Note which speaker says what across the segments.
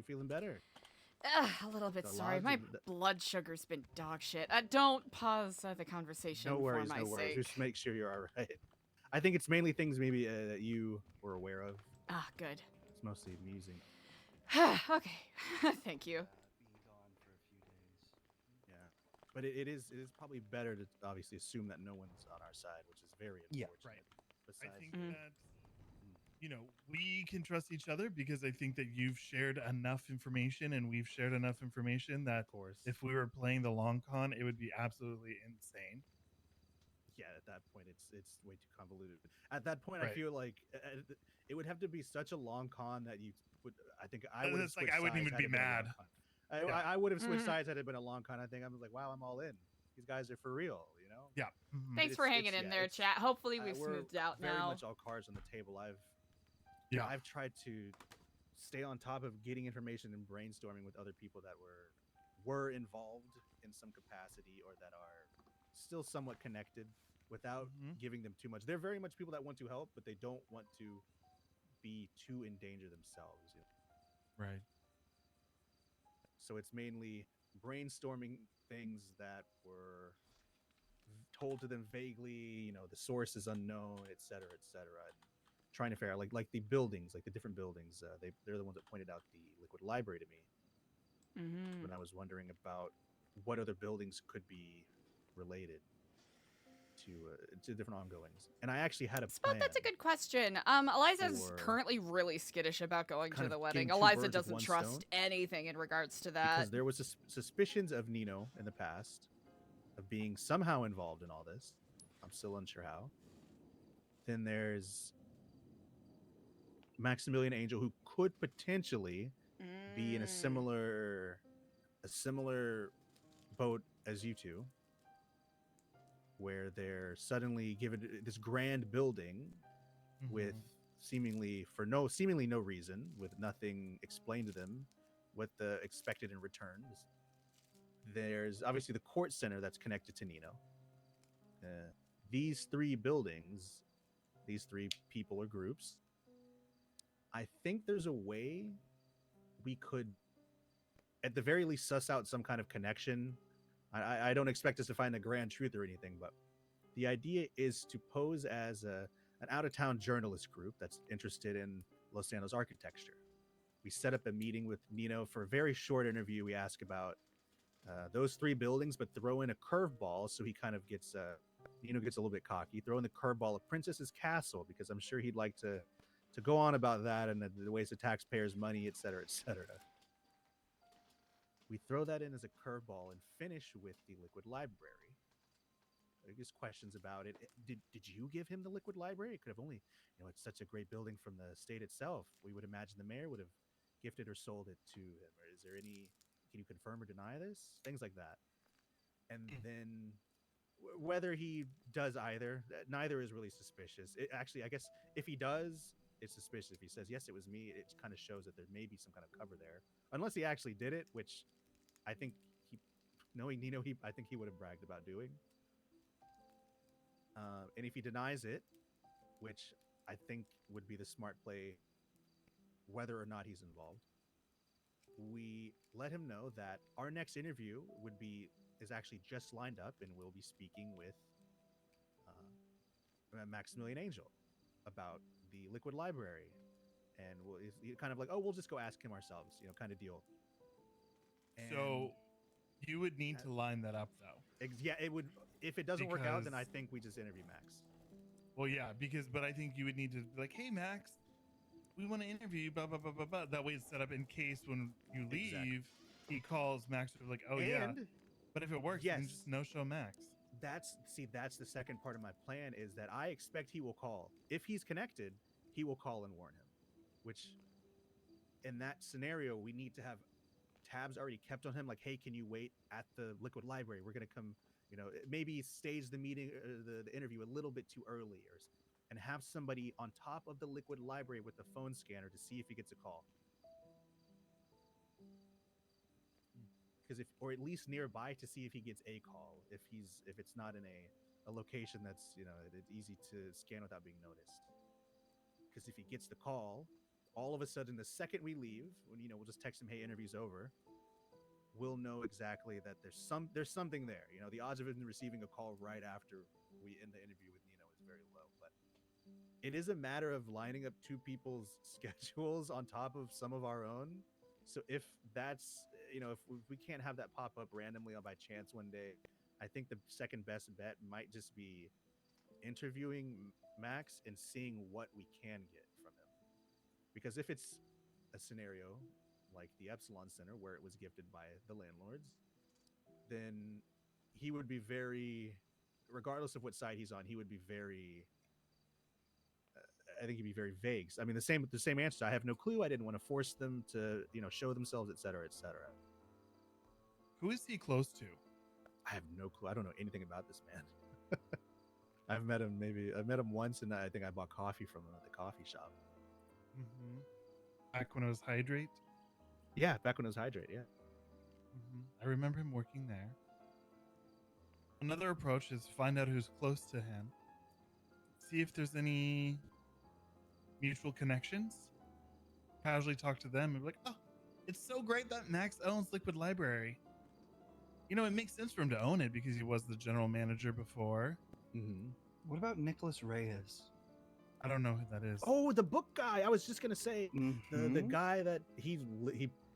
Speaker 1: feeling better?
Speaker 2: A little bit sorry. My blood sugar's been dog shit. Don't pause the conversation
Speaker 1: no worries,
Speaker 2: for my
Speaker 1: no worries.
Speaker 2: sake.
Speaker 1: Just make sure you're all right. I think it's mainly things maybe that you were aware of.
Speaker 2: Ah, good.
Speaker 1: It's mostly amusing.
Speaker 2: Okay, thank you.
Speaker 1: Yeah, but it is probably better to obviously assume that no one's on our side, which is very unfortunate.
Speaker 3: Yeah, right.
Speaker 1: Besides,
Speaker 3: I think that we can trust each other because I think that you've shared enough information and we've shared enough information that
Speaker 1: of course,
Speaker 3: if we were playing the long con, it would be absolutely insane.
Speaker 1: Yeah, at that point, it's way too convoluted. At that point,
Speaker 3: Right.
Speaker 1: I feel like it would have to be such a long con that you would. I think I would.
Speaker 3: It's like I wouldn't even be mad.
Speaker 1: I would have switched sides had it been a long con. I think I'm like, wow, I'm all in. These guys are for real, you know.
Speaker 3: Yeah.
Speaker 2: Thanks for hanging in there, chat. Hopefully we've smoothed out now.
Speaker 1: Very much all cards on the table. I've tried to stay on top of getting information and brainstorming with other people that were involved in some capacity or that are still somewhat connected without giving them too much. They're very much people that want to help, but they don't want to be too in danger themselves. You know?
Speaker 3: Right.
Speaker 1: So it's mainly brainstorming things that were told to them vaguely, you know, the source is unknown, et cetera, and trying to figure out like the buildings, like the different buildings. They're the ones that pointed out the liquid library to me. When I was wondering about what other buildings could be related to different ongoings. And I actually had a plan.
Speaker 2: That's a good question. Eliza's currently really skittish about going to the wedding. Eliza doesn't trust anything in regards to that.
Speaker 1: Because there was suspicions of Nino in the past of being somehow involved in all this. I'm still unsure how. Then there's Maximilian Angel, who could potentially be in a similar boat as you two, where they're suddenly given this grand building with seemingly no reason, with nothing explained to them what the expected in return. There's obviously the court center that's connected to Nino. These three buildings, these three people or groups, I think there's a way we could at the very least suss out some kind of connection. I don't expect us to find the grand truth or anything, but the idea is to pose as an out-of-town journalist group that's interested in Los Santos architecture. We set up a meeting with Nino for a very short interview. We ask about those three buildings, but throw in a curveball so he kind of gets Nino gets a little bit cocky. Throw in the curveball of Princess's Castle, because I'm sure he'd like to go on about that and the waste of taxpayers' money, et cetera, et cetera. We throw that in as a curveball and finish with the liquid library. Just questions about it. Did you give him the liquid library? It could have only, it's such a great building from the state itself. We would imagine the mayor would have gifted or sold it to him. Or is there any, can you confirm or deny this? Things like that. And then whether he does either, neither is really suspicious. Actually, I guess if he does, it's suspicious. If he says, yes, it was me, it kind of shows that there may be some kind of cover there. Unless he actually did it, which I think knowing Nino, I think he would have bragged about doing. And if he denies it, which I think would be the smart play, whether or not he's involved, we let him know that our next interview is actually just lined up, and we'll be speaking with Maximilian Angel about the liquid library. And he's kind of like, oh, we'll just go ask him ourselves, kind of deal. And
Speaker 3: so you would need to line that up, though.
Speaker 1: Yeah, it would. If it doesn't work out, then I think we just interview Max.
Speaker 3: Well, yeah, but I think you would need to be like, hey, Max, we want to interview you, blah, blah, blah, blah, blah. That way it's set up in case when you leave, he calls Max, like, oh, yeah. But if it works, then just no-show Max.
Speaker 1: That's the second part of my plan, is that I expect he will call. If he's connected, he will call and warn him, which in that scenario, we need to have tabs already kept on him. Like, hey, can you wait at the liquid library? We're going to come, maybe stage the meeting, the interview a little bit too early, and have somebody on top of the liquid library with the phone scanner to see if he gets a call. Because or at least nearby to see if he gets a call, if it's not in a location that's it's easy to scan without being noticed. Because if he gets the call, all of a sudden, the second we leave, when we'll just text him, "Hey, interview's over," we'll know exactly that there's something there. The odds of him receiving a call right after we end the interview with Nino is very low. But it is a matter of lining up two people's schedules on top of some of our own. So if that's if we can't have that pop up randomly by chance one day, I think the second best bet might just be interviewing Max and seeing what we can get from him. Because if it's a scenario like the Epsilon Center where it was gifted by the landlords, then he would be very, regardless of what side he's on, he would be very, I think he'd be very vague. I mean, the same answer. I have no clue. I didn't want to force them to, show themselves, et cetera, et cetera.
Speaker 3: Who is he close to?
Speaker 1: I have no clue. I don't know anything about this man. I've met him once, and I think I bought coffee from him at the coffee shop.
Speaker 3: Mm-hmm. Back when it was Hydrate?
Speaker 1: Yeah, back when it was Hydrate, yeah.
Speaker 3: Mm-hmm. I remember him working there. Another approach is find out who's close to him. See if there's any mutual connections. Casually talk to them and be like, "Oh, it's so great that Max owns Liquid Library." It makes sense for him to own it because he was the general manager before.
Speaker 1: Mm-hmm.
Speaker 4: What about Nicholas Reyes?
Speaker 3: I don't know who that is.
Speaker 1: Oh, the book guy. I was just gonna say the guy that he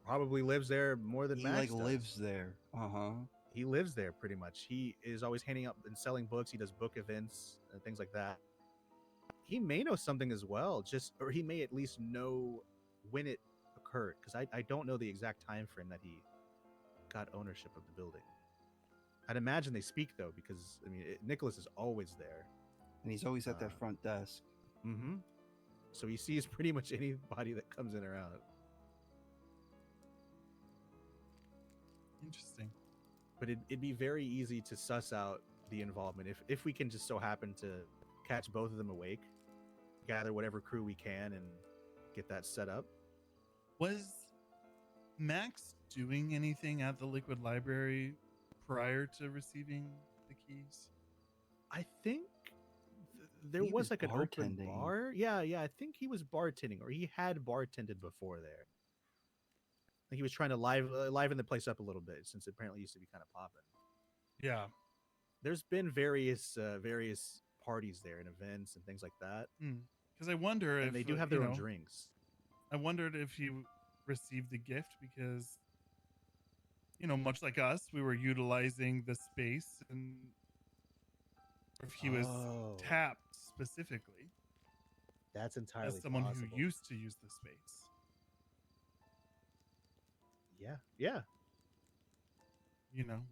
Speaker 1: probably lives there more than Max does.
Speaker 4: Lives there.
Speaker 1: He lives there pretty much. He is always handing out and selling books. He does book events and things like that. He may know something as well, or he may at least know when it occurred, because I don't know the exact time frame that he got ownership of the building. I'd imagine they speak though, because Nicholas is always there,
Speaker 4: and he's always at that front desk.
Speaker 1: Mm-hmm. So he sees pretty much anybody that comes in or out.
Speaker 3: Interesting.
Speaker 1: But it'd be very easy to suss out the involvement if we can just so happen to catch both of them awake, gather whatever crew we can, and get that set up.
Speaker 3: Was Max doing anything at the Liquid Library prior to receiving the keys?
Speaker 1: I think there was like an open bar. Yeah, I think he was bartending, or he had bartended before there. I think he was trying to liven the place up a little bit, since it apparently used to be kind of popping.
Speaker 3: Yeah.
Speaker 1: There's been various parties there and events and things like that.
Speaker 3: Because I wonder if
Speaker 1: they do have their own drinks.
Speaker 3: I wondered if he received the gift because, much like us, we were utilizing the space, and if he was tapped specifically.
Speaker 1: That's entirely
Speaker 3: as someone
Speaker 1: possible.
Speaker 3: who used to use the space.
Speaker 1: Yeah.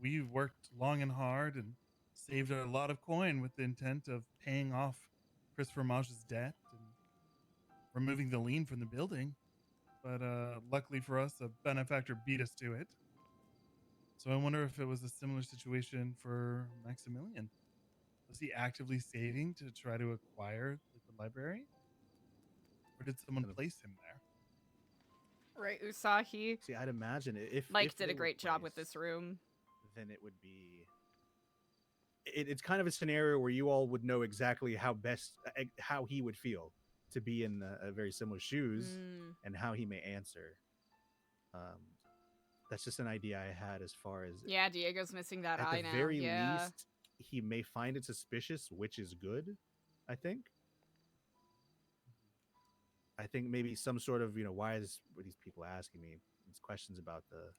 Speaker 3: We worked long and hard and saved a lot of coin with the intent of paying off Christopher Maj's debt and removing the lien from the building. But luckily for us, a benefactor beat us to it. So I wonder if it was a similar situation for Maximilian. Was he actively saving to try to acquire the library? Or did someone place him there?
Speaker 2: Right, Usahi.
Speaker 1: See, I'd imagine if
Speaker 2: Mike
Speaker 1: if
Speaker 2: did a great job with this room.
Speaker 1: Then it would be. It's kind of a scenario where you all would know exactly how he would feel to be in very similar shoes, and how he may answer. That's just an idea I had as far as.
Speaker 2: Yeah, Diego's missing that eye now.
Speaker 1: At the very least, he may find it suspicious, which is good, I think. I think maybe some sort of, why are these people asking me these questions about the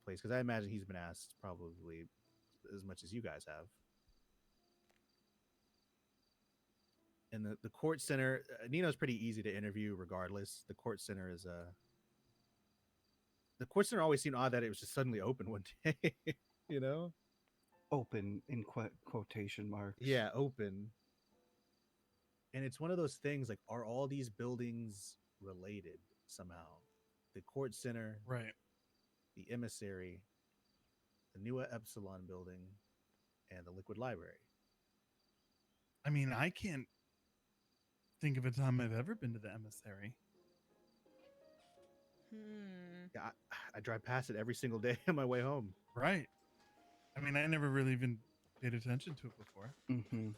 Speaker 1: place? Because I imagine he's been asked probably as much as you guys have. And the court center, Nino's pretty easy to interview regardless. The court center is the court center always seemed odd that it was just suddenly open one day,
Speaker 4: Open in quotation marks.
Speaker 1: Yeah, open. And it's one of those things, like, are all these buildings related somehow? The court center,
Speaker 3: right?
Speaker 1: The emissary, the new Epsilon building, and the Liquid Library.
Speaker 3: I mean, I can't think of a time I've ever been to the emissary.
Speaker 1: Yeah, I drive past it every single day on my way home.
Speaker 3: Right. I mean, I never really even paid attention to it before.
Speaker 4: Mm-hmm.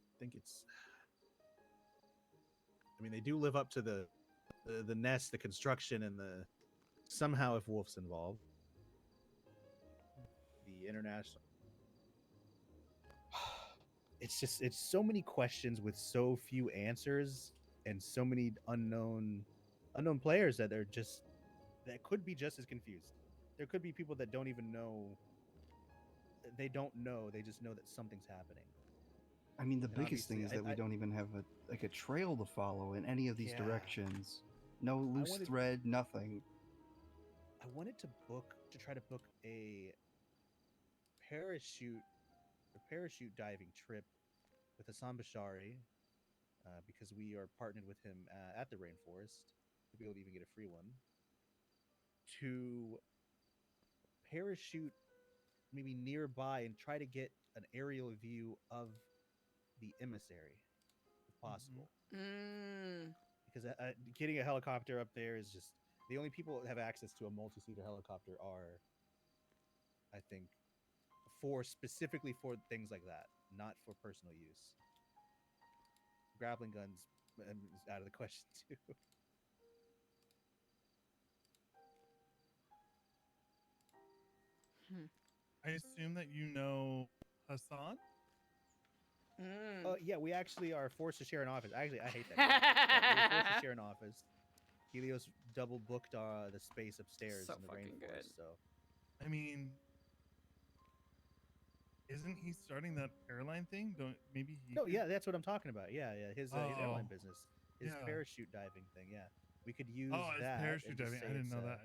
Speaker 1: I think it's mean, they do live up to the nest, the construction, and the somehow if Wolf's involved, the international. It's so many questions with so few answers and so many unknown players that could be just as confused. There could be people that don't even know. They don't know. They just know that something's happening.
Speaker 4: I mean, the biggest thing is that we don't even have a trail to follow in any of these directions. No loose thread, nothing.
Speaker 1: I wanted to try to book a parachute diving trip with Hassan Bashari, because we are partnered with him at the Rainforest to be able to even get a free one, to parachute maybe nearby and try to get an aerial view of the emissary if possible. Because getting a helicopter up there is just the only people that have access to a multi-seater helicopter are, I think, specifically for things like that, not for personal use. Grappling guns is out of the question too.
Speaker 3: I assume that you know Hassan?
Speaker 1: Yeah, we actually are forced to share an office. Actually, I hate that. We're forced to share an office. Helios double booked the space upstairs in the Rainforest. So,
Speaker 3: I mean, isn't he starting that airline thing?
Speaker 1: No, yeah, that's what I'm talking about. Yeah, his airline business, his parachute diving thing. Yeah, we could use that.
Speaker 3: Parachute diving. I didn't know that.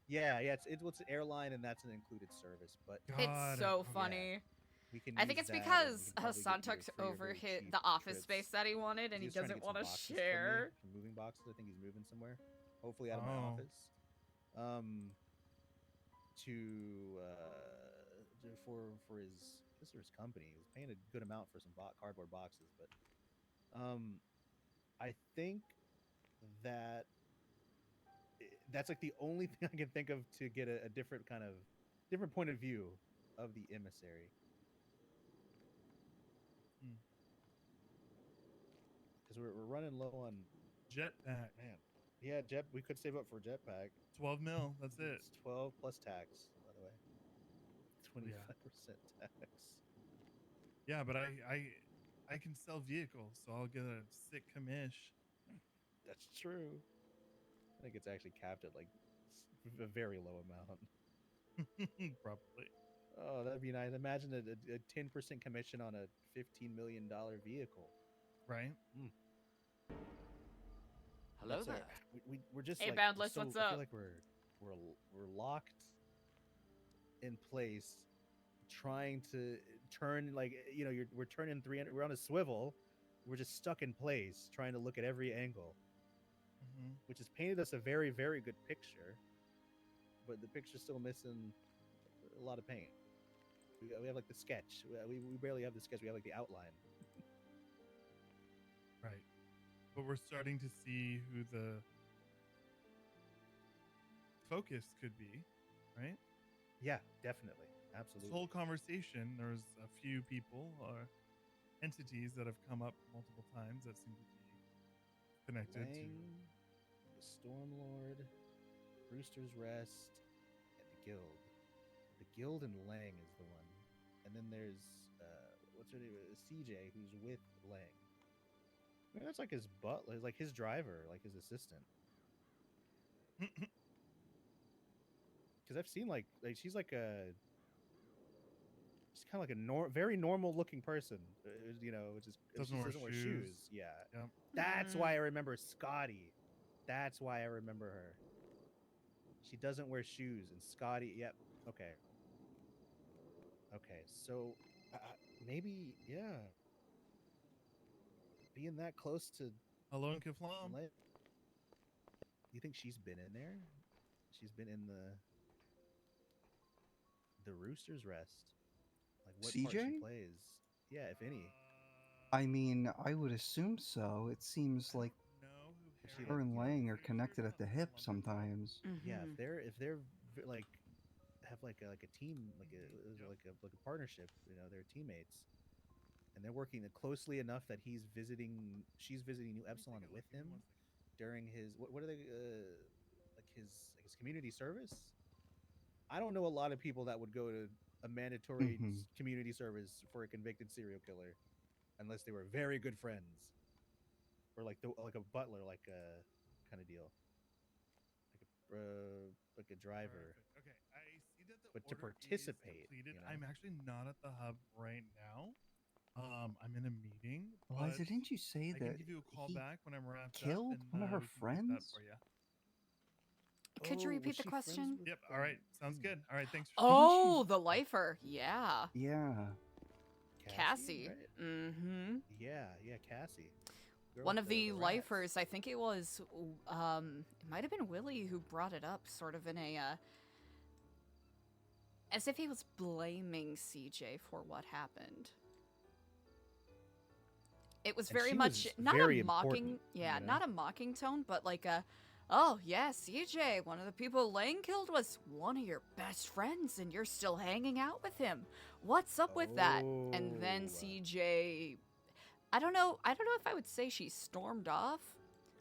Speaker 1: Yeah. It's an airline, and that's an included service. But
Speaker 2: it's so funny. I think it's because Hassan took over the office space that he wanted, and he doesn't want to share.
Speaker 1: Some moving boxes. I think he's moving somewhere. Hopefully out of my office. For his company, he was paying a good amount for some cardboard boxes, but I think that's like the only thing I can think of to get a different point of view of the emissary. Because we're running low on
Speaker 3: jetpack,
Speaker 1: man. Yeah, we could save up for jetpack.
Speaker 3: 12 mil. That's it.
Speaker 1: It's 12 plus tax, by the way. 25% tax.
Speaker 3: Yeah, but I can sell vehicles, so I'll get a sick commish.
Speaker 1: That's true. I think it's actually capped at like a very low amount.
Speaker 3: Probably.
Speaker 1: Oh, that'd be nice. Imagine a 10% commission on a $15 million vehicle.
Speaker 3: Right.
Speaker 5: Hello there.
Speaker 1: We're just
Speaker 2: hey,
Speaker 1: like,
Speaker 2: Boundless, what's up?
Speaker 1: I feel like we're locked in place, trying to turn, like, we're turning 300. We're on a swivel. We're just stuck in place, trying to look at every angle, which has painted us a very, very good picture. But the picture's still missing a lot of paint. We have like the sketch. We barely have the sketch. We have like the outline.
Speaker 3: Right. But we're starting to see who the focus could be, right?
Speaker 1: Yeah, definitely. Absolutely.
Speaker 3: This whole conversation, there's a few people or entities that have come up multiple times that seem to be connected to
Speaker 1: the Stormlord, Brewster's Rest, and the Guild. The Guild and Lang is the one. And then there's what's her name? CJ, who's with Lang. I mean, that's like his butler, like his driver, like his assistant. Because I've seen like she's kind of like a very normal looking person, which is
Speaker 3: doesn't wear shoes.
Speaker 1: Yeah,
Speaker 3: yep.
Speaker 1: That's why I remember Scotty. That's why I remember her. She doesn't wear shoes, and Scotty. Yep. Okay. So maybe being that close to
Speaker 3: Hello, Kiflam.
Speaker 1: You think she's been in there? She's been in the Rooster's Rest. Like what
Speaker 4: CJ?
Speaker 1: part she plays? Yeah, if any.
Speaker 4: I mean, I would assume so. It seems like her and Lang are connected at the hip sometimes.
Speaker 1: Yeah, if they're like have like a team, like a partnership. They're teammates. and they're working closely enough that she's visiting New Epsilon with him during his what are they like his community service. I don't know a lot of people that would go to a mandatory community service for a convicted serial killer unless they were very good friends or like a butler, like a kind of deal, like a driver.
Speaker 3: Okay, I see that the
Speaker 1: but to
Speaker 3: order
Speaker 1: participate,
Speaker 3: is completed. I'm actually not at the hub right now. I'm in a meeting.
Speaker 4: Eliza, didn't you say
Speaker 3: I
Speaker 4: that
Speaker 3: can give you a call back when I'm wrapped
Speaker 4: killed
Speaker 3: up and,
Speaker 4: one of her
Speaker 3: we can get that
Speaker 4: friends?
Speaker 3: for you.
Speaker 2: Could you repeat the question?
Speaker 3: Yep. All right. Sounds good. All right. Thanks.
Speaker 2: Oh, the lifer. Yeah.
Speaker 4: Yeah.
Speaker 2: Cassie.
Speaker 1: Right?
Speaker 2: Mm-hmm.
Speaker 1: Yeah, Cassie.
Speaker 2: One of the lifers, I think it was, it might have been Willie who brought it up, sort of in a, as if he was blaming CJ for what happened. It was very much not a mocking, not a mocking tone, but like a, oh yeah, CJ, one of the people Lang killed was one of your best friends, and you're still hanging out with him. What's up with that? And then CJ, I don't know if I would say she stormed off,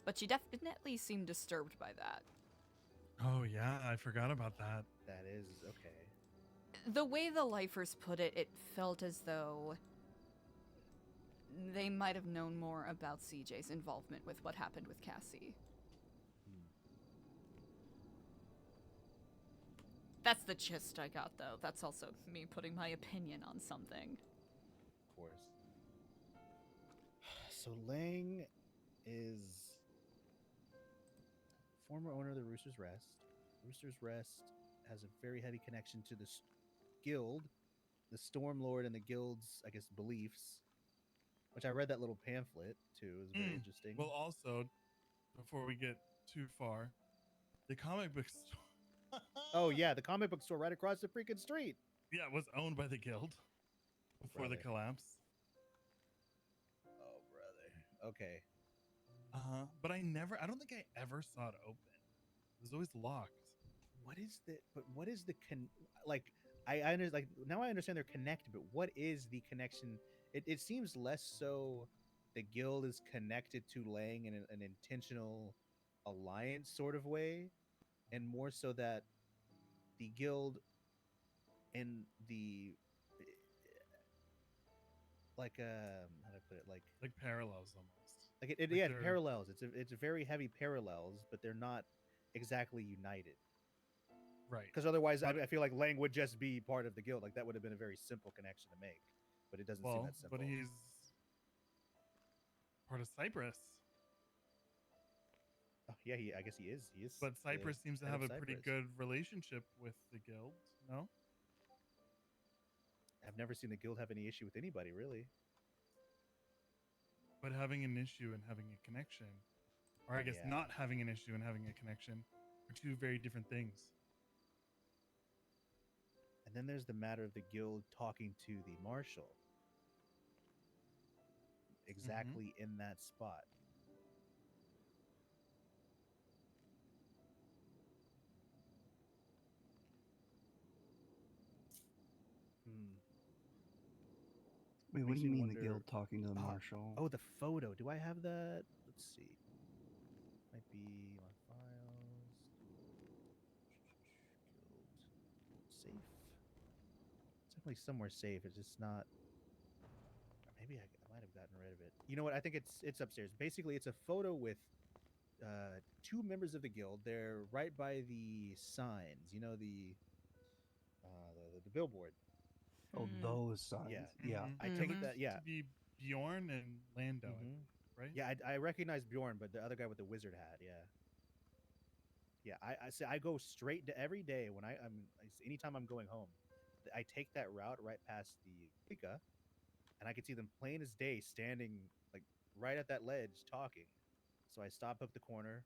Speaker 2: but she definitely seemed disturbed by that.
Speaker 3: Oh yeah, I forgot about that.
Speaker 1: That is okay.
Speaker 2: The way the lifers put it, it felt as though they might have known more about CJ's involvement with what happened with Cassie. That's the gist I got, though. That's also me putting my opinion on something.
Speaker 1: Of course. So Lang is former owner of the Rooster's Rest. Rooster's Rest has a very heavy connection to the guild, the Stormlord, and the guild's, I guess, beliefs. Which I read that little pamphlet too. It was very interesting.
Speaker 3: Well, also, before we get too far, the comic book store.
Speaker 1: Oh yeah, the comic book store right across the freaking street.
Speaker 3: Yeah, it was owned by the guild before the collapse.
Speaker 1: Oh brother. Okay.
Speaker 3: But I don't think I ever saw it open. It was always locked.
Speaker 1: What is the like? I understand, like, now I understand they're connected, but what is the connection? It seems less so the guild is connected to Lang in an intentional alliance sort of way, and more so that the guild and the like how do I put it, like
Speaker 3: parallels almost.
Speaker 1: Like it parallels. It's a very heavy parallels, but they're not exactly united.
Speaker 3: Right.
Speaker 1: Because otherwise, I feel like Lang would just be part of the guild. Like that would have been a very simple connection to make, but it doesn't seem that simple.
Speaker 3: But he's part of Cyprus.
Speaker 1: Oh, yeah, I guess he is. He is.
Speaker 3: But Cyprus seems to have a pretty good relationship with the guild. No.
Speaker 1: I've never seen the guild have any issue with anybody, really.
Speaker 3: But having an issue and having a connection, or I guess not having an issue and having a connection, are two very different things.
Speaker 1: And then there's the matter of the guild talking to the marshal. Exactly in that spot.
Speaker 4: Wait, what do you mean the guild talking to the marshal?
Speaker 1: Oh, the photo. Do I have that? Let's see. Might be my files. Guild. Safe. It's definitely somewhere safe. It's just not. Maybe I might have gotten rid of it. You know what? I think it's upstairs. Basically, it's a photo with two members of the guild. They're right by the signs. You know, the billboard.
Speaker 4: Oh, those signs. Yeah.
Speaker 1: I take that. Yeah.
Speaker 3: To be Bjorn and Lando, right?
Speaker 1: Yeah, I recognize Bjorn, but the other guy with the wizard hat. Yeah. I go straight to every day when anytime I'm going home, I take that route right past the Pika, and I can see them plain as day standing like right at that ledge talking. So I stop up the corner,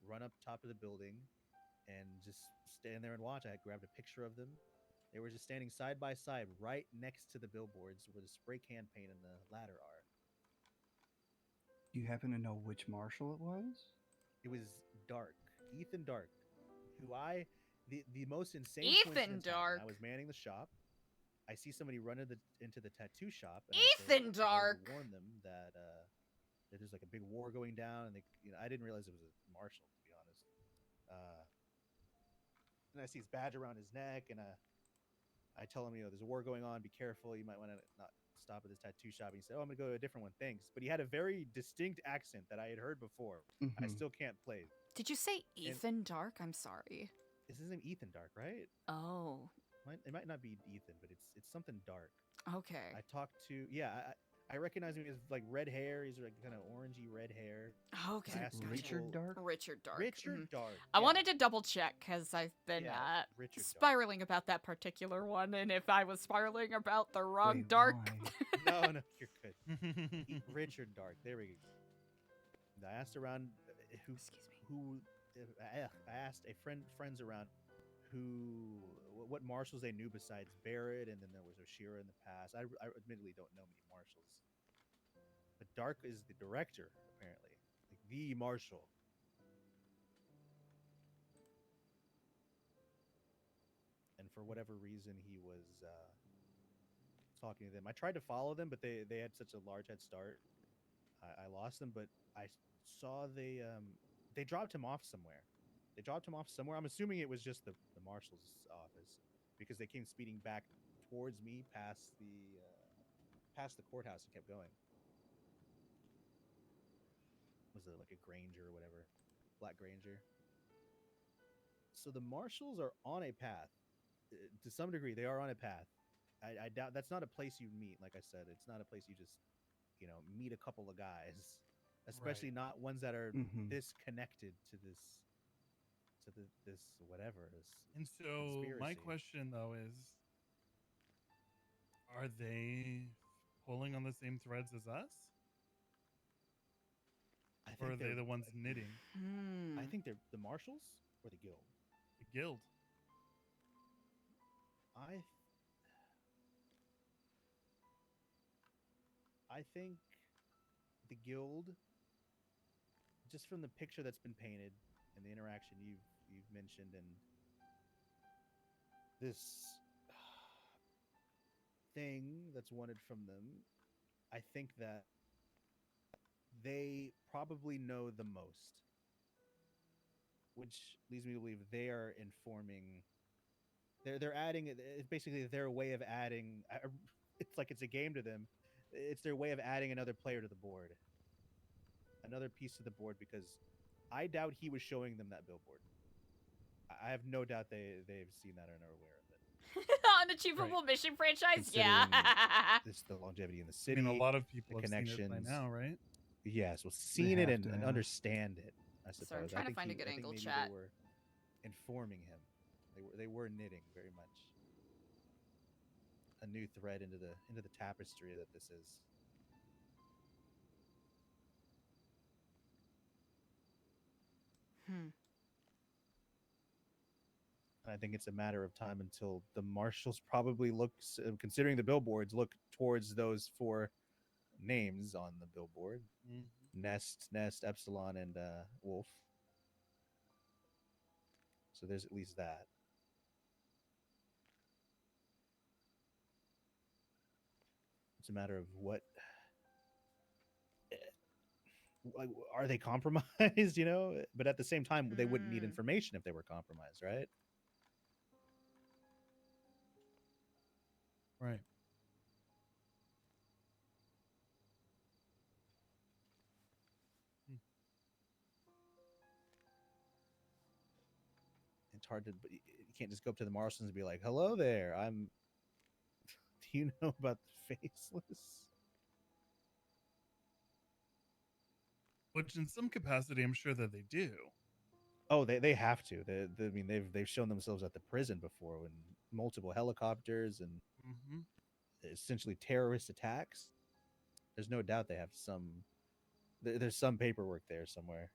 Speaker 1: run up top of the building, and just stand there and watch. I grabbed a picture of them. They were just standing side by side right next to the billboards where the spray can paint and the ladder are.
Speaker 4: Do you happen to know which marshal it was?
Speaker 1: It was Dark. Ethan Dark. Who the most insane
Speaker 2: Ethan Dark.
Speaker 1: I was manning the shop. I see somebody run into the tattoo shop. And
Speaker 2: Ethan Dark.
Speaker 1: I warn them that there's like a big war going down, and I didn't realize it was a marshal, to be honest. And I see his badge around his neck, and I tell him, there's a war going on. Be careful. You might want to not stop at this tattoo shop. And he said, "Oh, I'm gonna go to a different one. Thanks." But he had a very distinct accent that I had heard before. I still can't place.
Speaker 2: Did you say Ethan Dark? I'm sorry.
Speaker 1: Is his name Ethan Dark, right?
Speaker 2: Oh.
Speaker 1: It might not be Ethan, but it's something dark.
Speaker 2: Okay.
Speaker 1: I talked to I recognize him as like red hair. He's like kind of orangey red hair.
Speaker 2: Okay.
Speaker 4: Richard Dark.
Speaker 2: Richard Dark.
Speaker 1: Richard Dark.
Speaker 2: I wanted to double check because I've been spiraling about that particular one, and if I was spiraling about the wrong Dark.
Speaker 1: No, you're good. Richard Dark. There we go. I asked around I asked friends around what marshals they knew besides Barrett, and then there was Oshira in the past. I admittedly don't know many marshals, but Dark is the director, apparently, like the marshal. And for whatever reason, he was talking to them. I tried to follow them, but they had such a large head start. I lost them, but I saw they dropped him off somewhere. I'm assuming it was just the marshal's office, because they came speeding back towards me past the courthouse and kept going. Was it like a Granger or whatever? Black Granger. So the marshals are on a path. To some degree, they are on a path. I doubt that's not a place you meet. Like I said, it's not a place you just, meet a couple of guys, especially not ones that are this connected to this whatever.
Speaker 3: And so
Speaker 1: conspiracy.
Speaker 3: My question though is, are they pulling on the same threads as us? Or are they the ones knitting?
Speaker 1: I think they're the marshals or the guild.
Speaker 3: The guild.
Speaker 1: I think the guild, just from the picture that's been painted and the interaction you've mentioned, and this thing that's wanted from them, I think that they probably know the most, which leads me to believe they are informing. They're adding. It's basically their way of adding. It's like it's a game to them. It's their way of adding another player to the board, another piece to the board, because I doubt he was showing them that billboard. I have no doubt they've seen that and are aware of it.
Speaker 2: Unachievable mission franchise, yeah.
Speaker 1: This the longevity in the city.
Speaker 3: I mean, a lot of people have
Speaker 1: connections
Speaker 3: seen it by now, right?
Speaker 1: Yes, well, seen it and understand it. I suppose.
Speaker 2: So I'm trying to find a good angle, chat.
Speaker 1: They were informing him. They were knitting very much a new thread into the tapestry that this is. And I think it's a matter of time until the marshals probably considering the billboards, look towards those 4 names on the billboard: Nest, Epsilon, and Wolf. So there's at least that. It's a matter of what. Are they compromised? But at the same time, they wouldn't need information if they were compromised, right?
Speaker 3: Right.
Speaker 1: It's hard to. You can't just go up to the marshals and be like, "Hello there, I'm." Do you know about the Faceless?
Speaker 3: Which, in some capacity, I'm sure that they do.
Speaker 1: Oh, they have to. I mean, they've shown themselves at the prison before, when multiple helicopters and essentially terrorist attacks. There's no doubt they have some. There's some paperwork there somewhere.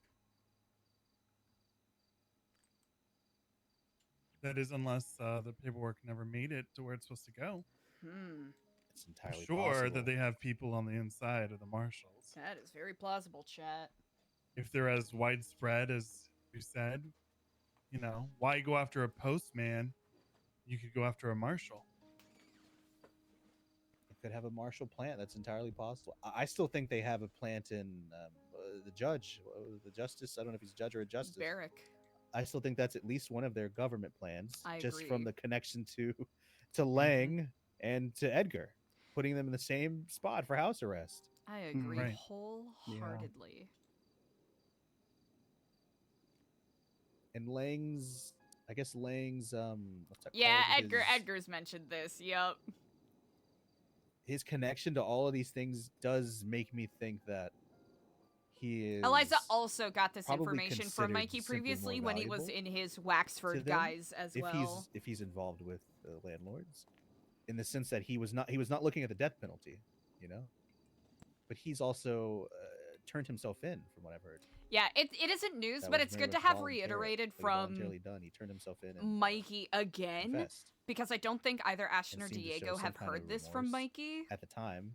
Speaker 3: That is, unless the paperwork never made it to where it's supposed to go.
Speaker 1: It's entirely
Speaker 3: sure that they have people on the inside of the marshals.
Speaker 2: That is very plausible, chat.
Speaker 3: If they're as widespread as you said, why go after a postman? You could go after a marshal.
Speaker 1: could have a martial plant. That's entirely possible. I still think they have a plant in the judge, the justice. I don't know if he's a judge or a justice.
Speaker 2: Barrack.
Speaker 1: I still think that's at least one of their government plans.
Speaker 2: I
Speaker 1: just
Speaker 2: agree.
Speaker 1: from the connection to Lang and to Edgar, putting them in the same spot for house arrest.
Speaker 2: I agree
Speaker 3: Right.
Speaker 2: wholeheartedly.
Speaker 1: And Lang's, I guess Lang's
Speaker 2: Yeah, Edgar's mentioned this. Yep.
Speaker 1: His connection to all of these things does make me think that he is.
Speaker 2: Eliza also got this
Speaker 1: probably
Speaker 2: information from Mikey
Speaker 1: considered
Speaker 2: previously
Speaker 1: simply more
Speaker 2: when he was
Speaker 1: valuable
Speaker 2: in his
Speaker 1: to
Speaker 2: Waxford
Speaker 1: them
Speaker 2: guys as well.
Speaker 1: if he's involved with the landlords, in the sense that he was not looking at the death penalty, you know, but he's also turned himself in, from what I've heard.
Speaker 2: Yeah, it isn't news,
Speaker 1: That
Speaker 2: but
Speaker 1: was
Speaker 2: it's
Speaker 1: very
Speaker 2: good to
Speaker 1: much
Speaker 2: have
Speaker 1: voluntarily
Speaker 2: reiterated from
Speaker 1: done. He turned himself in and
Speaker 2: Mikey again,
Speaker 1: confessed
Speaker 2: because I don't think either Ashton or
Speaker 1: and seemed to show
Speaker 2: Diego
Speaker 1: some
Speaker 2: have
Speaker 1: kind of
Speaker 2: heard this from
Speaker 1: remorse
Speaker 2: Mikey.
Speaker 1: at the time.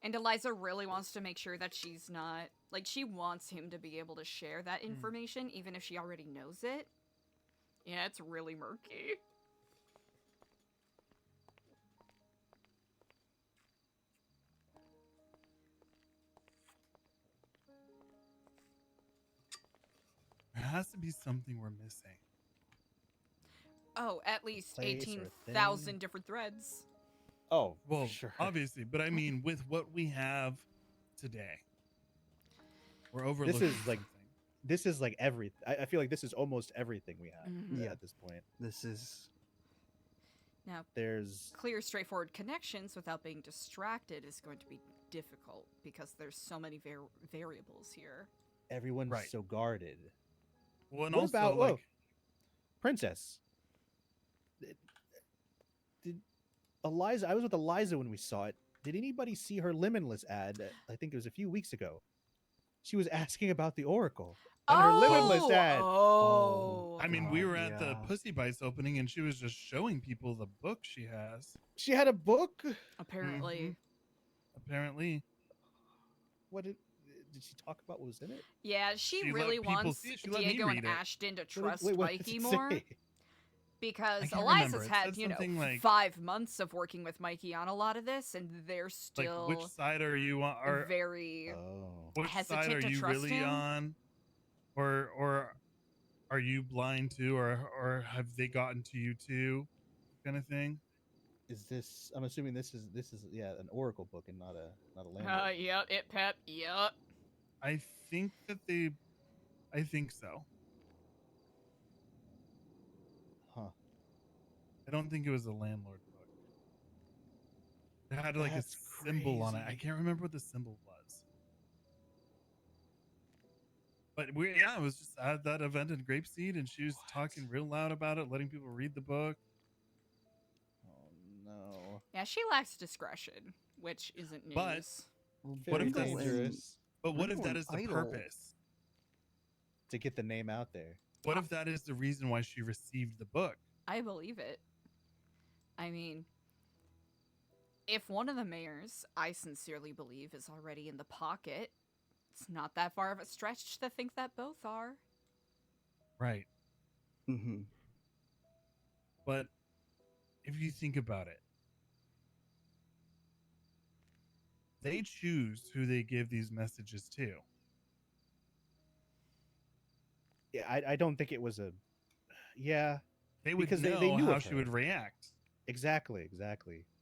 Speaker 2: And Eliza really wants to make sure that she's not, like, she wants him to be able to share that information, even if she already knows it. Yeah, it's really murky.
Speaker 3: There has to be something we're missing.
Speaker 2: Oh, at least
Speaker 1: Place or
Speaker 2: 18,000
Speaker 1: thing.
Speaker 2: different threads.
Speaker 1: Oh,
Speaker 3: Well,
Speaker 1: sure.
Speaker 3: obviously, but I mean, with what we have today, we're overlooking something.
Speaker 1: This is like everything. I feel like this is almost everything we have
Speaker 4: Yeah.
Speaker 1: at this point.
Speaker 4: This is
Speaker 2: Now,
Speaker 1: There's
Speaker 2: clear, straightforward connections without being distracted is going to be difficult because there's so many variables here.
Speaker 1: everyone's
Speaker 3: Right.
Speaker 1: so guarded.
Speaker 3: Well, and
Speaker 1: What
Speaker 3: also,
Speaker 1: about
Speaker 3: like,
Speaker 1: Princess? Did Eliza? I was with Eliza when we saw it. Did anybody see her Limitless ad? I think it was a few weeks ago. She was asking about the Oracle on her Limitless ad.
Speaker 2: Oh,
Speaker 3: I mean, we were at the
Speaker 4: yeah.
Speaker 3: Pussy Bites opening, and she was just showing people the book she has.
Speaker 1: She had a book.
Speaker 2: apparently.
Speaker 3: Apparently,
Speaker 1: What did she talk about? What was in it?
Speaker 2: Yeah, she
Speaker 3: She let
Speaker 2: really
Speaker 3: people
Speaker 2: wants
Speaker 3: see it. She let me
Speaker 2: Diego and
Speaker 3: read it.
Speaker 2: Ashton to
Speaker 1: What
Speaker 2: trust
Speaker 1: did
Speaker 2: Mikey
Speaker 1: it
Speaker 2: more.
Speaker 1: say?
Speaker 2: Because
Speaker 3: I can't
Speaker 2: Eliza's
Speaker 3: remember. It
Speaker 2: had,
Speaker 3: said something like-
Speaker 2: 5 months of working with Mikey on a lot of this, and they're
Speaker 3: like,
Speaker 2: still
Speaker 3: which side are you on? Or
Speaker 2: very
Speaker 1: Oh,
Speaker 3: which
Speaker 2: hesitant
Speaker 3: side are
Speaker 2: to
Speaker 3: you
Speaker 2: trust
Speaker 3: really
Speaker 2: him.
Speaker 3: on? Or are you blind too? Or have they gotten to you too? Kind of thing.
Speaker 1: is this? I'm assuming this is an Oracle book and not a landlord.
Speaker 2: Yep, it Pep, yep.
Speaker 3: I think so.
Speaker 1: Huh.
Speaker 3: I don't think it was a landlord book. It had like
Speaker 1: That's
Speaker 3: a symbol on it. I
Speaker 1: crazy.
Speaker 3: can't remember what the symbol was. But it was just at that event in Grapeseed, and she was talking real loud about it, letting people read the book.
Speaker 1: Oh no.
Speaker 2: Yeah, she lacks discretion, which isn't news.
Speaker 3: But-
Speaker 4: well,
Speaker 3: What if
Speaker 4: Riddle
Speaker 3: that's
Speaker 4: and-
Speaker 1: dangerous
Speaker 3: But what if
Speaker 4: Riddle
Speaker 3: that
Speaker 4: and
Speaker 3: is the
Speaker 4: Idol-
Speaker 3: purpose?
Speaker 1: to get the name out there?
Speaker 3: What if that is the reason why she received the book?
Speaker 2: I believe it. I mean, if one of the mayors, I sincerely believe, is already in the pocket, it's not that far of a stretch to think that both are.
Speaker 3: Right.
Speaker 4: Mhm.
Speaker 3: But if you think about it, they choose who they give these messages to.
Speaker 1: Yeah, I don't think it was a. Yeah,
Speaker 3: They would
Speaker 1: Because
Speaker 3: know
Speaker 1: they knew
Speaker 3: how
Speaker 1: of
Speaker 3: she
Speaker 1: her.
Speaker 3: would react.
Speaker 1: exactly.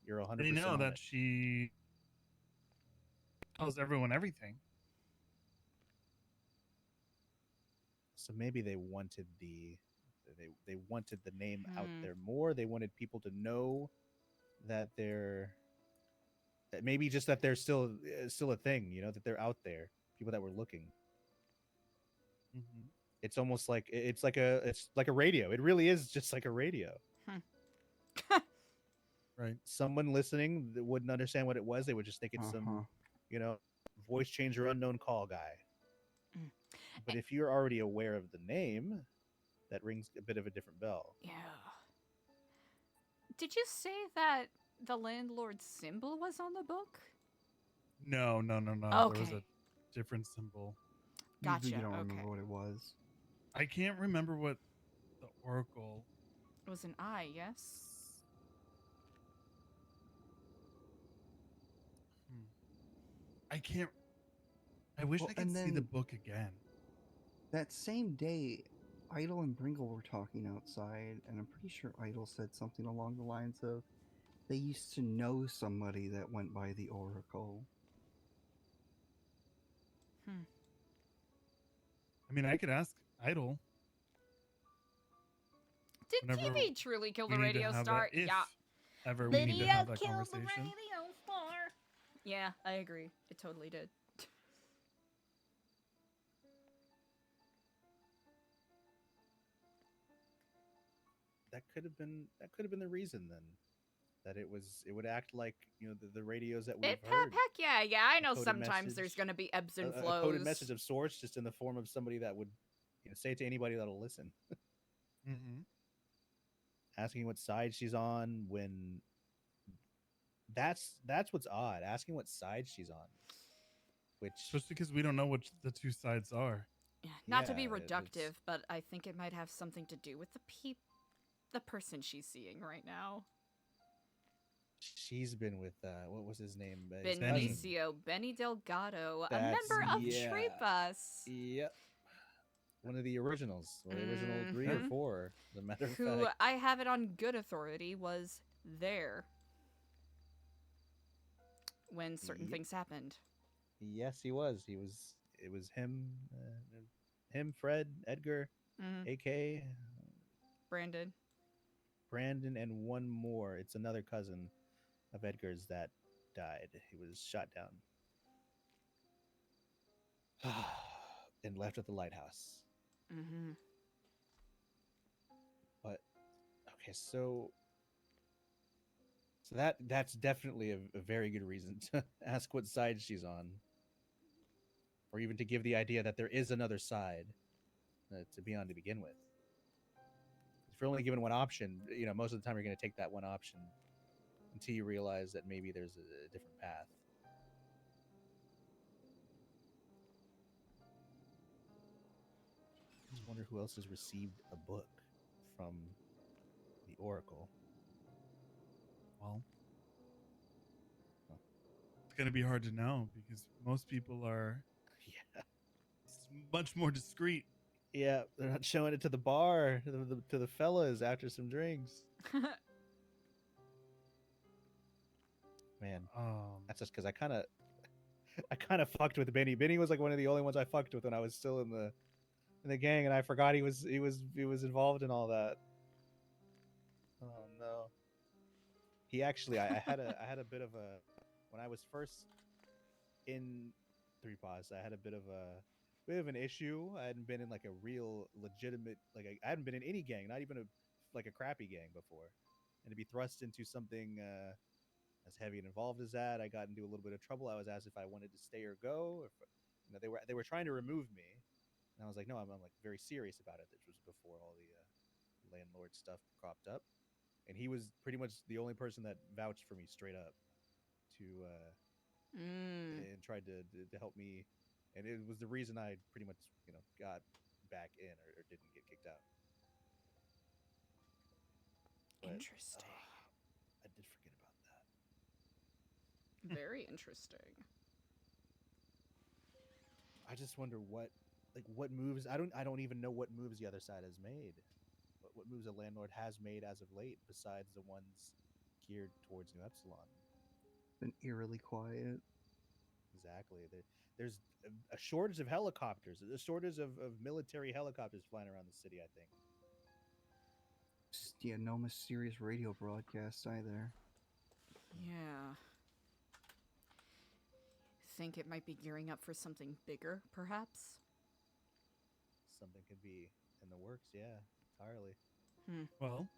Speaker 1: You're 100%.
Speaker 3: They know
Speaker 1: on
Speaker 3: that
Speaker 1: it.
Speaker 3: she tells everyone everything.
Speaker 1: So maybe they wanted they wanted the name out
Speaker 2: Hmm.
Speaker 1: there more. They wanted people to know that that maybe just that they're still a thing, that they're out there, people that were looking.
Speaker 3: Mm-hmm.
Speaker 1: It's almost like it's like a radio. It really is just like a radio.
Speaker 3: Right.
Speaker 1: Someone listening that wouldn't understand what it was. They would just think it's some, voice changer unknown call guy.
Speaker 2: Mm.
Speaker 1: But if you're already aware of the name, that rings a bit of a different bell.
Speaker 2: Yeah. Did you say that the landlord's symbol was on the book?
Speaker 3: No. There was
Speaker 2: Okay.
Speaker 3: a different symbol.
Speaker 2: Gotcha.
Speaker 4: You don't
Speaker 2: okay.
Speaker 4: remember what it was.
Speaker 3: I can't remember what the Oracle.
Speaker 2: It was an eye, yes?
Speaker 3: I can't. I wish I could see the book again.
Speaker 4: That same day, Idle and Bringle were talking outside, and I'm pretty sure Idle said something along the lines of, they used to know somebody that went by the Oracle.
Speaker 3: I mean, I could ask Idle.
Speaker 2: Did TV truly kill the radio star?
Speaker 3: Yeah. Ever we need to have that conversation. The radio
Speaker 2: star. Yeah, I agree. It totally did.
Speaker 1: That could have been the reason then. That it would act like, you know, the radios that we've heard.
Speaker 2: Heck yeah. I know sometimes there's going to be ebbs and flows.
Speaker 1: A coded message of sorts, just in the form of somebody that would, you know, say it to anybody that'll listen.
Speaker 3: Mm-hmm.
Speaker 1: Asking what side she's on when that's what's odd. Asking what side she's on, which
Speaker 3: just because we don't know which the two sides are.
Speaker 2: Yeah, not to be reductive, but I think it might have something to do with the person she's seeing right now.
Speaker 1: She's been with what was his name?
Speaker 2: Benicio, Benny Delgado, a member of Tripas.
Speaker 1: Yep. One of the originals, or original 3 or 4, as a matter of
Speaker 2: Who
Speaker 1: fact.
Speaker 2: I have it on good authority was there when certain things happened.
Speaker 1: Yes, he was. It was him, Fred, Edgar, AK,
Speaker 2: Brandon,
Speaker 1: and one more. It's another cousin of Edgar's that died. He was shot down and left at the lighthouse. But okay, so that's definitely a very good reason to ask what side she's on, or even to give the idea that there is another side to be on to begin with. If you're only given one option, you know, most of the time you're going to take that one option until you realize that maybe there's a different path. I just wonder who else has received a book from the Oracle.
Speaker 3: Well, it's going to be hard to know because most people are much more discreet.
Speaker 1: Yeah, they're not showing it to the bar, to the fellas after some drinks. Man, that's just because I kind of fucked with Benny. Benny was like one of the only ones I fucked with when I was still in the gang, and I forgot he was involved in all that. Oh no. He actually, I had a bit of a, when I was first in 3POS, I had a bit of an issue. I hadn't been in like a real legitimate, like I hadn't been in any gang, not even a crappy gang before, and to be thrust into something as heavy and involved as that, I got into a little bit of trouble. I was asked if I wanted to stay or go. If, you know, they were trying to remove me, and I was like, no, I'm like very serious about it. This was before all the landlord stuff cropped up, and he was pretty much the only person that vouched for me straight up to and tried to help me. And it was the reason I pretty much, you know, got back in or didn't get kicked out. But,
Speaker 2: interesting.
Speaker 1: I did forget about that.
Speaker 2: Very interesting.
Speaker 1: I just wonder what moves. I don't even know what moves the other side has made. What moves a landlord has made as of late, besides the ones geared towards New Epsilon.
Speaker 4: Been eerily quiet.
Speaker 1: Exactly. There's a shortage of helicopters. A shortage of military helicopters flying around the city, I think.
Speaker 4: Yeah, no mysterious radio broadcasts either.
Speaker 2: Yeah. Think it might be gearing up for something bigger, perhaps?
Speaker 1: Something could be in the works, yeah, entirely.
Speaker 3: Well,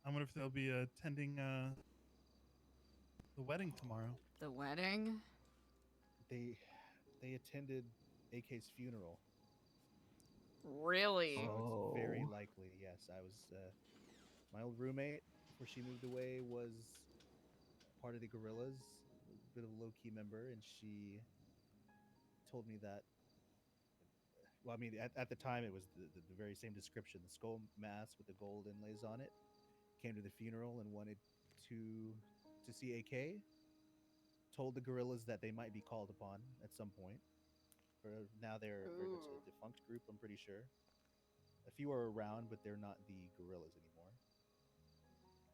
Speaker 3: I wonder if they'll be attending the wedding tomorrow.
Speaker 2: The wedding?
Speaker 1: They attended AK's funeral.
Speaker 2: Really?
Speaker 1: So it's very likely, yes. I was my old roommate before she moved away was part of the Gorillas, a bit of a low-key member, and she told me that. Well, I mean, at the time it was the very same description. The skull mask with the gold inlays on it. Came to the funeral and wanted to see AK. told the gorillas that they might be called upon at some point. Now they're very much a defunct group, I'm pretty sure. A few are around, but they're not the gorillas anymore.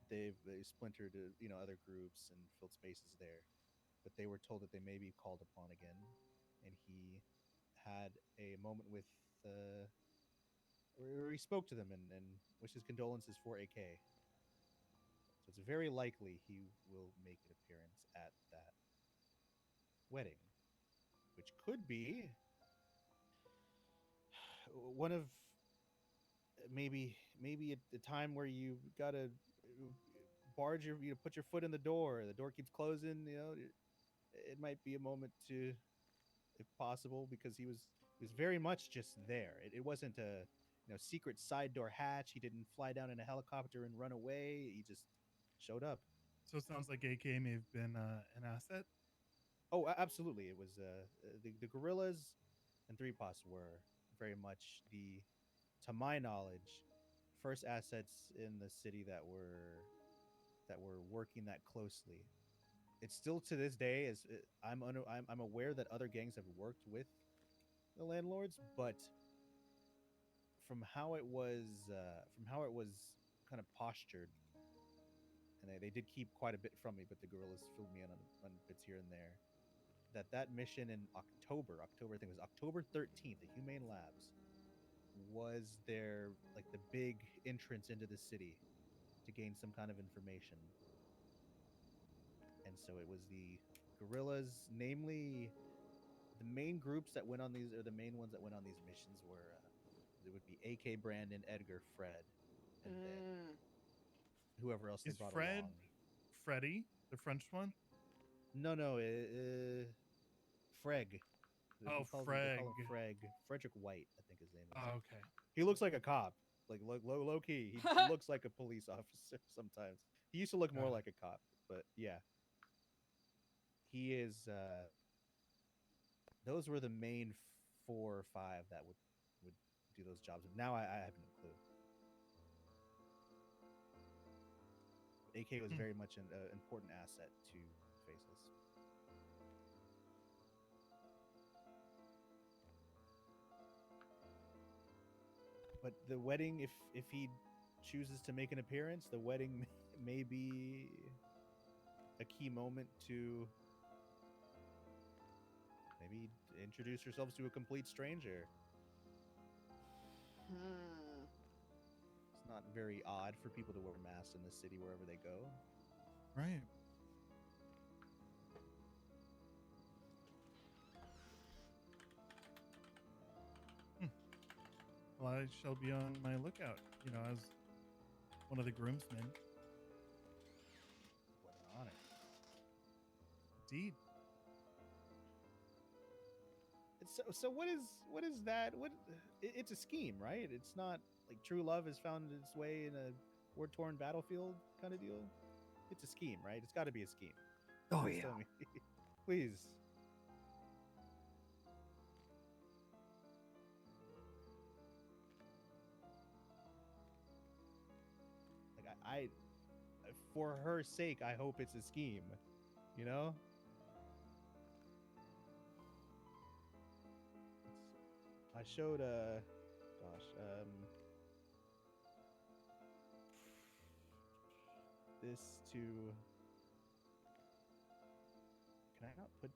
Speaker 1: They splintered to other groups and filled spaces there, but they were told that they may be called upon again. And he had a moment with, where he spoke to them and wished his condolences for AK. So it's very likely he will make an appearance at that wedding, which could be one of maybe at the time where you gotta barge put your foot in the door keeps closing. It might be a moment to, if possible, because he was very much just there. It wasn't a secret side door hatch. He didn't fly down in a helicopter and run away. He just showed up.
Speaker 3: So it sounds like AK may have been an asset.
Speaker 1: Oh, absolutely. It was the gorillas and 3POS were very much to my knowledge, first assets in the city that were working that closely. It's still to this day, as I'm aware that other gangs have worked with the landlords, but from how it was kind of postured, and they did keep quite a bit from me, but the gorillas filled me in on bits here and there. That mission in October, I think it was October 13th, the Humane Labs was their the big entrance into the city to gain some kind of information. And so it was the gorillas, namely the main groups that went on these, or the main ones that went on these missions were, it would be AK, Brandon, Edgar, Fred, and then whoever else they brought
Speaker 3: Fred
Speaker 1: along.
Speaker 3: Freddy, the French one?
Speaker 1: No, Freg.
Speaker 3: Oh,
Speaker 1: They
Speaker 3: Freg.
Speaker 1: call him Freg. Frederick White, I think his name is.
Speaker 3: Oh, okay.
Speaker 1: He looks like a cop, low key. He looks like a police officer sometimes. He used to look more like a cop, but yeah. He is. Those were the main 4 or 5 that would do those jobs. Now I have no clue. AK was very much an important asset to Faceless. But the wedding, if he chooses to make an appearance, the wedding may be a key moment to maybe introduce yourselves to a complete stranger. It's not very odd for people to wear masks in the city wherever they go.
Speaker 3: Right. Well, I shall be on my lookout, as one of the groomsmen.
Speaker 1: What an honor.
Speaker 3: Indeed.
Speaker 1: So what is that? It's a scheme, right? It's not like true love has found its way in a war-torn battlefield kind of deal. It's a scheme, right? It's got to be a scheme.
Speaker 4: Oh,
Speaker 1: Please
Speaker 4: yeah.
Speaker 1: tell me. Please. I for her sake, I hope it's a scheme. I showed this to. Can I not put?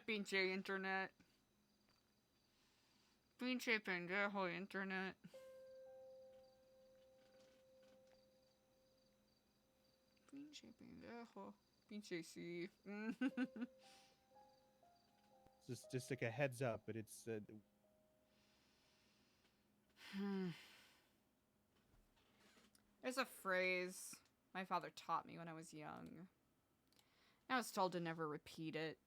Speaker 2: Pinche internet. Pinche pendejo internet. Pinche pendejo. Pinche sí.
Speaker 1: Just like a heads up, but it's.
Speaker 2: There's a phrase my father taught me when I was young. I was told to never repeat it.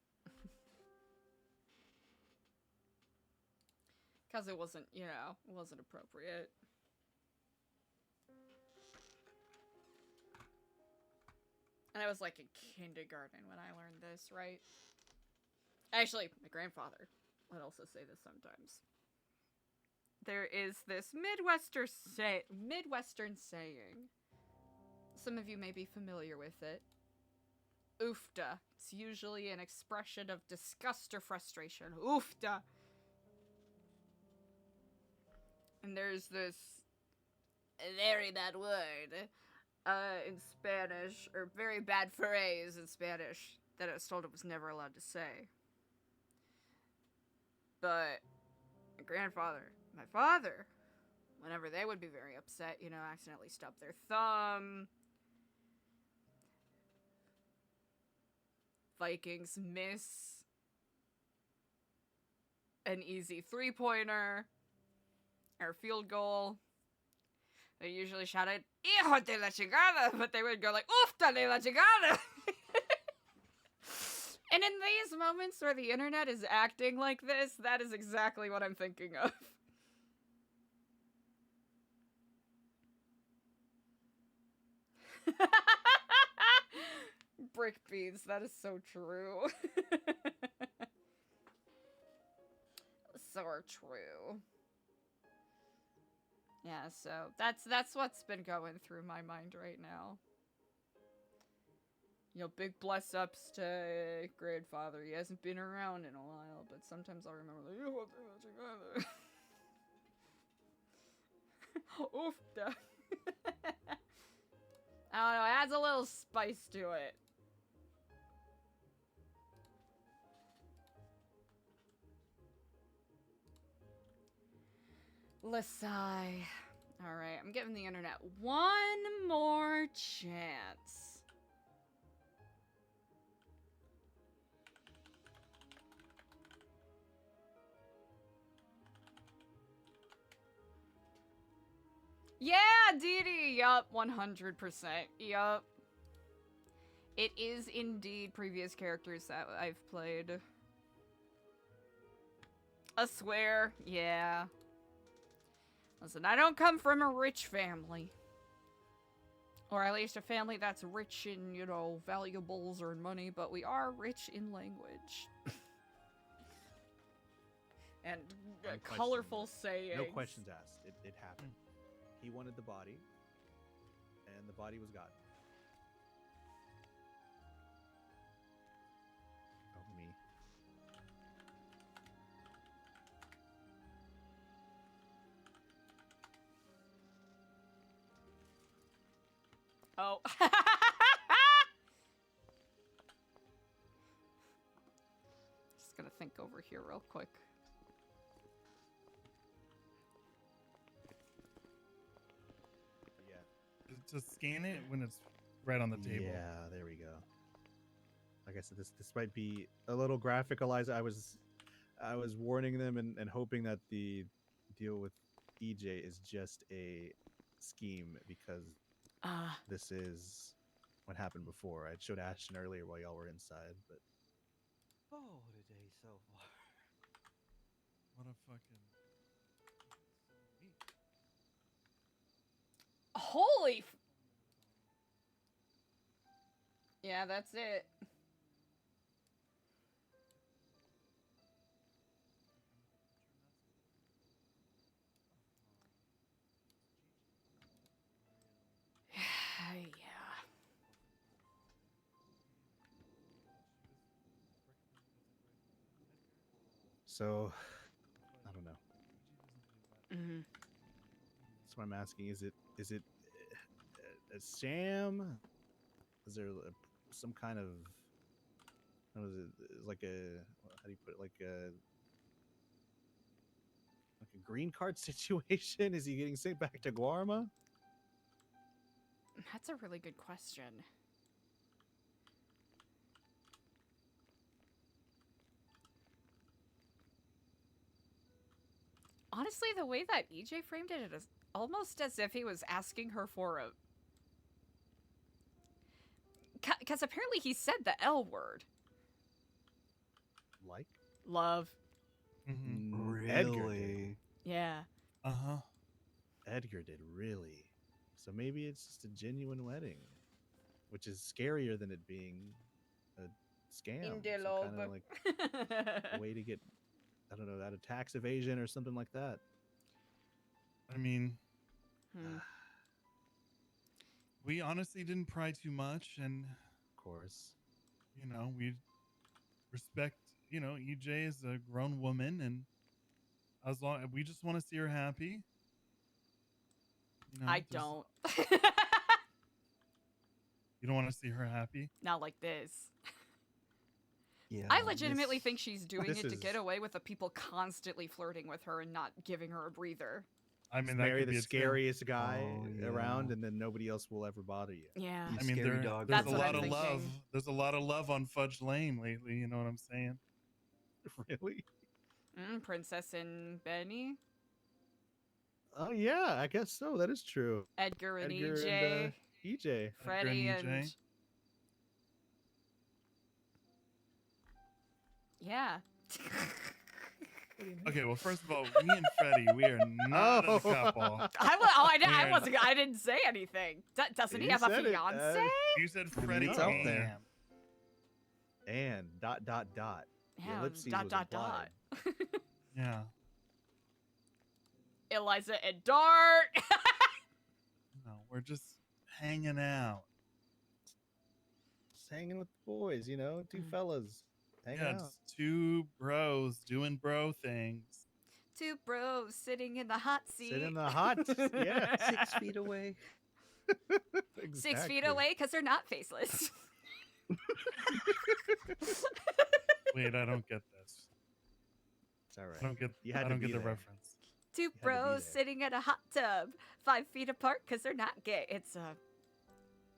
Speaker 2: Because it wasn't, it wasn't appropriate. And I was like in kindergarten when I learned this, right? Actually, my grandfather would also say this sometimes. There is this Midwestern saying. Some of you may be familiar with it. Oofda. It's usually an expression of disgust or frustration. Oofda. And there's this very bad word in Spanish, or very bad phrase in Spanish, that I was told I was never allowed to say. But my grandfather, my father, whenever they would be very upset, you know, accidentally stub their thumb, Vikings miss an easy three-pointer or field goal, they usually shouted, "Hijo de la chingada!" But they would go like, "Ufta de la chingada!" And in these moments where the internet is acting like this, that is exactly what I'm thinking of. Brick beans, that is so true. So true. Yeah, so that's what's been going through my mind right now. You know, big bless ups to grandfather. He hasn't been around in a while, but sometimes I'll remember like, "Oh, oof, duh." I don't know, it adds a little spice to it. Lasai. Alright, I'm giving the internet one more chance. Yeah, Didi! Yup, 100%. Yup. It is indeed previous characters that I've played. I swear, yeah. Listen, I don't come from a rich family. Or at least a family that's rich in, you know, valuables or money, but we are rich in language. And colorful sayings.
Speaker 1: No questions asked. It happened. He wanted the body, and the body was gotten. Oh, me.
Speaker 2: Oh. Just gonna think over here real quick.
Speaker 1: Yeah.
Speaker 3: Just scan it when it's right on the table.
Speaker 1: Yeah, there we go. Like I said, this might be a little graphic, Eliza. I was warning them and hoping that the deal with EJ is just a scheme, because this is what happened before. I showed Ashton earlier while y'all were inside, but
Speaker 4: Oh, what a day so far.
Speaker 3: What a fucking...
Speaker 2: Holy yeah, that's it. Yeah.
Speaker 1: so I don't know.
Speaker 2: Mm-hmm.
Speaker 1: That's what I'm asking. Is it a sham? Is there some kind of, what is it, like a, how do you put it, like a green card situation? Is he getting sent back to Guarma?
Speaker 2: That's a really good question. Honestly, the way that EJ framed it, it is almost as if he was asking her for a... Because apparently he said the L word.
Speaker 1: Like?
Speaker 2: Love.
Speaker 3: Mm-hmm.
Speaker 4: Really?
Speaker 1: Edgar did.
Speaker 2: Yeah.
Speaker 1: Edgar did, really. So maybe it's just a genuine wedding which is scarier than it being a scam.
Speaker 2: Interlope.
Speaker 1: Kind of like a way to get, I don't know, out of tax evasion or something like that.
Speaker 3: I mean,
Speaker 2: Hmm.
Speaker 3: we honestly didn't pry too much, and
Speaker 1: Of course.
Speaker 3: you know, we respect, you know, EJ is a grown woman, and as long we just want to see her happy. You know,
Speaker 2: I
Speaker 3: there's-
Speaker 2: don't.
Speaker 3: You don't want to see her happy?
Speaker 2: Not like this.
Speaker 4: Yeah.
Speaker 2: I legitimately
Speaker 4: this-
Speaker 2: think she's doing
Speaker 1: this
Speaker 2: it to
Speaker 1: is-
Speaker 2: get away with the people constantly flirting with her and not giving her a breather.
Speaker 3: I mean,
Speaker 1: Just
Speaker 3: that
Speaker 1: marry
Speaker 3: could be
Speaker 1: the
Speaker 3: a thing.
Speaker 1: scariest guy
Speaker 4: Oh,
Speaker 1: around,
Speaker 4: yeah.
Speaker 1: and then nobody else will ever bother you.
Speaker 2: Yeah.
Speaker 4: You
Speaker 3: I mean,
Speaker 4: scary
Speaker 3: there's
Speaker 4: dog.
Speaker 3: a
Speaker 2: That's what
Speaker 3: lot
Speaker 2: I'm
Speaker 3: of love.
Speaker 2: thinking.
Speaker 3: There's a lot of love on Fudge Lane lately. You know what I'm saying?
Speaker 1: Really?
Speaker 2: Princess and Benny,
Speaker 1: Oh yeah, I guess so. That is true.
Speaker 2: Edgar and
Speaker 1: Edgar
Speaker 2: EJ,
Speaker 1: and EJ.
Speaker 2: Freddie
Speaker 3: Edgar and
Speaker 2: and...
Speaker 3: EJ.
Speaker 2: Yeah.
Speaker 3: Okay, well, first of all, me and Freddie, we are not a couple.
Speaker 2: I didn't say anything. Doesn't he
Speaker 1: You
Speaker 2: have a
Speaker 1: said it,
Speaker 2: fiance?
Speaker 3: You said
Speaker 4: I mean,
Speaker 3: Freddie
Speaker 4: it's out there.
Speaker 3: Am.
Speaker 1: And ... The
Speaker 2: Yeah,
Speaker 1: ellipses
Speaker 2: dot,
Speaker 1: was
Speaker 2: dot,
Speaker 1: applied.
Speaker 3: Yeah.
Speaker 2: Eliza and Dart.
Speaker 3: No, we're just hanging out.
Speaker 1: Just hanging with the boys, you know, two fellas hanging
Speaker 3: Yeah,
Speaker 1: out.
Speaker 3: just two bros doing bro things.
Speaker 2: Two bros sitting in the hot seat.
Speaker 1: Sit in the hot. Yeah.
Speaker 4: 6 feet away.
Speaker 2: 6 feet away because they're not faceless.
Speaker 3: Wait, I don't get this.
Speaker 1: It's all right.
Speaker 3: I don't get.
Speaker 1: You had
Speaker 3: I
Speaker 1: to
Speaker 3: don't
Speaker 1: be
Speaker 3: get the
Speaker 1: there.
Speaker 3: reference.
Speaker 2: Two
Speaker 1: to be
Speaker 2: bros
Speaker 1: there.
Speaker 2: sitting in a hot tub, 5 feet apart because they're not gay. It's
Speaker 1: You have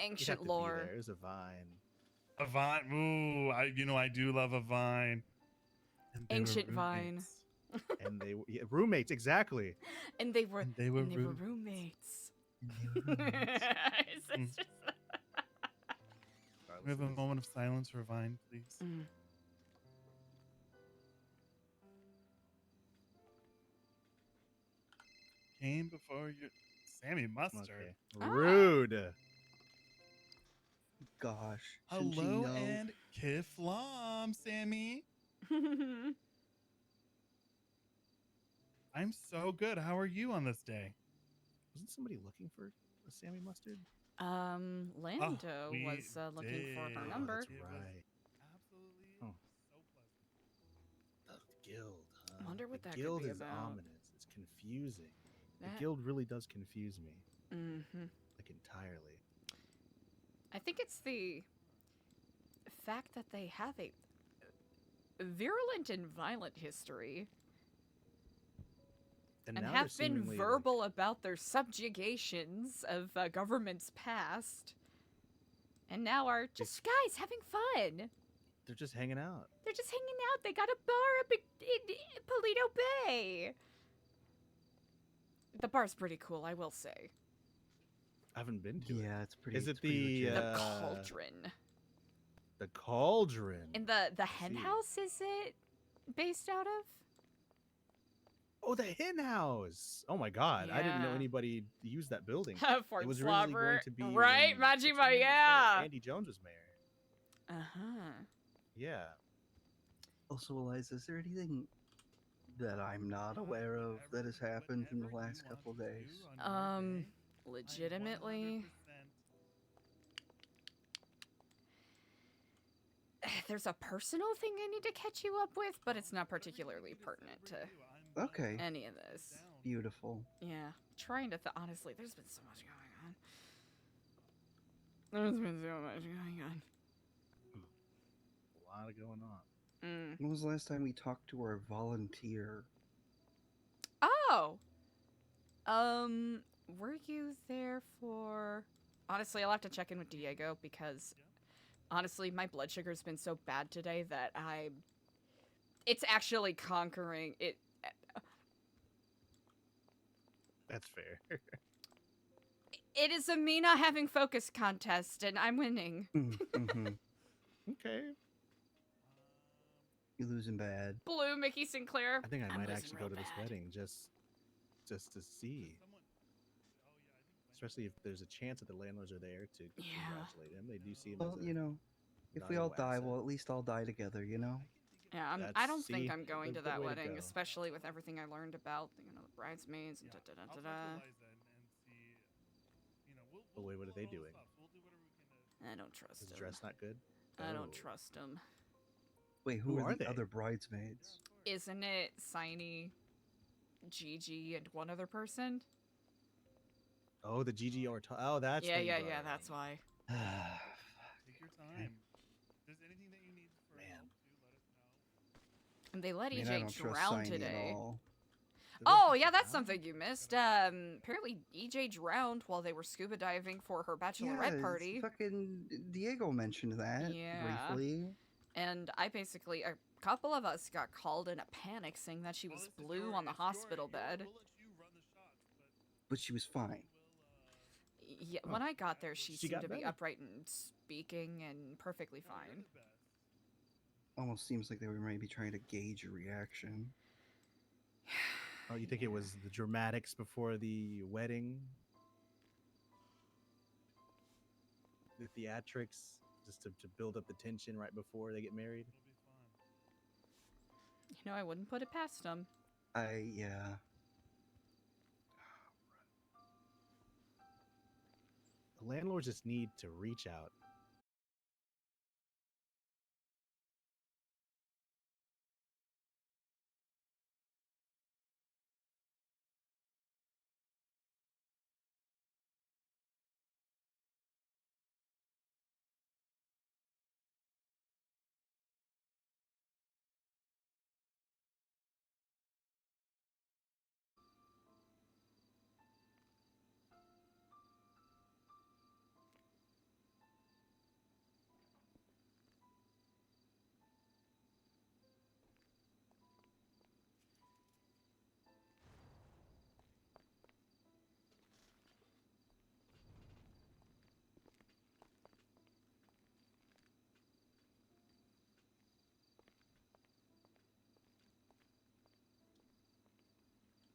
Speaker 2: ancient
Speaker 1: to be
Speaker 2: lore.
Speaker 1: there. There's a vine.
Speaker 3: A vine. Ooh, I do love a vine. And they were
Speaker 2: Ancient vine.
Speaker 3: roommates.
Speaker 1: And they roommates, exactly.
Speaker 2: And they were,
Speaker 3: And they were
Speaker 2: roommates.
Speaker 3: And they were roommates.
Speaker 2: It's just-
Speaker 1: Regardless
Speaker 3: We have a
Speaker 1: of this.
Speaker 3: moment of silence for Vine, please.
Speaker 2: Mm.
Speaker 3: Came before you, Sammy Mustard.
Speaker 1: Okay.
Speaker 2: Ah.
Speaker 1: Rude.
Speaker 4: Gosh. shouldn't she
Speaker 3: Hello
Speaker 4: know?
Speaker 3: and Kiflam, Sammy. I'm so good. How are you on this day?
Speaker 1: Wasn't somebody looking for a Sammy Mustard?
Speaker 2: Lando
Speaker 3: we
Speaker 2: was looking for her
Speaker 3: did.
Speaker 2: number.
Speaker 1: That's
Speaker 3: It was
Speaker 1: right.
Speaker 3: Absolutely
Speaker 1: Oh.
Speaker 3: so pleasant.
Speaker 1: The guild. Huh?
Speaker 2: Wonder what
Speaker 1: the
Speaker 2: that could
Speaker 1: guild
Speaker 2: be
Speaker 1: is
Speaker 2: about.
Speaker 1: ominous. It's confusing.
Speaker 2: That-
Speaker 1: The guild really does confuse me,
Speaker 2: Mhm.
Speaker 1: like entirely.
Speaker 2: I think it's the fact that they have a virulent and violent history and
Speaker 1: now they're
Speaker 2: have been
Speaker 1: seemingly, like-
Speaker 2: verbal about their subjugations of governments past, and now are just guys having fun.
Speaker 1: they're just hanging out.
Speaker 2: They're just hanging out. They got a bar up in Polito Bay. The bar's pretty cool, I will say.
Speaker 1: I haven't been to it.
Speaker 4: Yeah, it's pretty.
Speaker 1: Is it
Speaker 4: it's pretty
Speaker 1: the,
Speaker 4: legit.
Speaker 2: The
Speaker 1: Uh,
Speaker 2: cauldron.
Speaker 1: The cauldron.
Speaker 2: And the hen
Speaker 1: see.
Speaker 2: house, is it based out of?
Speaker 1: Oh, the hen house. Oh my god. I didn't know
Speaker 2: Yeah.
Speaker 1: anybody used that building.
Speaker 2: Fort
Speaker 1: It was originally going
Speaker 2: Slobber.
Speaker 1: to be
Speaker 2: Right,
Speaker 1: when- what's her
Speaker 2: Majima,
Speaker 1: name was
Speaker 2: yeah.
Speaker 1: there? Andy Jones was mayor.
Speaker 2: Uh-huh.
Speaker 1: Yeah.
Speaker 4: Also, Eliza, is there anything that I'm not aware of that has happened in the
Speaker 3: Whatever you
Speaker 4: last
Speaker 3: want
Speaker 4: couple
Speaker 3: to
Speaker 4: days?
Speaker 3: do on your day, I'm
Speaker 2: Legitimately.
Speaker 3: 100%
Speaker 2: There's a personal thing I need to catch you up with, but it's not particularly pertinent to
Speaker 4: Okay.
Speaker 2: any of this.
Speaker 4: Beautiful.
Speaker 2: Yeah. Trying to honestly, there's been so much going on. There's been so much going on.
Speaker 1: A lot of going on.
Speaker 4: When was the last time we talked to our volunteer?
Speaker 2: Oh. Were you there for... Honestly, I'll have to check in with Diego because honestly, my blood sugar's been so bad today that it's actually conquering it.
Speaker 1: That's fair.
Speaker 2: It is a me not having focus contest, and I'm winning.
Speaker 4: Mm-hmm.
Speaker 1: Okay.
Speaker 4: You're losing bad.
Speaker 2: Blue Mickey Sinclair.
Speaker 1: I think I
Speaker 2: I'm
Speaker 1: might
Speaker 2: losing
Speaker 1: actually
Speaker 2: real
Speaker 1: go to this
Speaker 2: bad.
Speaker 1: wedding just to see. especially if there's a chance that the landlords are there to congratulate him. They do see him
Speaker 4: Well,
Speaker 1: as a
Speaker 4: if we all
Speaker 1: valuable
Speaker 4: die,
Speaker 1: asset.
Speaker 4: well, at least I'll die together,
Speaker 2: Yeah, I don't think I'm going to that wedding, especially with everything I learned about, the bridesmaids and da-da-da-da-da.
Speaker 3: I'll talk to Eliza and see,
Speaker 1: But wait, what are they doing?
Speaker 3: We'll do whatever we can.
Speaker 2: I don't trust
Speaker 1: Is
Speaker 2: him.
Speaker 1: the dress not good?
Speaker 2: I don't trust him.
Speaker 4: Wait, who are the other bridesmaids?
Speaker 2: Isn't it Signy, Gigi, and one other person?
Speaker 1: Oh, the Gigi or oh, that's
Speaker 2: yeah, that's why.
Speaker 3: Take your time. If there's anything that you need for help to, let us know.
Speaker 2: And they let
Speaker 4: I
Speaker 2: EJ
Speaker 4: don't trust
Speaker 2: drown
Speaker 4: Signy at
Speaker 2: today.
Speaker 4: all.
Speaker 2: Oh, yeah, that's something you missed. Apparently EJ drowned while they were scuba diving for her bachelorette party.
Speaker 4: Fucking Diego mentioned that briefly.
Speaker 2: And a couple of us got called in a panic saying that she was blue on the hospital bed.
Speaker 3: We'll let you run the shots,
Speaker 4: but she was fine.
Speaker 2: Yeah, when I got there, she seemed to be upright and speaking and perfectly fine.
Speaker 4: Almost seems like they were maybe trying to gauge your reaction.
Speaker 1: Oh, you think it was the dramatics before the wedding? The theatrics, just to build up the tension right before they get married?
Speaker 2: You know, I wouldn't put it past them.
Speaker 4: Yeah.
Speaker 1: The landlords just need to reach out.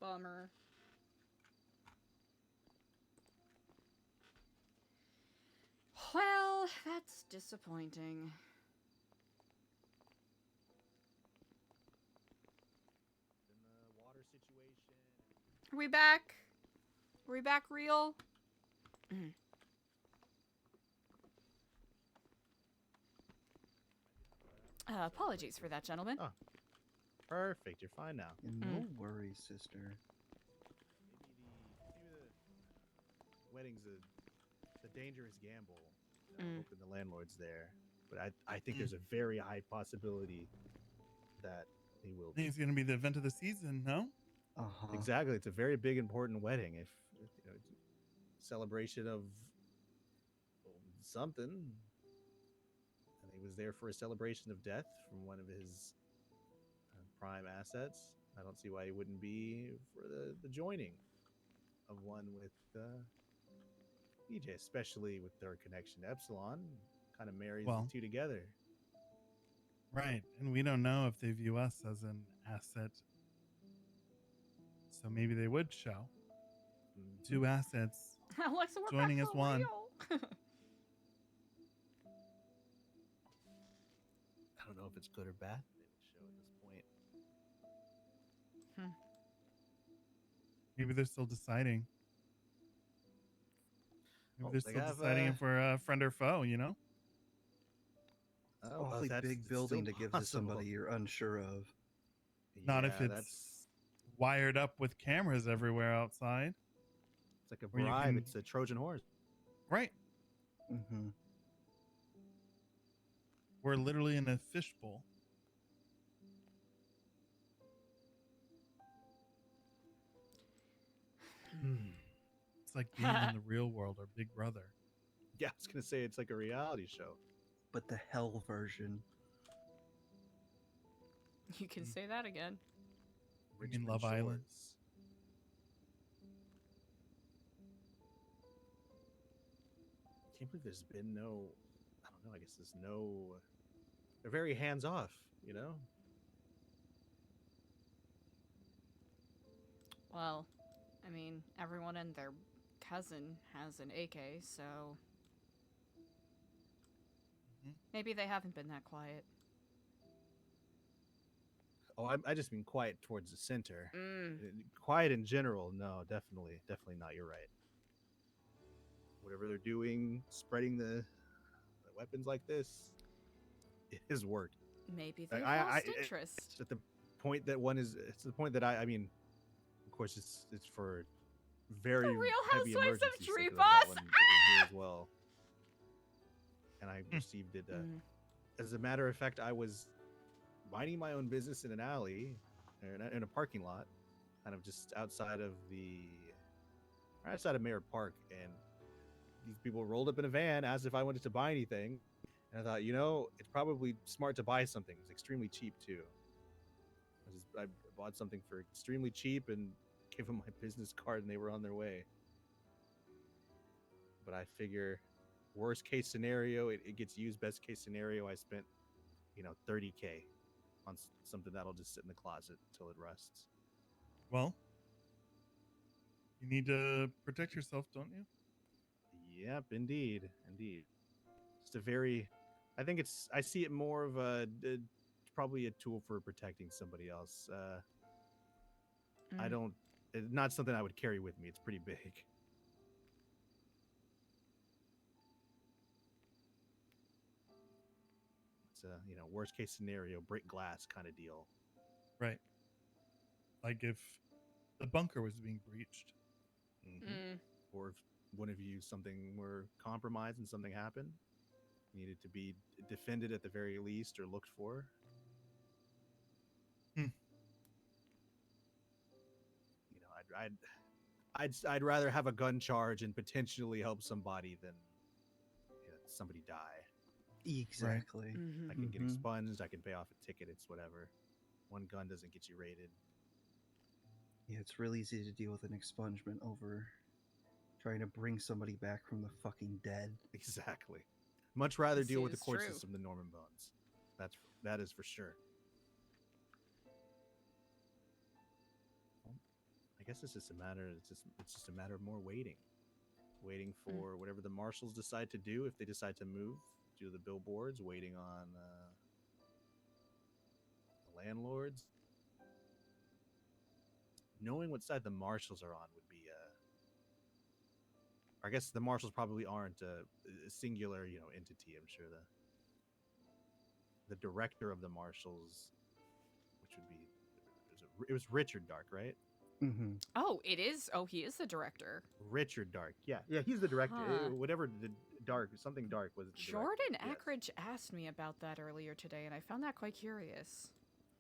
Speaker 2: Bummer. Well, that's disappointing.
Speaker 1: The water situation.
Speaker 2: Are we back? Are we back real? Apologies for that, gentlemen.
Speaker 1: Oh, perfect. You're fine now.
Speaker 4: No worries, sister.
Speaker 1: Maybe the wedding's a dangerous gamble. Hoping the landlord's there, but I think there's a very high possibility that he will.
Speaker 3: I think it's going to be the event of the season, no?
Speaker 1: Exactly. It's a very big, important wedding. If celebration of something. And he was there for a celebration of death from one of his prime assets. I don't see why he wouldn't be for the joining of one with EJ, especially with their connection to Epsilon. Kind of marries the two together.
Speaker 3: Right. And we don't know if they view us as an asset. So maybe they would show. Two assets
Speaker 2: Alexa,
Speaker 3: joining as one.
Speaker 1: I don't know if it's good or bad they would show at this point.
Speaker 3: Maybe they're still deciding. Maybe they're still
Speaker 1: have,
Speaker 3: deciding if we're a friend or foe, you know?
Speaker 4: Awfully big building to give to somebody you're unsure of.
Speaker 3: Not if it's wired up with cameras everywhere outside.
Speaker 1: It's like a bribe. It's a Trojan horse.
Speaker 3: Right.
Speaker 4: Mm-hmm.
Speaker 3: We're literally in a fishbowl. It's like being in the real world or Big Brother.
Speaker 1: Yeah, I was going to say it's like a reality show.
Speaker 4: But the hell version.
Speaker 2: You can say that again.
Speaker 3: In Love Island.
Speaker 1: I can't believe there's been no, I don't know, I guess there's no, they're very hands off, you know?
Speaker 2: Well, I mean, everyone and their cousin has an AK, so maybe they haven't been that quiet.
Speaker 1: Oh, I just mean quiet towards the center. Quiet in general, no, definitely not. You're right. Whatever they're doing, spreading the weapons like this, it has worked.
Speaker 2: Maybe they've lost interest.
Speaker 1: It's at the point that it's the point that I mean, of course, it's for very
Speaker 2: the Real
Speaker 1: heavy
Speaker 2: Housewives of
Speaker 1: emergencies.
Speaker 2: Treeboss.
Speaker 1: Here as well, and I received it. As a matter of fact, I was minding my own business in an alley, or in a parking lot, kind of just outside of Mayor Park, and these people rolled up in a van, asked if I wanted to buy anything, and I thought, it's probably smart to buy something. It's extremely cheap too. I bought something for extremely cheap and gave them my business card, and they were on their way. But I figure, worst case scenario, it gets used. Best case scenario, I spent, $30K on something that'll just sit in the closet until it rusts.
Speaker 3: Well, you need to protect yourself, don't you?
Speaker 1: Yep, indeed. Just I think I see it more of probably a tool for protecting somebody else. It's not something I would carry with me. It's pretty big. It's a, worst case scenario, break glass kind of deal.
Speaker 3: Right. Like if the bunker was being breached.
Speaker 1: Or if one of you, something were compromised and something happened, needed to be defended at the very least or looked for. I'd rather have a gun charge and potentially help somebody than somebody die.
Speaker 4: Exactly.
Speaker 1: Right. I can get expunged. I can pay off a ticket. It's whatever. One gun doesn't get you raided.
Speaker 4: Yeah, it's real easy to deal with an expungement over trying to bring somebody back from the fucking dead.
Speaker 1: Exactly. Much rather deal with the court system than Norman Bones. That is for sure. Well, I guess it's just a matter. It's just a matter of more waiting for whatever the marshals decide to do. If they decide to move, do the billboards, waiting on the landlords. Knowing what side the marshals are on would be I guess the marshals probably aren't a singular, entity. I'm sure the director of the marshals, which would be, it was Richard Dark, right?
Speaker 2: Oh, it is. Oh, he is the director.
Speaker 1: Richard Dark. Yeah, he's the director. Whatever the something dark was.
Speaker 2: Jordan Ackridge asked me about that earlier today, and I found that quite curious.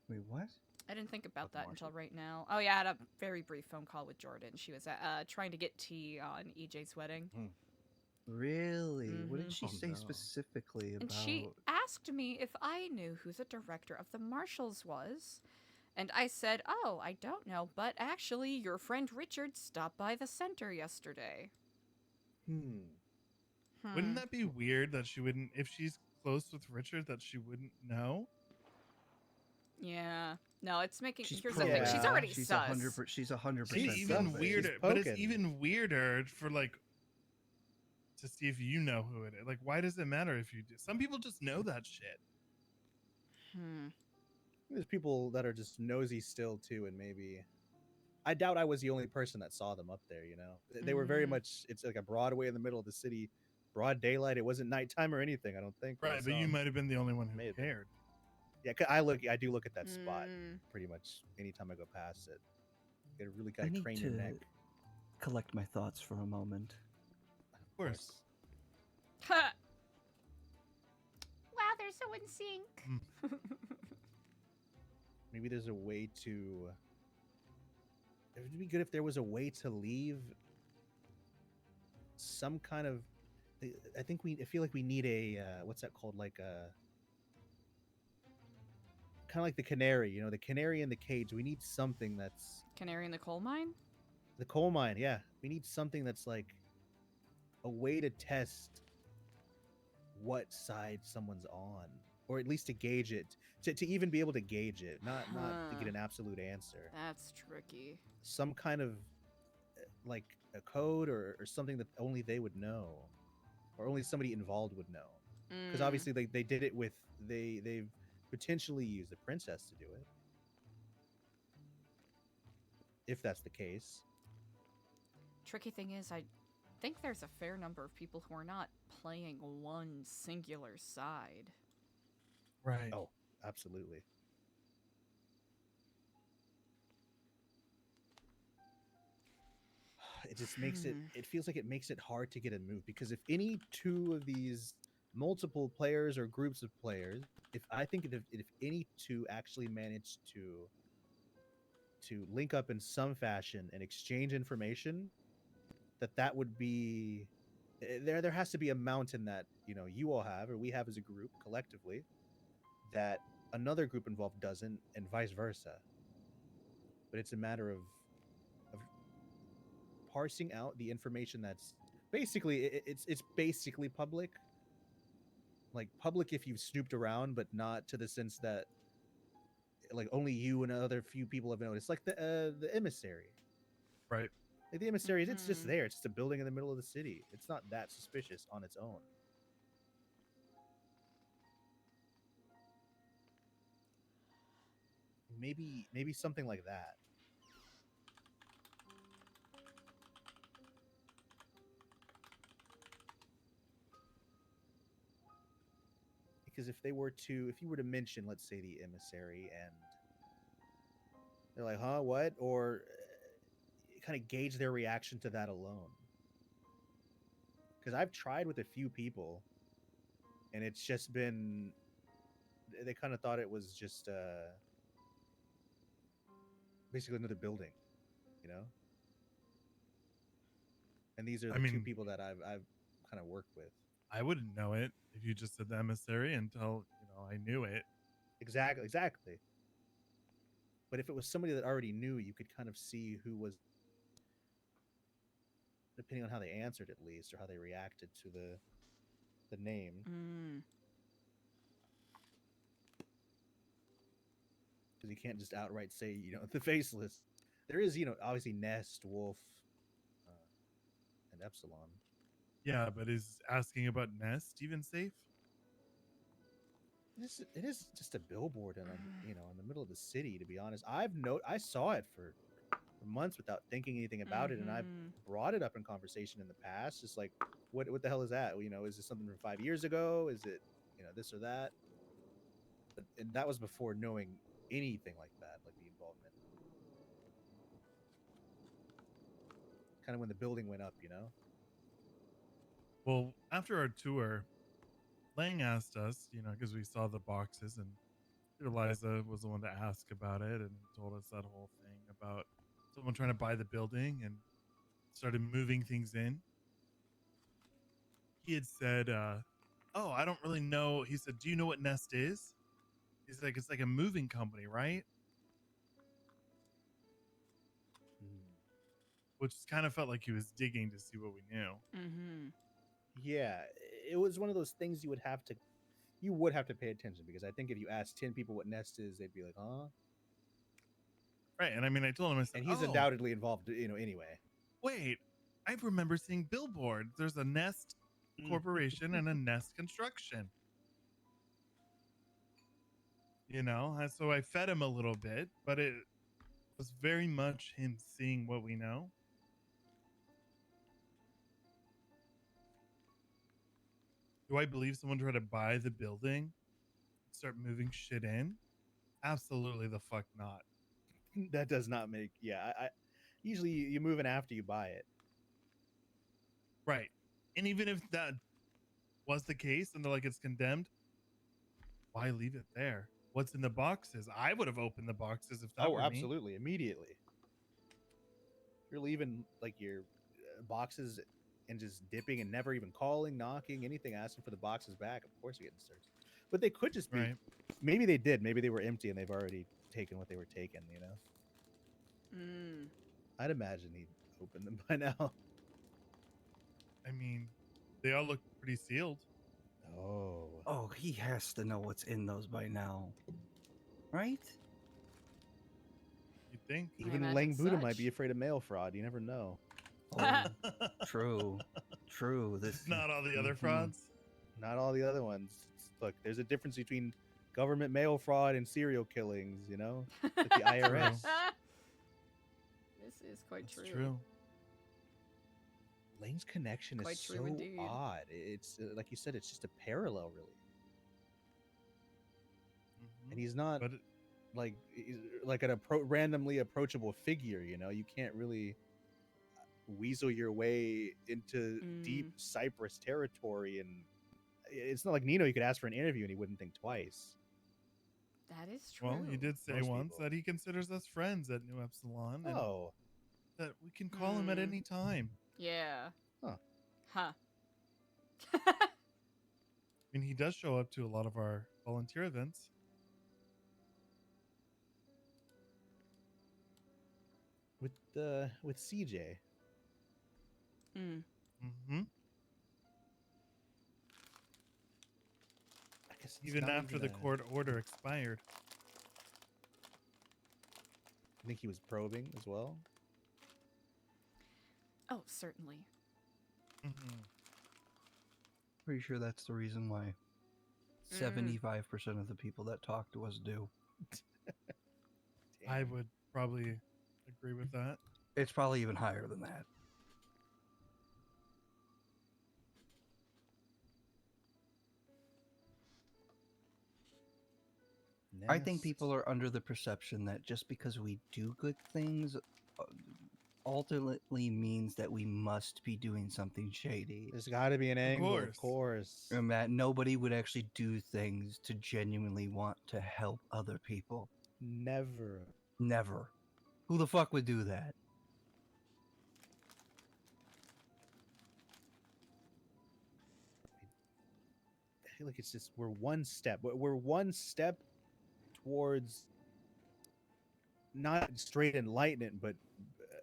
Speaker 4: Wait, what?
Speaker 2: I didn't think about that until right now. Oh yeah, I had a very brief phone call with Jordan. She was trying to get tea on EJ's wedding.
Speaker 4: Really? What did she say specifically about?
Speaker 2: And she asked me if I knew who the director of the marshals was. And I said, oh, I don't know, but actually your friend Richard stopped by the center yesterday.
Speaker 3: Wouldn't that be weird that she wouldn't, if she's close with Richard, that she wouldn't know?
Speaker 2: Yeah. No, it's making. Here's the thing. She's already sus.
Speaker 4: She's 100%.
Speaker 3: Even weirder. But it's even weirder for to see if you know who it is. Like, why does it matter if you do? Some people just know that shit.
Speaker 1: There's people that are just nosy still too, and maybe. I doubt I was the only person that saw them up there. They were very much. It's like a Broadway in the middle of the city, broad daylight. It wasn't nighttime or anything. I don't think.
Speaker 3: Right, but you might have been the only one who cared.
Speaker 1: Yeah, I do look at that spot pretty much anytime I go past it. You gotta really kind of crane your neck.
Speaker 4: Collect my thoughts for a moment.
Speaker 3: Of course.
Speaker 2: Wow, they're so in sync.
Speaker 1: Maybe there's a way to. It would be good if there was a way to leave some kind of. I feel like we need a what's that called? Like a. Kind of like the canary, the canary in the cage. We need something that's
Speaker 2: canary in the coal mine.
Speaker 1: The coal mine, yeah. We need something that's like a way to test what side someone's on, or at least to gauge it, to even be able to gauge it, not to get an absolute answer.
Speaker 2: That's tricky.
Speaker 1: Some kind of like a code or something that only they would know, or only somebody involved would know. Because obviously they did it with they've potentially used the princess to do it. If that's the case.
Speaker 2: Tricky thing is, I think there's a fair number of people who are not playing one singular side.
Speaker 3: Right.
Speaker 1: Oh, absolutely. It just makes it feels like it makes it hard to get a move, because if any two of these multiple players or groups of players, if any two actually manage to link up in some fashion and exchange information, that would be there has to be a mountain that, you know, you all have or we have as a group collectively that another group involved doesn't, and vice versa. But it's a matter of parsing out the information that's basically it's basically public, like public if you've snooped around, but not to the sense that like only you and other few people have noticed, like the emissary.
Speaker 3: Right.
Speaker 1: Like the emissary, it's just there. It's just a building in the middle of the city. It's not that suspicious on its own. Maybe something like that. Because if you were to mention, let's say, the emissary, and they're like, huh, what? Or kind of gauge their reaction to that alone. Because I've tried with a few people, and it's just been, they kind of thought it was just basically another building, you know? And these are the two people that I've kind of worked with.
Speaker 3: I wouldn't know it if you just said the emissary until, you know, I knew it.
Speaker 1: Exactly. But if it was somebody that already knew, you could kind of see who was, depending on how they answered at least, or how they reacted to the name. Because you can't just outright say, you know, the faceless. There is, you know, obviously Nest, Wolf, and Epsilon.
Speaker 3: Yeah, but is asking about Nest even safe?
Speaker 1: It is just a billboard in in the middle of the city. To be honest, I saw it for months without thinking anything about it, and I've brought it up in conversation in the past. Just like, what the hell is that? You know, is this something from 5 years ago? Is it, you know, this or that? And that was before knowing anything like that, like the involvement. Kind of when the building went up, you know.
Speaker 3: Well, after our tour, Lang asked us, you know, because we saw the boxes, and Eliza was the one to ask about it and told us that whole thing about someone trying to buy the building and started moving things in. He had said, oh, I don't really know. He said, do you know what Nest is? He's like, it's like a moving company, right? Which kind of felt like he was digging to see what we knew.
Speaker 1: Yeah, it was one of those things you would have to pay attention, because I think if you asked 10 people what Nest is, they'd be like, huh?
Speaker 3: Right, and I mean, I told him, I said,
Speaker 1: and he's undoubtedly involved, you know, anyway.
Speaker 3: Wait, I remember seeing billboards. There's a Nest Corporation and a Nest Construction. You know, and so I fed him a little bit, but it was very much him seeing what we know. Do I believe someone tried to buy the building, start moving shit in? Absolutely the fuck not.
Speaker 1: That does not make, I usually you move in after you buy it.
Speaker 3: Right. And even if that was the case and they're like, it's condemned, why leave it there? What's in the boxes? I would have opened the boxes if that were
Speaker 1: absolutely
Speaker 3: me.
Speaker 1: Immediately. You're leaving like your boxes and just dipping and never even calling, knocking, anything, asking for the boxes back. Of course you're getting searched. But they could just be, maybe they did, maybe they were empty and they've already taken what they were taking, you know. I'd imagine he'd open them by now.
Speaker 3: I mean, they all look pretty sealed.
Speaker 4: Oh, he has to know what's in those by now, right?
Speaker 3: You think?
Speaker 1: Even Lang Buddha might be afraid of mail fraud. You never know.
Speaker 4: Oh, true. This
Speaker 3: Not all the other
Speaker 4: Mhm.
Speaker 3: frauds.
Speaker 1: Not all the other ones. Look, there's a difference between government mail fraud and serial killings, you know? Like the IRS.
Speaker 2: This is quite
Speaker 3: That's true.
Speaker 1: Lane's connection
Speaker 2: Quite
Speaker 1: is
Speaker 2: true
Speaker 1: so
Speaker 2: indeed.
Speaker 1: odd. It's like you said, it's just a parallel, really. And he's not
Speaker 3: But
Speaker 1: he's like an randomly approachable figure, you know? You can't really weasel your way into deep Cyprus territory, and it's not like Nino. You could ask for an interview and he wouldn't think twice.
Speaker 2: That is true.
Speaker 3: well, he did say
Speaker 1: Most
Speaker 3: once
Speaker 1: people.
Speaker 3: that he considers us friends at New Epsilon, and
Speaker 1: Oh,
Speaker 3: that we can call him at any time.
Speaker 2: Yeah.
Speaker 1: Huh.
Speaker 2: Huh.
Speaker 3: I mean, he does show up to a lot of our volunteer events.
Speaker 1: with CJ.
Speaker 3: Mm-hmm.
Speaker 1: I guess it's
Speaker 3: Even
Speaker 1: not
Speaker 3: after the court order expired.
Speaker 1: I think he was probing as well.
Speaker 2: Oh, certainly.
Speaker 3: Mm-hmm.
Speaker 4: Pretty sure that's the reason why 75% of the people that talk to us do.
Speaker 3: I would probably agree with that.
Speaker 4: It's probably even higher than that. I think people are under the perception that just because we do good things ultimately means that we must be doing something shady.
Speaker 1: There's got to be an angle, of course.
Speaker 4: And that nobody would actually do things to genuinely want to help other people.
Speaker 1: Never.
Speaker 4: Who the fuck would do that?
Speaker 1: I feel like it's just we're one step towards not straight enlightenment, but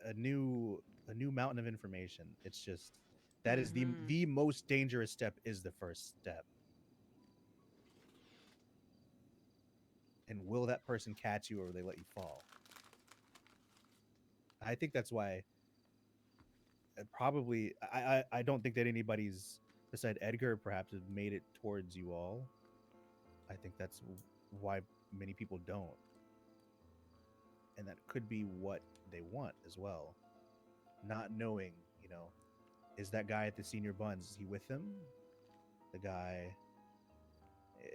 Speaker 1: a new mountain of information. It's just that is the most dangerous step is the first step. And will that person catch you, or will they let you fall? I think that's why probably I don't think that anybody's beside Edgar perhaps have made it towards you all. I think that's why many people don't. And that could be what they want as well. Not knowing, you know, is that guy at the senior buns, is he with them? The guy,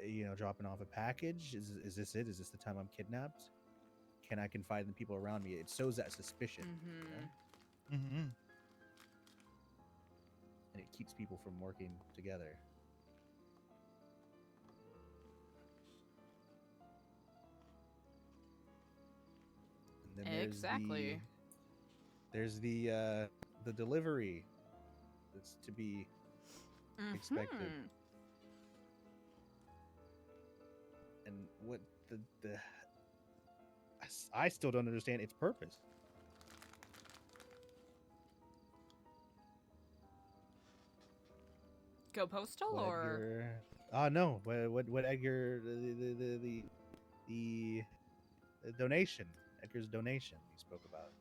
Speaker 1: you know, dropping off a package? Is this it? Is this the time I'm kidnapped? Can I confide in the people around me? It sows that suspicion. You know?
Speaker 3: Mm-hmm.
Speaker 1: And it keeps people from working together. And then
Speaker 2: Exactly.
Speaker 1: There's the delivery that's to be expected. And what the I still don't understand its purpose.
Speaker 2: Go postal
Speaker 1: What
Speaker 2: or
Speaker 1: Edgar... no. What Edgar the donation. Edgar's donation he spoke about.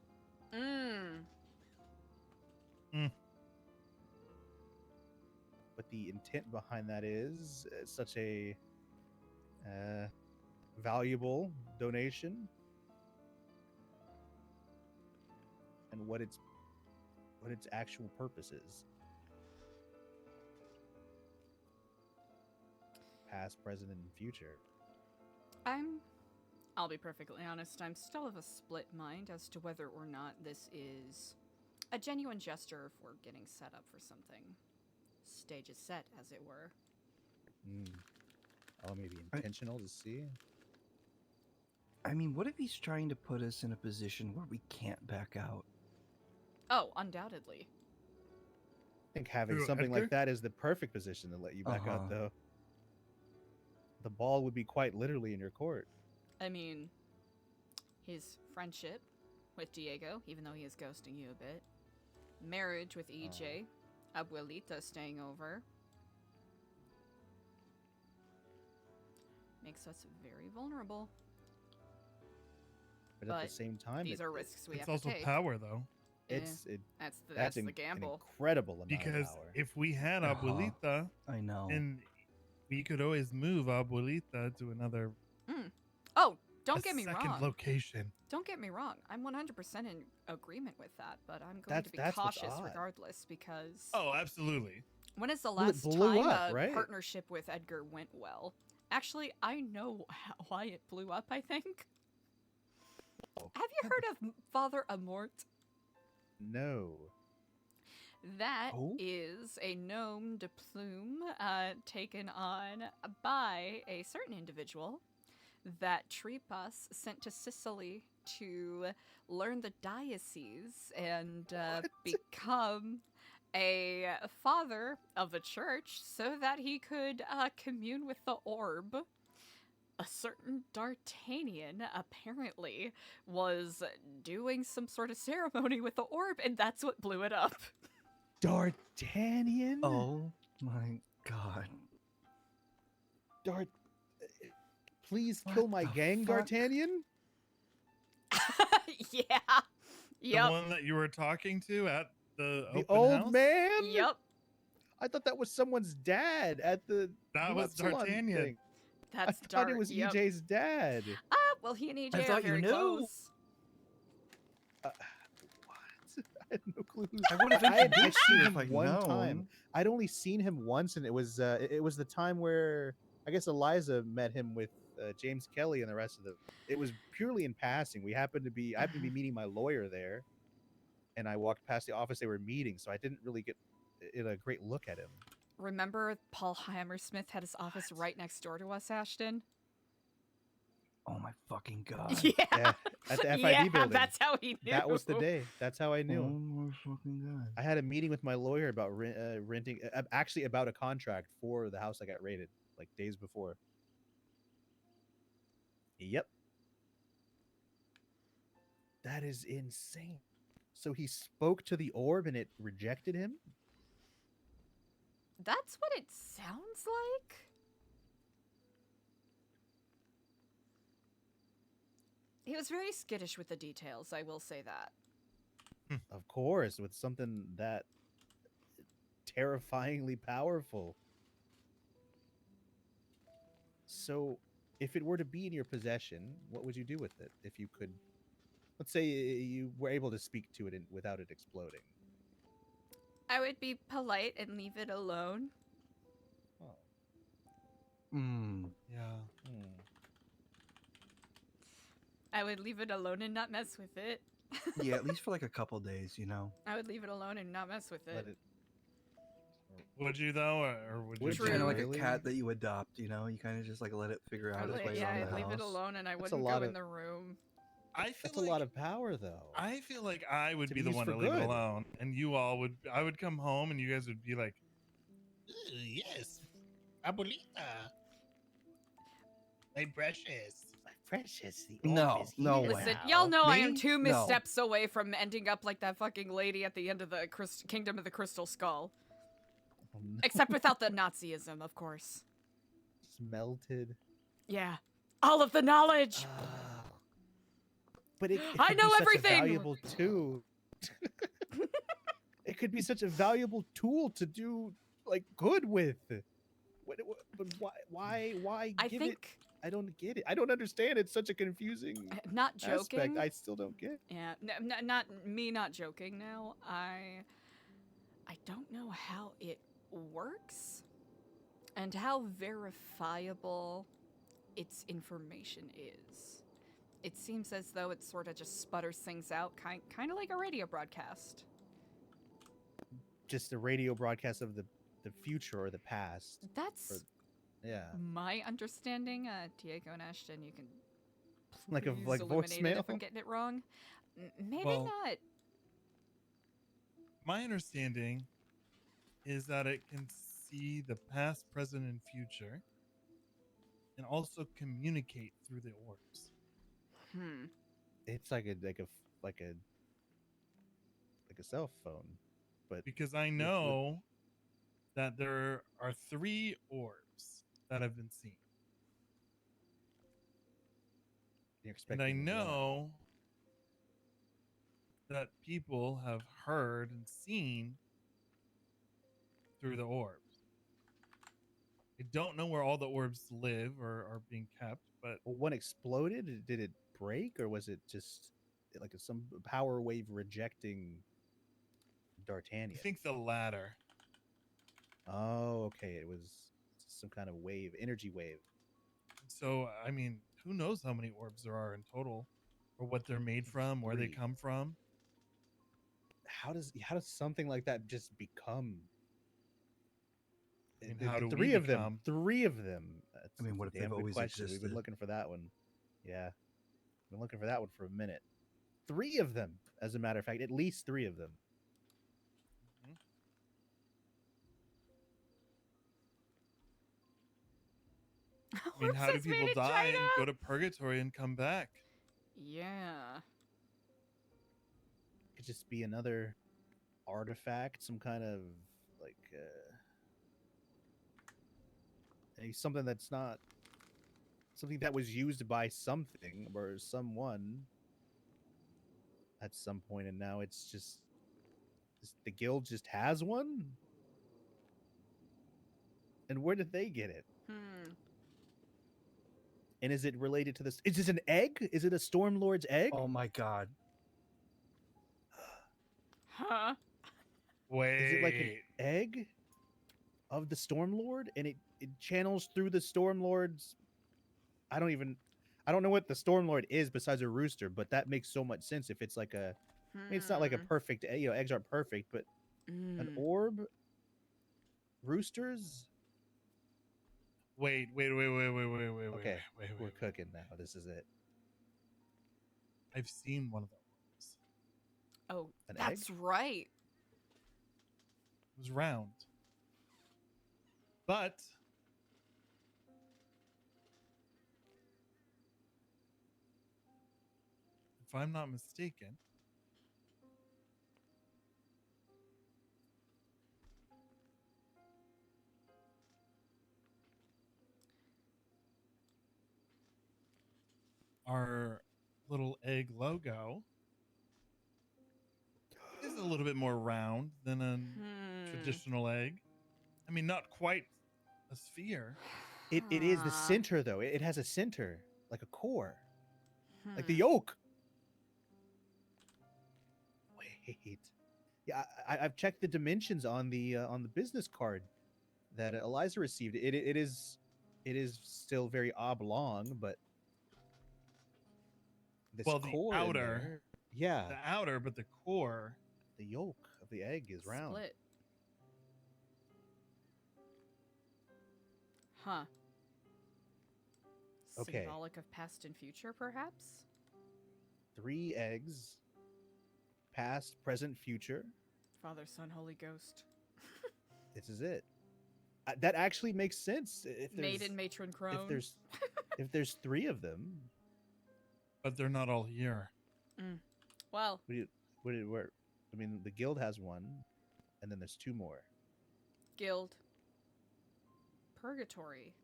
Speaker 1: But the intent behind that is such a valuable donation, and what its actual purpose is. Past, present, and future.
Speaker 2: I'll be perfectly honest, I'm still of a split mind as to whether or not this is a genuine gesture for getting set up for something. Stage is set, as it were.
Speaker 1: Oh, maybe intentional to see?
Speaker 4: I mean, what if he's trying to put us in a position where we can't back out?
Speaker 2: Oh, undoubtedly.
Speaker 1: I think having something like that is the perfect position to let you back out, though. The ball would be quite literally in your court.
Speaker 2: I mean, his friendship with Diego, even though he is ghosting you a bit. Marriage with EJ. Abuelita staying over. Makes us very vulnerable.
Speaker 1: But at the same time,
Speaker 2: these are risks we have
Speaker 3: to take. It's also power, though.
Speaker 2: That's the gamble.
Speaker 1: An incredible amount
Speaker 3: Because
Speaker 1: of power.
Speaker 3: if we had Abuelita,
Speaker 4: I know.
Speaker 3: and we could always move Abuelita to another.
Speaker 2: Oh, don't get me
Speaker 3: second
Speaker 2: wrong.
Speaker 3: Location.
Speaker 2: Don't get me wrong. I'm 100% in agreement with that, but I'm going to be
Speaker 1: That's what's
Speaker 2: cautious
Speaker 1: odd.
Speaker 2: regardless because.
Speaker 3: Oh, absolutely.
Speaker 2: When is the
Speaker 1: Well, it
Speaker 2: last
Speaker 1: blew
Speaker 2: time
Speaker 1: up,
Speaker 2: a
Speaker 1: right?
Speaker 2: partnership with Edgar went well? Actually, I know why it blew up, I think. Have you heard of Father Amort?
Speaker 1: No.
Speaker 2: That
Speaker 4: Who?
Speaker 2: is a gnome de plume taken on by a certain individual that Tripas sent to Sicily to learn the diocese and become a father of the church so that he could commune with the orb. A certain D'Artagnan apparently was doing some sort of ceremony with the orb, and that's what blew it up.
Speaker 1: D'Artagnan?
Speaker 4: Oh my god.
Speaker 1: Please
Speaker 4: What
Speaker 1: kill my
Speaker 4: the
Speaker 1: gang,
Speaker 4: fuck?
Speaker 1: D'Artagnan?
Speaker 2: Yeah.
Speaker 3: The
Speaker 2: Yep.
Speaker 3: one that you were talking to at the
Speaker 1: The
Speaker 3: open
Speaker 1: old
Speaker 3: house?
Speaker 1: man?
Speaker 2: Yep.
Speaker 1: I thought that was someone's dad at the
Speaker 3: That was
Speaker 1: Epsilon
Speaker 3: D'Artagnan.
Speaker 1: thing.
Speaker 2: That's
Speaker 1: I thought it was
Speaker 2: yep.
Speaker 1: EJ's dad.
Speaker 2: Well, he and EJ
Speaker 4: I
Speaker 2: are
Speaker 4: thought you
Speaker 2: very
Speaker 4: knew.
Speaker 2: close.
Speaker 1: What? I had no clue.
Speaker 4: I would have
Speaker 1: I had
Speaker 4: introduced
Speaker 1: seen
Speaker 4: you
Speaker 1: him
Speaker 4: if I'd
Speaker 1: one
Speaker 4: known.
Speaker 1: time. I'd only seen him once, and it was the time where I guess Eliza met him with James Kelly and the rest of the. It was purely in passing. I happened to be meeting my lawyer there, and I walked past the office they were meeting, so I didn't really get a great look at him.
Speaker 2: Remember Paul Hammersmith had his office right next door to us, Ashton?
Speaker 4: Oh my fucking god.
Speaker 2: Yeah.
Speaker 1: At the FID
Speaker 2: yeah,
Speaker 1: building.
Speaker 2: that's how he knew.
Speaker 1: That was the day. That's how I
Speaker 4: Oh
Speaker 1: knew.
Speaker 4: my fucking god.
Speaker 1: I had a meeting with my lawyer about renting, actually about a contract for the house I got raided like days before. Yep. That is insane. So he spoke to the orb and it rejected him?
Speaker 2: That's what it sounds like? He was very skittish with the details, I will say that.
Speaker 1: Of course, with something that terrifyingly powerful. So, if it were to be in your possession, what would you do with it if you could? Let's say you were able to speak to it without it exploding.
Speaker 2: I would be polite and leave it alone.
Speaker 1: Oh.
Speaker 3: Yeah.
Speaker 2: I would leave it alone and not mess with it.
Speaker 4: Yeah, at least for like a couple days, you know.
Speaker 2: I would leave it alone and not mess with
Speaker 1: Let
Speaker 2: it.
Speaker 1: it.
Speaker 3: Would you though, or would you?
Speaker 1: Would
Speaker 2: True.
Speaker 4: Kind of like
Speaker 1: Really?
Speaker 4: a cat that you adopt, you know. You kind of just like let it figure out its way
Speaker 2: Yeah,
Speaker 4: around
Speaker 2: I'd
Speaker 4: the
Speaker 2: leave it
Speaker 4: house.
Speaker 2: alone and I
Speaker 1: That's a
Speaker 2: wouldn't
Speaker 1: lot
Speaker 2: go in
Speaker 1: of-
Speaker 2: the room.
Speaker 3: I feel
Speaker 1: That's
Speaker 3: like,
Speaker 1: a lot of power, though.
Speaker 3: I feel like I would
Speaker 1: To
Speaker 3: be
Speaker 1: be
Speaker 3: the
Speaker 1: used
Speaker 3: one
Speaker 1: for
Speaker 3: to leave it
Speaker 1: good.
Speaker 3: alone, and you all would. I would come home, and you guys would be like, "Yes, abuelita, my precious."
Speaker 1: Precious.
Speaker 4: No, no way.
Speaker 2: Listen, y'all know I am
Speaker 4: Me?
Speaker 2: 2
Speaker 4: No.
Speaker 2: missteps away from ending up like that fucking lady at the end of the Kingdom of the Crystal Skull. Except without the Nazism, of course.
Speaker 1: Melted.
Speaker 2: Yeah. All of the knowledge!
Speaker 1: But it
Speaker 2: I
Speaker 1: could
Speaker 2: know
Speaker 1: be such
Speaker 2: everything!
Speaker 1: A valuable too. It could be such a valuable tool to do like good with. But why
Speaker 2: I
Speaker 1: give it?
Speaker 2: think,
Speaker 1: I don't get it. I don't understand. It's such a confusing
Speaker 2: not joking.
Speaker 1: aspect. I still don't get.
Speaker 2: Yeah, not joking now. I don't know how it works and how verifiable its information is. It seems as though it sort of just sputters things out, kind of like a radio broadcast.
Speaker 1: Just a radio broadcast of the future or the past.
Speaker 2: That's
Speaker 1: Yeah.
Speaker 2: my understanding. Diego and Ashton, you can
Speaker 1: Like a
Speaker 2: please
Speaker 1: like
Speaker 2: eliminate it
Speaker 1: voicemail.
Speaker 2: if I'm getting it wrong. Maybe
Speaker 3: Well,
Speaker 2: not.
Speaker 3: My understanding is that it can see the past, present, and future, and also communicate through the orbs.
Speaker 1: It's like a cell phone, but
Speaker 3: Because I know that there are 3 orbs that have been seen.
Speaker 1: you're
Speaker 3: And I
Speaker 1: expecting.
Speaker 3: know that people have heard and seen through the orbs. I don't know where all the orbs live or are being kept, but
Speaker 1: Well, one exploded. Did it break, or was it just like some power wave rejecting D'Artagnan?
Speaker 3: I think the latter.
Speaker 1: Oh, okay. It was some kind of wave, energy wave.
Speaker 3: So, I mean, who knows how many orbs there are in total, or what they're made from, where they
Speaker 1: 3.
Speaker 3: come from.
Speaker 1: How does something like that just become?
Speaker 3: I mean,
Speaker 1: The
Speaker 3: how do we
Speaker 1: three of them.
Speaker 3: become?
Speaker 1: 3 of them. That's
Speaker 4: I mean, what
Speaker 1: a
Speaker 4: if they've
Speaker 1: damn good
Speaker 4: always
Speaker 1: question. We've been
Speaker 4: existed?
Speaker 1: looking for that one. Yeah, been looking for that one for a minute. 3 of them, as a matter of fact, at least 3 of them.
Speaker 3: Mhm. I mean, how do
Speaker 2: Orbs is made
Speaker 3: people
Speaker 2: in
Speaker 3: die and
Speaker 2: China?
Speaker 3: go to purgatory and come back?
Speaker 2: Yeah.
Speaker 1: Could just be another artifact, some kind of like something that's not something that was used by something or someone at some point, and now it's just the guild just has one. And where did they get it? And is it related to this? Is this an egg? Is it a Stormlord's egg?
Speaker 4: Oh my god.
Speaker 2: Huh?
Speaker 3: Wait.
Speaker 1: Is it like an egg of the Stormlord, and it channels through the Stormlord's? I don't know what the Stormlord is besides a rooster, but that makes so much sense if it's like a. I mean, it's not like a perfect. Eggs aren't perfect, but an orb, roosters.
Speaker 3: Wait.
Speaker 1: Okay, we're
Speaker 3: wait.
Speaker 1: cooking now. This is it.
Speaker 3: I've seen one of those.
Speaker 2: Oh,
Speaker 1: An
Speaker 2: that's
Speaker 1: egg?
Speaker 2: right.
Speaker 3: It was round. But if I'm not mistaken, our little egg logo is a little bit more round than a traditional egg. I mean, not quite a sphere.
Speaker 1: It is the center though. It has a center, like a core, like the
Speaker 2: Hmm.
Speaker 1: yolk. Wait, yeah, I've checked the dimensions on the business card that Eliza received. It is still very oblong, but this
Speaker 3: Well, the
Speaker 1: core in
Speaker 3: outer,
Speaker 1: there, yeah,
Speaker 3: the outer, but the core.
Speaker 1: the yolk of the egg is round.
Speaker 2: Split. Huh.
Speaker 1: Okay.
Speaker 2: Symbolic of past and future, perhaps?
Speaker 1: 3 eggs, past, present, future.
Speaker 2: Father, Son, Holy Ghost.
Speaker 1: This is it. That actually makes sense. If there's,
Speaker 2: Maiden, matron, crone.
Speaker 1: if there's 3 of them,
Speaker 3: But they're not all here.
Speaker 2: Well,
Speaker 1: where? I mean, the guild has 1, and then there's 2 more.
Speaker 2: guild. Purgatory.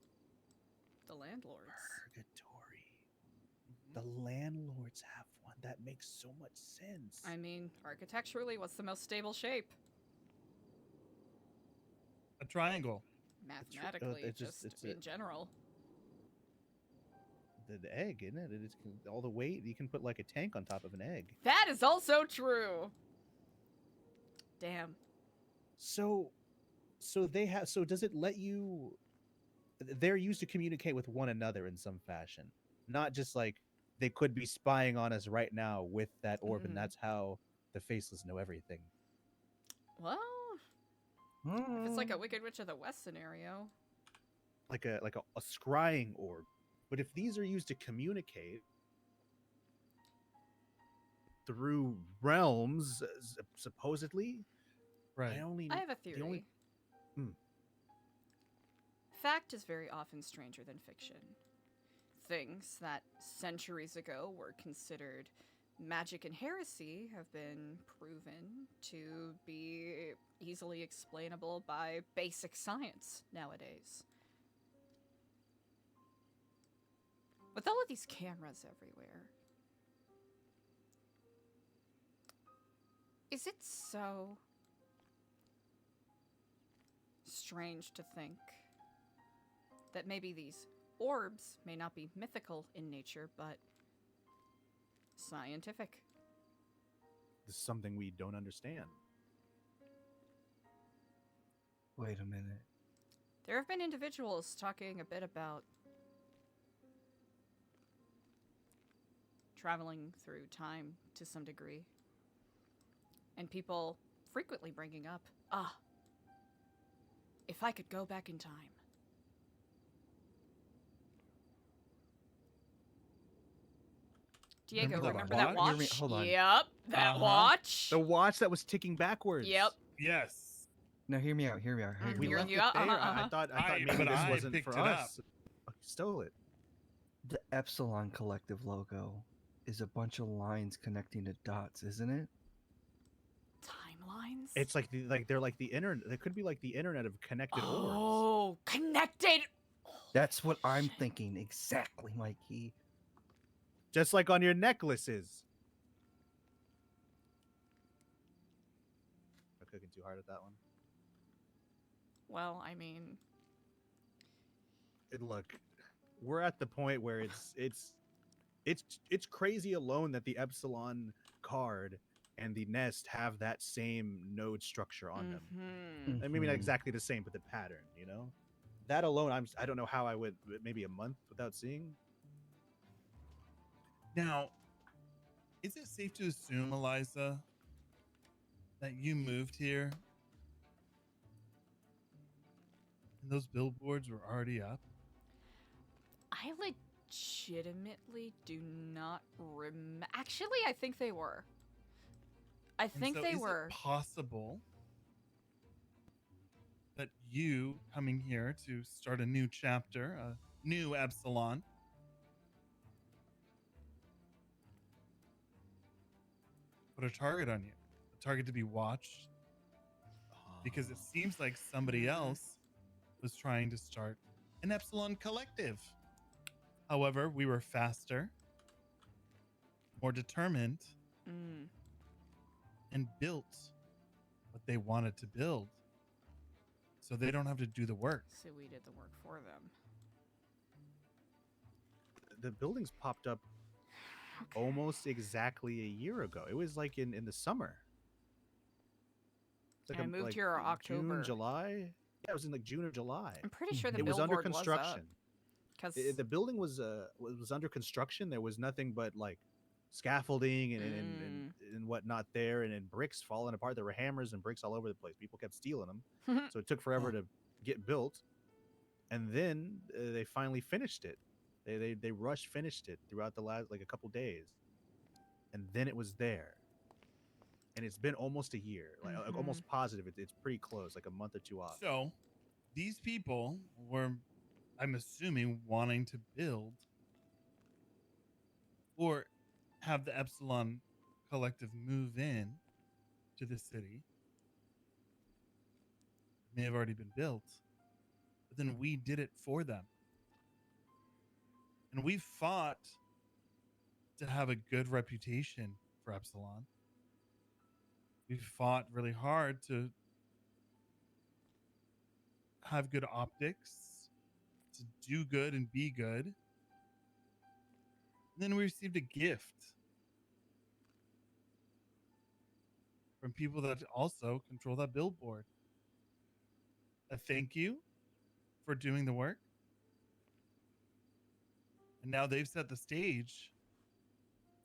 Speaker 2: The landlords.
Speaker 1: Purgatory. The landlords have 1. That makes so much sense.
Speaker 2: I mean, architecturally, what's the most stable shape?
Speaker 3: A triangle.
Speaker 2: Mathematically,
Speaker 1: just
Speaker 2: in general.
Speaker 1: The egg, isn't it? It's all the weight. You can put like a tank on top of an egg.
Speaker 2: That is also true. Damn.
Speaker 1: So they have. So does it let you? They're used to communicate with one another in some fashion, not just like they could be spying on us right now with that orb, and that's how the Faceless know everything.
Speaker 2: Well, if it's like a Wicked Witch of the West scenario,
Speaker 1: like a scrying orb. But if these are used to communicate through realms, supposedly,
Speaker 3: Right.
Speaker 2: I have a theory. Fact is very often stranger than fiction. Things that centuries ago were considered magic and heresy have been proven to be easily explainable by basic science nowadays. With all of these cameras everywhere, Is it so strange to think that maybe these orbs may not be mythical in nature, but scientific?
Speaker 1: This is something we don't understand.
Speaker 4: Wait a minute.
Speaker 2: There have been individuals talking a bit about traveling through time to some degree. And people frequently bringing up, if I could go back in time. Diego, remember that watch?
Speaker 4: Hold on.
Speaker 2: Yep, that watch.
Speaker 1: The watch that was ticking backwards.
Speaker 2: Yep.
Speaker 3: Yes.
Speaker 4: Now hear me out. Hear me out. Hear
Speaker 1: We
Speaker 4: me out.
Speaker 1: left it there. I thought maybe this wasn't for us. I stole it.
Speaker 4: The Epsilon Collective logo is a bunch of lines connecting to dots, isn't it?
Speaker 2: Timelines?
Speaker 1: It's like they're like the internet. They could be like the internet of connected orbs.
Speaker 2: Oh, connected.
Speaker 4: That's what I'm thinking. Exactly, Mikey.
Speaker 1: Just like on your necklaces. I'm cooking too hard at that one.
Speaker 2: Well, I mean,
Speaker 1: Look, we're at the point where it's crazy alone that the Epsilon card and the nest have that same node structure on them. I mean, maybe not exactly the same, but the pattern, you know? That alone, I don't know how I would, maybe a month without seeing.
Speaker 3: Now, is it safe to assume, Eliza, that you moved here and those billboards were already up?
Speaker 2: I legitimately do not remember. Actually, I think they were. I think they were.
Speaker 3: Is it possible that you coming here to start a new chapter, a new Epsilon, put a target on you, a target to be watched? Because it seems like somebody else was trying to start an Epsilon collective. However, we were faster, more determined, and built what they wanted to build. So they don't have to do the work.
Speaker 2: So we did the work for them.
Speaker 1: The buildings popped up almost exactly a year ago. It was like in the summer. It's like
Speaker 2: I moved here in October.
Speaker 1: June, July? Yeah, it was in like June or July.
Speaker 2: I'm pretty sure the
Speaker 1: it was
Speaker 2: billboard
Speaker 1: under construction.
Speaker 2: Because
Speaker 1: The building was under construction. There was nothing but like scaffolding and whatnot there, and bricks falling apart. There were hammers and bricks all over the place. People kept stealing them, so it took forever to get built. And then they finally finished it. They rushed finished it throughout the last like a couple days, and then it was there. And it's been almost a year, like almost positive. It's pretty close, like a month or two off.
Speaker 3: So these people were, I'm assuming, wanting to build or have the Epsilon collective move in to the city. It may have already been built, but then we did it for them. And we fought to have a good reputation for Epsilon. We fought really hard to have good optics, to do good and be good. And then we received a gift from people that also control that billboard. A thank you for doing the work. And now they've set the stage,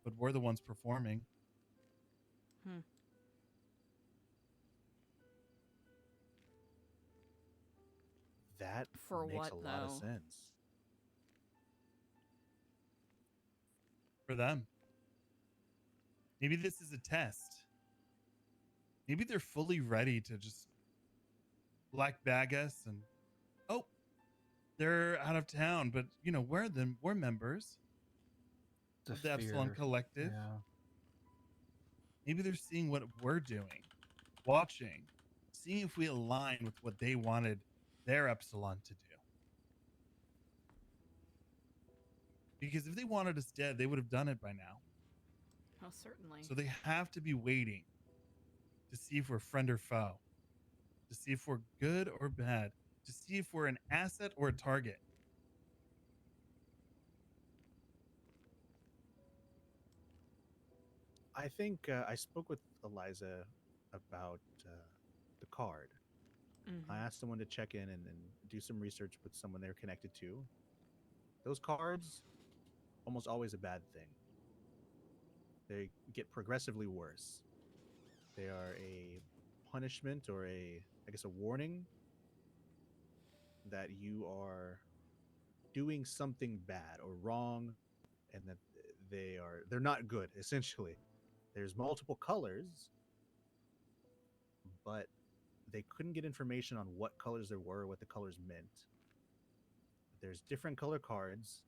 Speaker 3: but we're the ones performing.
Speaker 1: That
Speaker 2: for
Speaker 1: makes
Speaker 2: what,
Speaker 1: a lot of
Speaker 2: though?
Speaker 1: sense.
Speaker 3: For them. Maybe this is a test. Maybe they're fully ready to just black bag us and they're out of town, but you know, we're members of the Epsilon Collective.
Speaker 4: Yeah.
Speaker 3: Maybe they're seeing what we're doing, watching, seeing if we align with what they wanted their Epsilon to do. Because if they wanted us dead, they would have done it by now.
Speaker 2: Oh, certainly.
Speaker 3: So they have to be waiting to see if we're friend or foe, to see if we're good or bad, to see if we're an asset or a target.
Speaker 1: I think I spoke with Eliza about the card. I asked someone to check in and do some research with someone they're connected to. Those cards, almost always a bad thing. They get progressively worse. They are a punishment or I guess, a warning that you are doing something bad or wrong, and that they're not good. Essentially, there's multiple colors, but they couldn't get information on what colors there were, what the colors meant. There's different color cards,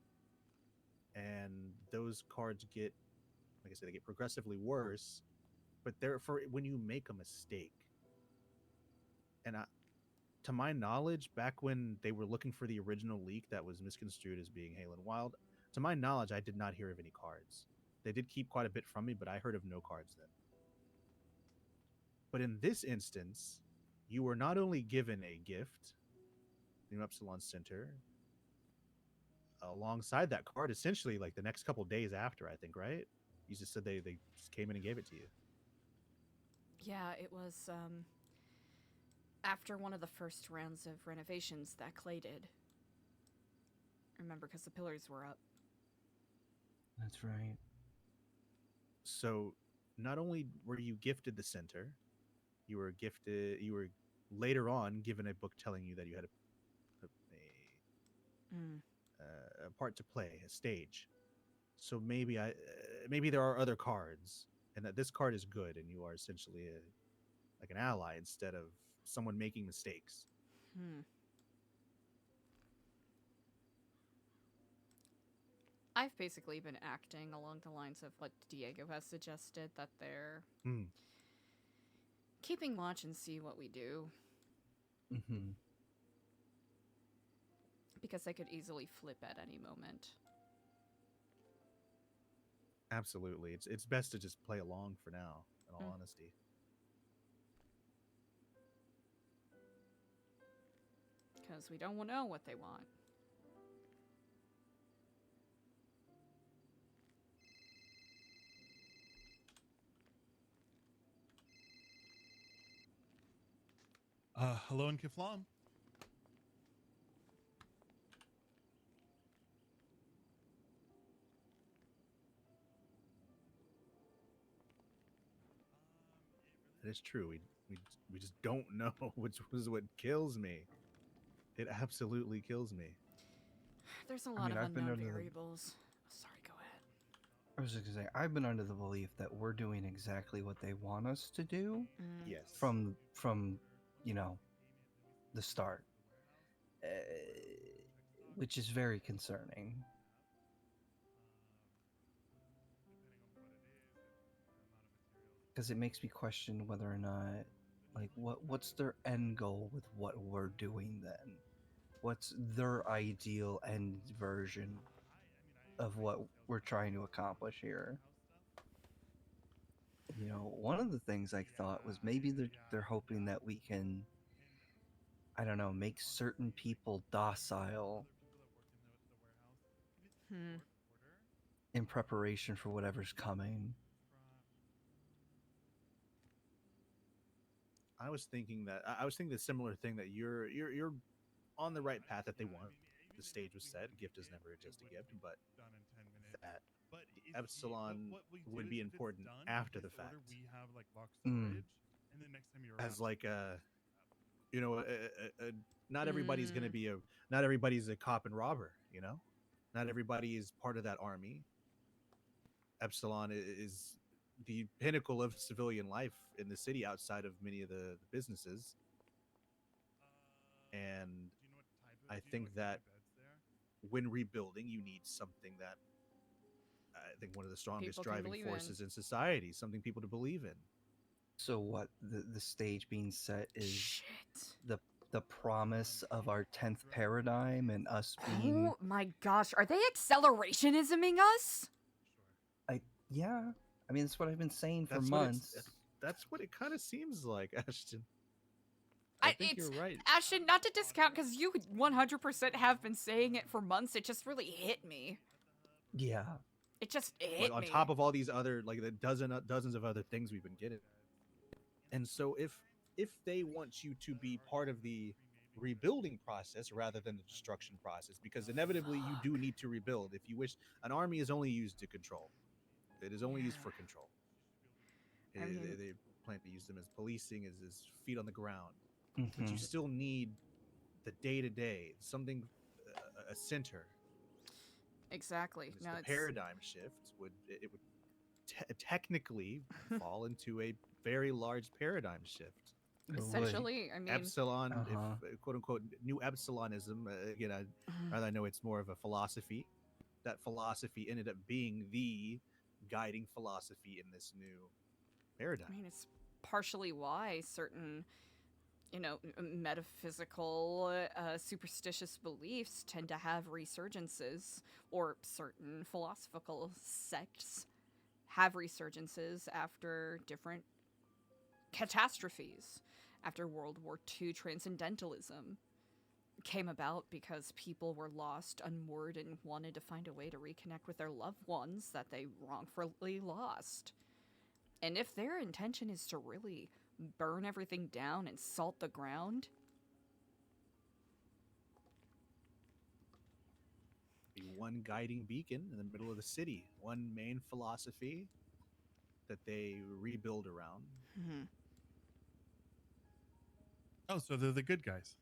Speaker 1: and those cards get, like I said, they get progressively worse. But they're for when you make a mistake. And to my knowledge, back when they were looking for the original leak that was misconstrued as being Halen Wild, to my knowledge, I did not hear of any cards. They did keep quite a bit from me, but I heard of no cards then. But in this instance, you were not only given a gift, the New Epsilon Center, alongside that card, essentially like the next couple days after, I think, right? You just said they just came in and gave it to you.
Speaker 2: Yeah, it was after one of the first rounds of renovations that Clay did. Remember, because the pillars were up.
Speaker 4: That's right.
Speaker 1: So not only were you gifted the center, you were later on given a book telling you that you had a part to play, a stage. So maybe maybe there are other cards, and that this card is good, and you are essentially like an ally instead of someone making mistakes.
Speaker 2: I've basically been acting along the lines of what Diego has suggested, that they're keeping watch and see what we do. Because they could easily flip at any moment.
Speaker 1: Absolutely. It's best to just play along for now, in all honesty.
Speaker 2: Because we don't know what they want.
Speaker 3: Hello in Kiflam.
Speaker 1: It is true. We just don't know, which was what kills me. It absolutely kills me.
Speaker 2: There's a lot of unknown variables. Sorry, go ahead.
Speaker 4: I was just gonna say, I've been under the belief that we're doing exactly what they want us to do.
Speaker 1: Yes.
Speaker 4: From the start, which is very concerning. Because it makes me question whether or not, like, what's their end goal with what we're doing then? What's their ideal end version of what we're trying to accomplish here? One of the things I thought was maybe they're hoping that we can, I don't know, make certain people docile in preparation for whatever's coming.
Speaker 1: I was thinking the similar thing, that you're on the right path, that they want. The stage was set. A gift is never just a gift, but that Epsilon would be important after the fact. As like not everybody's going to be not everybody's a cop and robber, Not everybody is part of that army. Epsilon is the pinnacle of civilian life in the city outside of many of the businesses. And I think that when rebuilding, you need something that I think one of the strongest driving forces in society, something people to believe in.
Speaker 4: So what the stage being set is the promise of our 10th paradigm and us being...
Speaker 2: Oh my gosh, are they accelerationisming us?
Speaker 4: Yeah. I mean, that's what I've been saying for months.
Speaker 1: That's what it kind of seems like, Ashton. I think you're right.
Speaker 2: Ashton, not to discount, because you 100% have been saying it for months. It just really hit me.
Speaker 4: Yeah.
Speaker 2: It just hit me.
Speaker 1: On top of all these other, like the dozens of other things we've been getting. And so if they want you to be part of the rebuilding process rather than the destruction process, because inevitably you do need to rebuild. If you wish, an army is only used to control. It is only used for control. They plan to use them as policing, as feet on the ground. But you still need the day-to-day, something, a center.
Speaker 2: Exactly.
Speaker 1: The paradigm shift would technically fall into a very large paradigm shift.
Speaker 2: Essentially, I mean,
Speaker 1: Epsilon, if quote unquote new Epsilonism. Again, I know it's more of a philosophy. That philosophy ended up being the guiding philosophy in this new paradigm.
Speaker 2: I mean, it's partially why certain, metaphysical, superstitious beliefs tend to have resurgences, or certain philosophical sects have resurgences after different catastrophes. After World War II, transcendentalism came about because people were lost, unmoored, and wanted to find a way to reconnect with their loved ones that they wrongfully lost. And if their intention is to really burn everything down and salt the ground,
Speaker 1: be one guiding beacon in the middle of the city, one main philosophy that they rebuild around.
Speaker 3: Oh, so they're the good guys?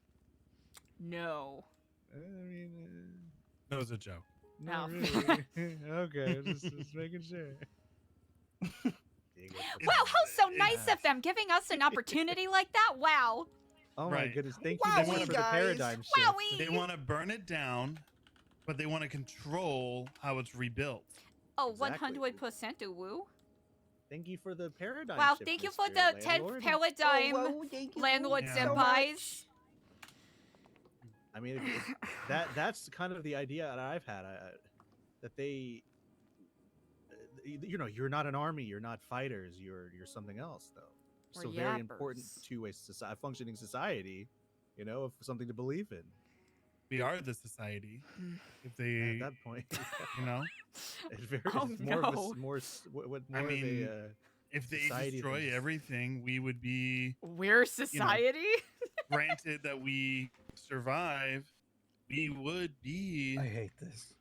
Speaker 2: No.
Speaker 1: I mean,
Speaker 3: that was a joke.
Speaker 1: Not really. Okay, just making sure.
Speaker 2: Wow, how so nice of them, giving us an opportunity like that. Wow.
Speaker 1: Oh my goodness, thank you so much for the paradigm shift.
Speaker 2: Wowie.
Speaker 3: They want to burn it down, but they want to control how it's rebuilt.
Speaker 2: Oh, exactly. 100% woo.
Speaker 1: Thank you for the paradigm
Speaker 2: wow,
Speaker 1: shift.
Speaker 2: Thank you for the 10th paradigm, landlord senpais.
Speaker 1: I mean, that's kind of the idea that I've had, that they, you're not an army, you're not fighters, you're something else, though. So very important to a functioning society, of something to believe in.
Speaker 3: We are the society. If they,
Speaker 1: at that point,
Speaker 3: it's
Speaker 1: very more
Speaker 3: if they destroy everything, we would be.
Speaker 2: We're society.
Speaker 3: Granted that we survive, we would be.
Speaker 4: I hate this.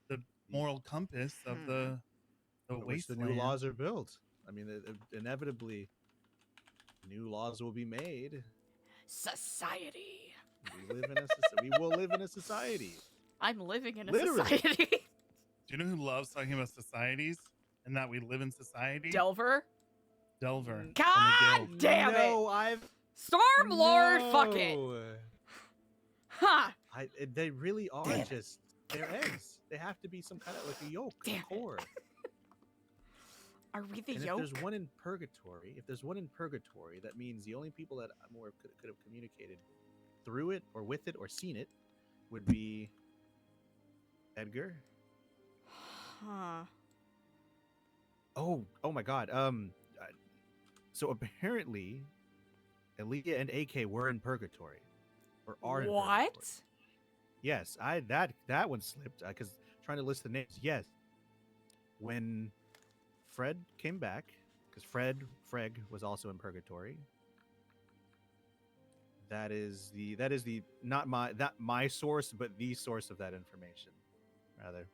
Speaker 3: The moral compass of the wasteland.
Speaker 1: The new laws are built. I mean, inevitably, new laws will be made.
Speaker 2: Society.
Speaker 1: We will live in a society.
Speaker 2: I'm living in a society.
Speaker 3: Do you know who loves talking about societies and that we live in society?
Speaker 2: Delver.
Speaker 3: God
Speaker 2: damn it!
Speaker 1: No,
Speaker 2: Stormlord. Fuck it. Huh?
Speaker 1: They really are just they're eggs. They have to be some kind of like a yolk, a core.
Speaker 2: Are we the
Speaker 1: and
Speaker 2: yolk?
Speaker 1: If there's one in purgatory, that means the only people that could have communicated through it or with it or seen it would be Edgar.
Speaker 2: Huh.
Speaker 1: Oh my God. So apparently, Eliza and AK were in purgatory, or are in purgatory.
Speaker 2: What?
Speaker 1: Yes, that one slipped because trying to list the names. Yes, when Fred came back, because Freg was also in purgatory. That is the not my source, but the source of that information, rather.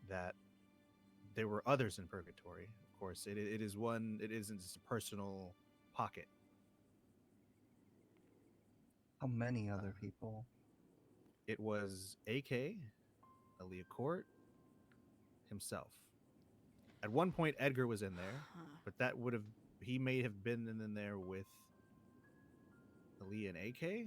Speaker 1: That there were others in purgatory. Of course, it is one. It isn't just a personal pocket.
Speaker 4: How many other people?
Speaker 1: It was AK, Aaliyah Court, himself. At one point, Edgar was in there, but he may have been in there with Aaliyah and AK.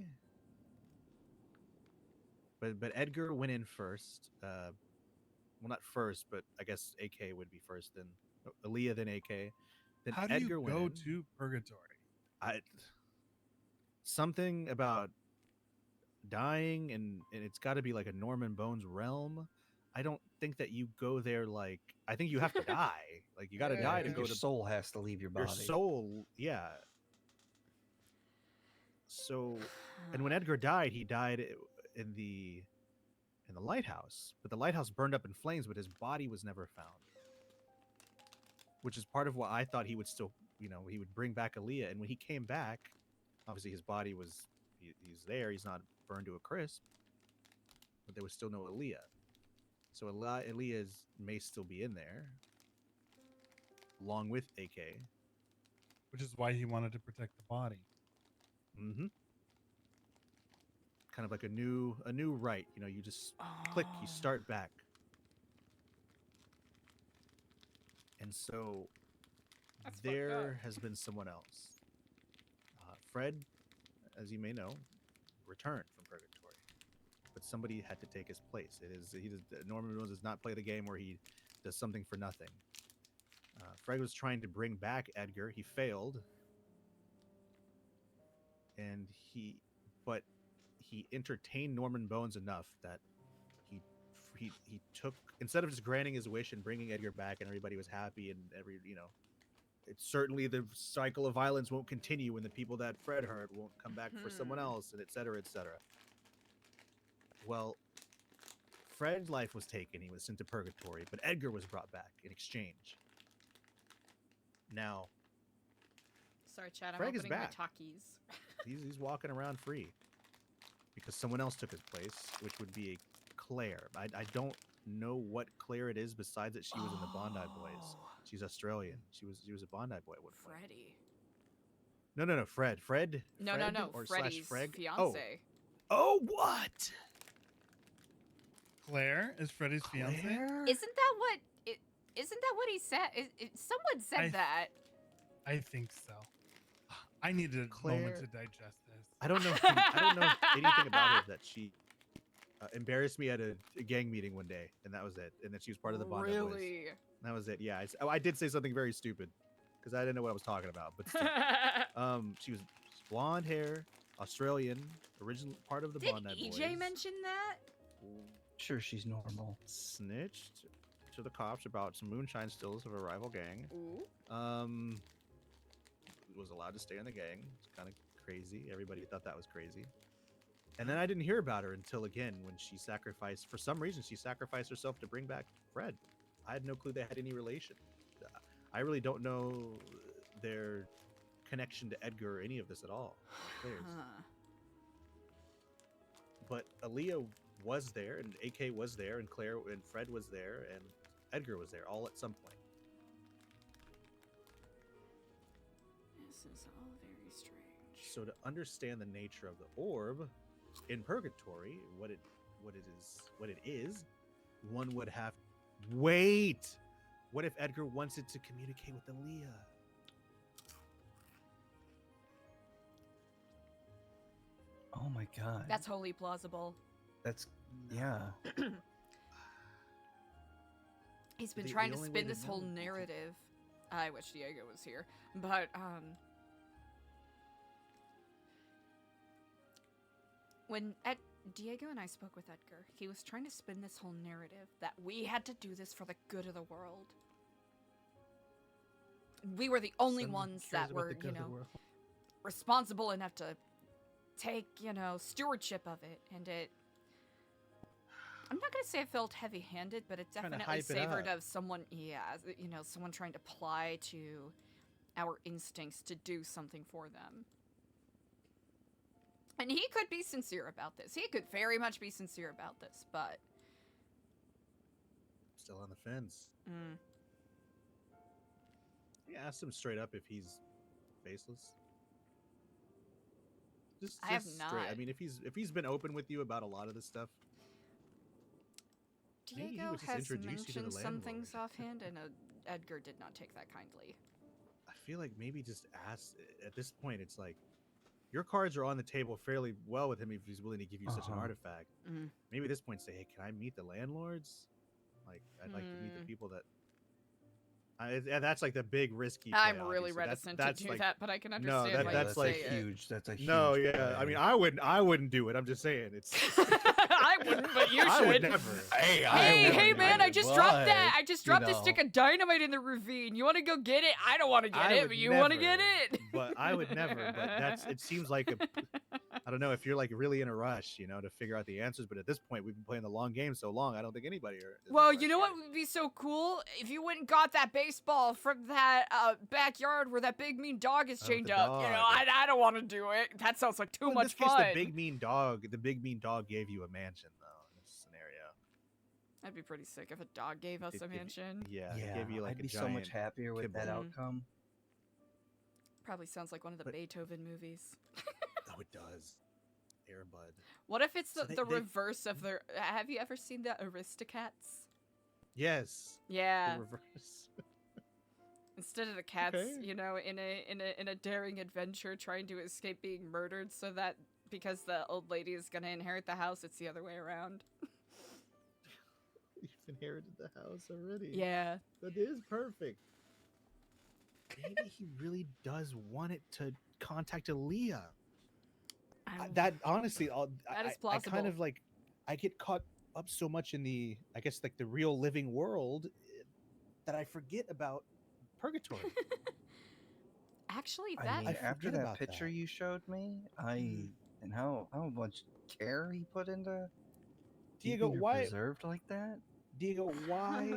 Speaker 1: But Edgar went in first. Well, not first, but I guess AK would be first. Then Aaliyah, then AK. Then
Speaker 3: how do
Speaker 1: Edgar
Speaker 3: you go to purgatory?
Speaker 1: Something about dying, and it's got to be like a Norman Bones realm. I don't think that you go there like. I think you have to die. Like you got to die to go
Speaker 4: your
Speaker 1: to
Speaker 4: soul has to leave your body.
Speaker 1: your soul. Yeah. So, and when Edgar died, he died in the lighthouse. But the lighthouse burned up in flames, but his body was never found. Which is part of why I thought he would still, he would bring back Aaliyah. And when he came back, obviously his body was, he's there. He's not burned to a crisp. But there was still no Aaliyah. So Aaliyah's may still be in there. Along with AK.
Speaker 3: Which is why he wanted to protect the body.
Speaker 1: Mm-hmm. Kind of like a new right. You just click, you start back. And so there has been someone else. Fred, as you may know, returned from purgatory, but somebody had to take his place. Norman Reedus does not play the game where he does something for nothing. Fred was trying to bring back Edgar. He failed, and he entertained Norman Bones enough that he took, instead of just granting his wish and bringing Edgar back and everybody was happy and it's certainly the cycle of violence won't continue when the people that Fred hurt won't come back for someone else, and et cetera, et cetera. Well, Fred's life was taken. He was sent to purgatory, but Edgar was brought back in exchange. Now,
Speaker 2: sorry, Chad, I'm
Speaker 1: Fred is
Speaker 2: opening my
Speaker 1: back.
Speaker 2: Takis.
Speaker 1: He's walking around free because someone else took his place, which would be a Claire. I don't know what Claire it is besides that she was in the Bondi Boys. She's Australian. She was a Bondi boy at one point.
Speaker 2: Freddie.
Speaker 1: No. Fred.
Speaker 2: No.
Speaker 1: Or
Speaker 2: Freddie's
Speaker 1: Freg?
Speaker 2: fiance.
Speaker 1: Oh, what?
Speaker 3: Claire is Freddie's fiance?
Speaker 2: Isn't that what he said? Someone said that.
Speaker 3: I think so. I need a moment to digest this.
Speaker 1: I don't know anything about her that she embarrassed me at a gang meeting one day, and that was it. And then she was part of the Bondi Boys.
Speaker 2: Really?
Speaker 1: That was it. Yeah, I did say something very stupid because I didn't know what I was talking about. But still. She was blonde hair, Australian, original part of the Bondi Boys.
Speaker 2: Did EJ mention that?
Speaker 4: Sure, she's normal.
Speaker 1: Snitched to the cops about some moonshine stills of a rival gang.
Speaker 2: Ooh.
Speaker 1: Was allowed to stay in the gang. It's kind of crazy. Everybody thought that was crazy. And then I didn't hear about her until again when for some reason she sacrificed herself to bring back Fred. I had no clue they had any relation. I really don't know their connection to Edgar or any of this at all. But Aaliyah was there, and AK was there, and Claire and Fred was there, and Edgar was there, all at some point.
Speaker 2: This is all very strange.
Speaker 1: So to understand the nature of the orb in purgatory, what it is, one would have. Wait! What if Edgar wants it to communicate with Aaliyah?
Speaker 4: Oh my god.
Speaker 2: That's wholly plausible.
Speaker 4: Yeah.
Speaker 2: He's been trying to spin this whole narrative. I wish Diego was here, but when Diego and I spoke with Edgar, he was trying to spin this whole narrative that we had to do this for the good of the world. We were the only ones that were, responsible enough to take, stewardship of it, and I'm not going to say it felt heavy-handed, but it definitely savored of someone, someone trying to ply to our instincts to do something for them. And he could be sincere about this. He could very much be sincere about this, but...
Speaker 1: Still on the fence. Yeah, ask him straight up if he's faceless. Just
Speaker 2: I have
Speaker 1: straight.
Speaker 2: not.
Speaker 1: I mean, if he's been open with you about a lot of this stuff.
Speaker 2: Diego has mentioned some things offhand, and Edgar did not take that kindly.
Speaker 1: I feel like maybe just ask. At this point, it's like your cards are on the table fairly well with him if he's willing to give you such an artifact. Maybe at this point, say, "Hey, can I meet the landlords? Like, I'd like to meet the people that." That's like the big risky. Play,
Speaker 2: I'm really reticent to do that, but I can understand.
Speaker 1: That's like
Speaker 4: huge. That's a huge.
Speaker 1: No, yeah. I mean, I wouldn't do it. I'm just saying it's.
Speaker 2: I I wouldn't, but you should.
Speaker 1: I would never.
Speaker 2: Hey, man! I just dropped that. I just dropped
Speaker 4: you
Speaker 2: this
Speaker 4: know.
Speaker 2: stick of dynamite in the ravine. You want to go get it? I don't want to get it, but you want to get it?
Speaker 1: But I would never. But it seems like I don't know if you're like really in a rush, you know, to figure out the answers. But at this point, we've been playing the long game so long. I don't think anybody.
Speaker 2: Well, you know what would be so cool if you went and got that baseball from that backyard where that big mean dog is chained up. You know, I don't want to do it. That sounds like too much fun.
Speaker 1: The big mean dog gave you a mansion, though. In this scenario,
Speaker 2: that'd be pretty sick if a dog gave us a mansion.
Speaker 1: It gave you like
Speaker 4: I'd be so much happier with that outcome.
Speaker 2: Probably sounds like one of the Beethoven movies.
Speaker 1: Oh, it does. Airbud.
Speaker 2: What if it's the reverse of the? Have you ever seen the Aristocats?
Speaker 1: Yes.
Speaker 2: Yeah.
Speaker 1: The reverse.
Speaker 2: Instead of the cats, you know, in a daring adventure trying to escape being murdered, so that because the old lady is gonna inherit the house, it's the other way around.
Speaker 1: You've inherited the house already.
Speaker 2: Yeah.
Speaker 1: That is perfect. Maybe he really does want it to contact Aaliyah. That honestly,
Speaker 2: that is plausible.
Speaker 1: I kind of like, I get caught up so much in the, I guess like the real living world, that I forget about purgatory.
Speaker 2: Actually,
Speaker 4: I mean, after that picture you showed me, and how much care he put into
Speaker 1: Diego, why
Speaker 4: preserved like that?
Speaker 1: Diego, why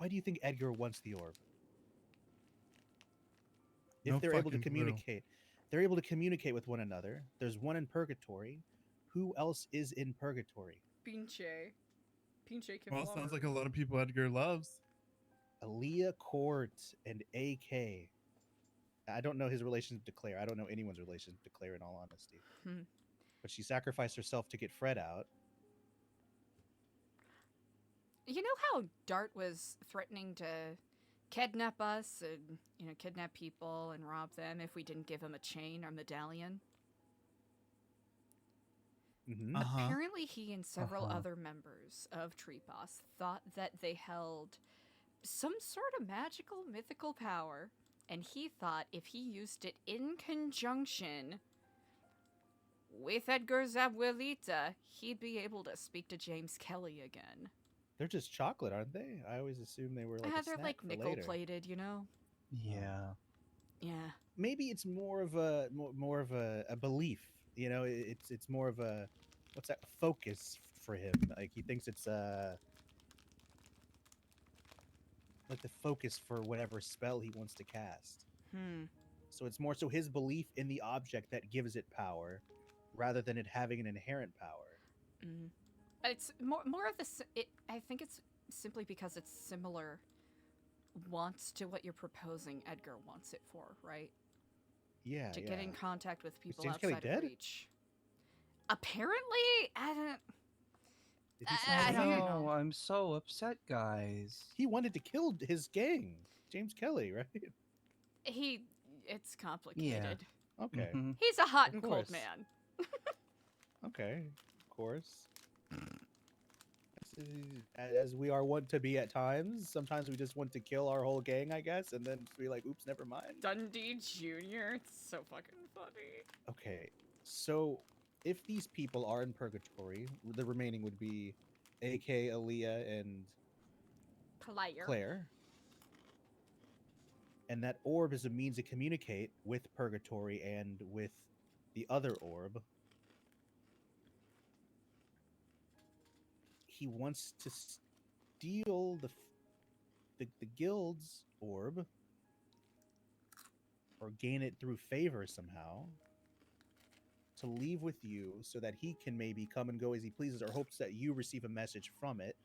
Speaker 1: do you think Edgar wants the orb? If they're able to communicate. They're able to communicate with one another. There's one in purgatory. Who else is in purgatory?
Speaker 2: Pinche can
Speaker 3: Well, sounds like a lot of people Edgar loves.
Speaker 1: Aaliyah, Court, and AK. I don't know his relationship to Claire. I don't know anyone's relationship to Claire, in all honesty. But she sacrificed herself to get Fred out.
Speaker 2: You know how Dart was threatening to kidnap us and, you know, kidnap people and rob them if we didn't give him a chain or medallion? Apparently he and several other members of Tripos thought that they held some sort of magical mythical power, and he thought if he used it in conjunction with Edgar's abuelita, he'd be able to speak to James Kelly again.
Speaker 1: They're just chocolate, aren't they? I always assumed they were like
Speaker 2: they're like nickel plated, you know. Yeah.
Speaker 1: Maybe it's more of a belief, you know. It's more of a focus for him. Like he thinks it's like the focus for whatever spell he wants to cast. So it's more so his belief in the object that gives it power, rather than it having an inherent power.
Speaker 2: It's more of this. I think it's simply because it's similar wants to what you're proposing Edgar wants it for, right?
Speaker 1: Yeah.
Speaker 2: To get in contact with people
Speaker 1: James
Speaker 2: outside
Speaker 1: Kelly
Speaker 2: of
Speaker 1: dead?
Speaker 2: reach. Apparently, I
Speaker 4: don't know. I'm so upset, guys.
Speaker 1: He wanted to kill his gang, James Kelly, right?
Speaker 2: It's complicated.
Speaker 1: Yeah. Okay.
Speaker 2: He's a hot and cold man.
Speaker 1: Okay, of course. As we are wont to be at times. Sometimes we just want to kill our whole gang, I guess, and then be like, oops, never mind.
Speaker 2: Dundee Jr., it's so fucking funny.
Speaker 1: Okay, so if these people are in purgatory, the remaining would be AK, Aaliyah, and Claire. And that orb is a means to communicate with purgatory and with the other orb. He wants to steal the guild's orb, or gain it through favor somehow, to leave with you so that he can maybe come and go as he pleases, or hopes that you receive a message from it,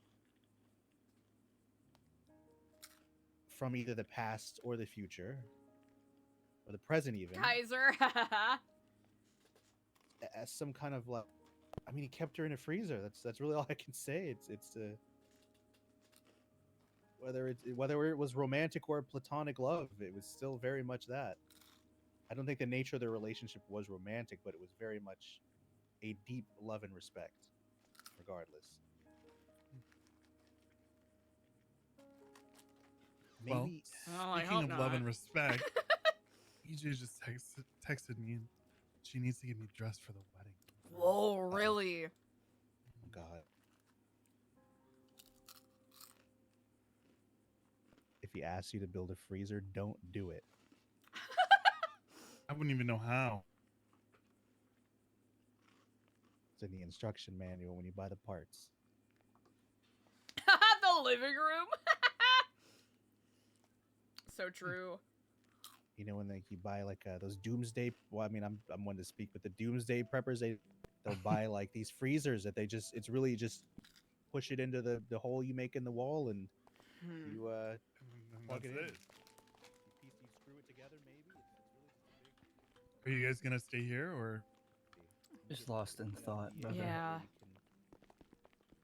Speaker 1: from either the past or the future, or the present even.
Speaker 2: Kaiser.
Speaker 1: As some kind of like, I mean, he kept her in a freezer. That's really all I can say. It's whether it was romantic or platonic love, it was still very much that. I don't think the nature of their relationship was romantic, but it was very much a deep love and respect, regardless. Maybe.
Speaker 3: Well, speaking of love and respect, EJ just texted me, and she needs to get me dressed for the wedding.
Speaker 2: Whoa, really?
Speaker 1: God. If he asks you to build a freezer, don't do it.
Speaker 3: I wouldn't even know how.
Speaker 1: It's in the instruction manual when you buy the parts.
Speaker 2: The living room. So true.
Speaker 1: You know, when you buy like those doomsday. Well, I mean, I'm one to speak, but the doomsday preppers, they'll buy like these freezers that it's really just push it into the hole you make in the wall, and you plug it in. You screw it together, maybe. It's really just a big.
Speaker 3: Are you guys gonna stay here or?
Speaker 4: Just lost in thought, brother.
Speaker 2: Yeah.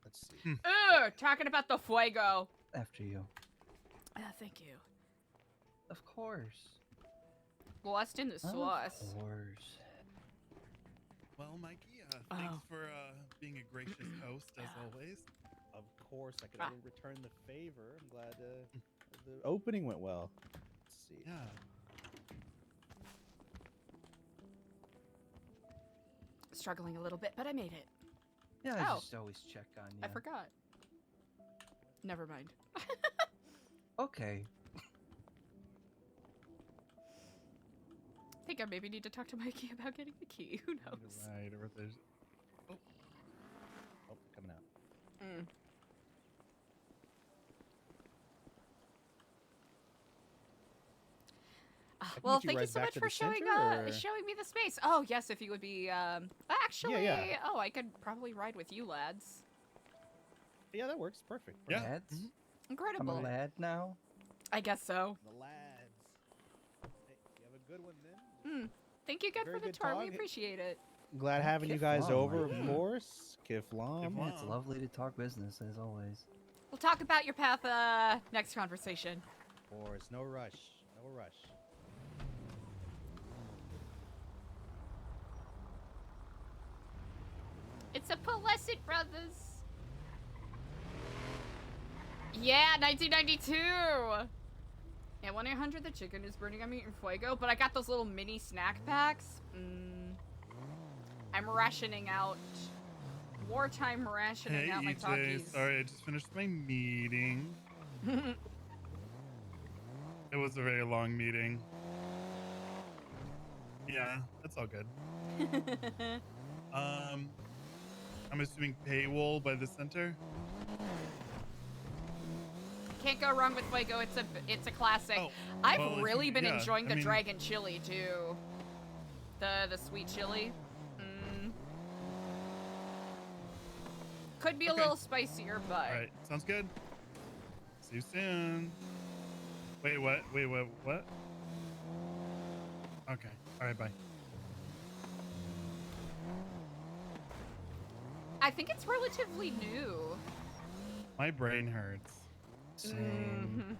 Speaker 1: Let's see.
Speaker 2: Talking about the fuego.
Speaker 4: After you.
Speaker 2: Thank you.
Speaker 4: Of course.
Speaker 2: Lost in the sauce.
Speaker 4: Of course.
Speaker 3: Well, Mikey, thanks for being a gracious host as always.
Speaker 1: Of course, I could return the favor. I'm glad the opening went well. Let's see.
Speaker 3: Yeah.
Speaker 2: Struggling a little bit, but I made it.
Speaker 4: Yeah, I just always check on you.
Speaker 2: I forgot. Never mind.
Speaker 4: Okay.
Speaker 2: I think I maybe need to talk to Mikey about getting the key. Who knows?
Speaker 3: Right, or there's...
Speaker 1: Oh, coming out.
Speaker 2: Well, thank you so much for showing me the space. Oh, yes, if you would be, actually, oh, I could probably ride with you lads.
Speaker 1: Yeah, that works. Perfect.
Speaker 3: Yeah.
Speaker 4: Lads?
Speaker 2: Incredible.
Speaker 4: I'm a lad now?
Speaker 2: I guess so.
Speaker 1: The lads. Hey, you have a good one then.
Speaker 2: Thank you again for the
Speaker 1: good
Speaker 2: tour.
Speaker 1: talk.
Speaker 2: We appreciate it.
Speaker 1: Glad having you guys over, of course. Kiflam.
Speaker 4: Yeah, it's lovely to talk business, as always.
Speaker 2: We'll talk about your path, next conversation.
Speaker 1: Of course. No rush. No rush.
Speaker 2: It's a Pulescent Brothers. Yeah, 1992. Yeah, 1-800 the chicken is burning. I'm eating fuego, but I got those little mini snack packs. I'm rationing out. Wartime rationing out my Takis.
Speaker 3: Sorry, I just finished my meeting. It was a very long meeting. Yeah, that's all good. I'm assuming paywall by the center.
Speaker 2: Can't go wrong with fuego. It's a classic.
Speaker 3: Oh,
Speaker 2: I've
Speaker 3: well,
Speaker 2: really been
Speaker 3: yeah,
Speaker 2: enjoying the
Speaker 3: I mean-
Speaker 2: dragon chili too. The sweet chili. Could be a little spicier, but.
Speaker 3: All right, sounds good. See you soon. Wait, what? Wait, what? Okay. All right, bye.
Speaker 2: I think it's relatively new.
Speaker 3: My brain hurts.
Speaker 4: Same.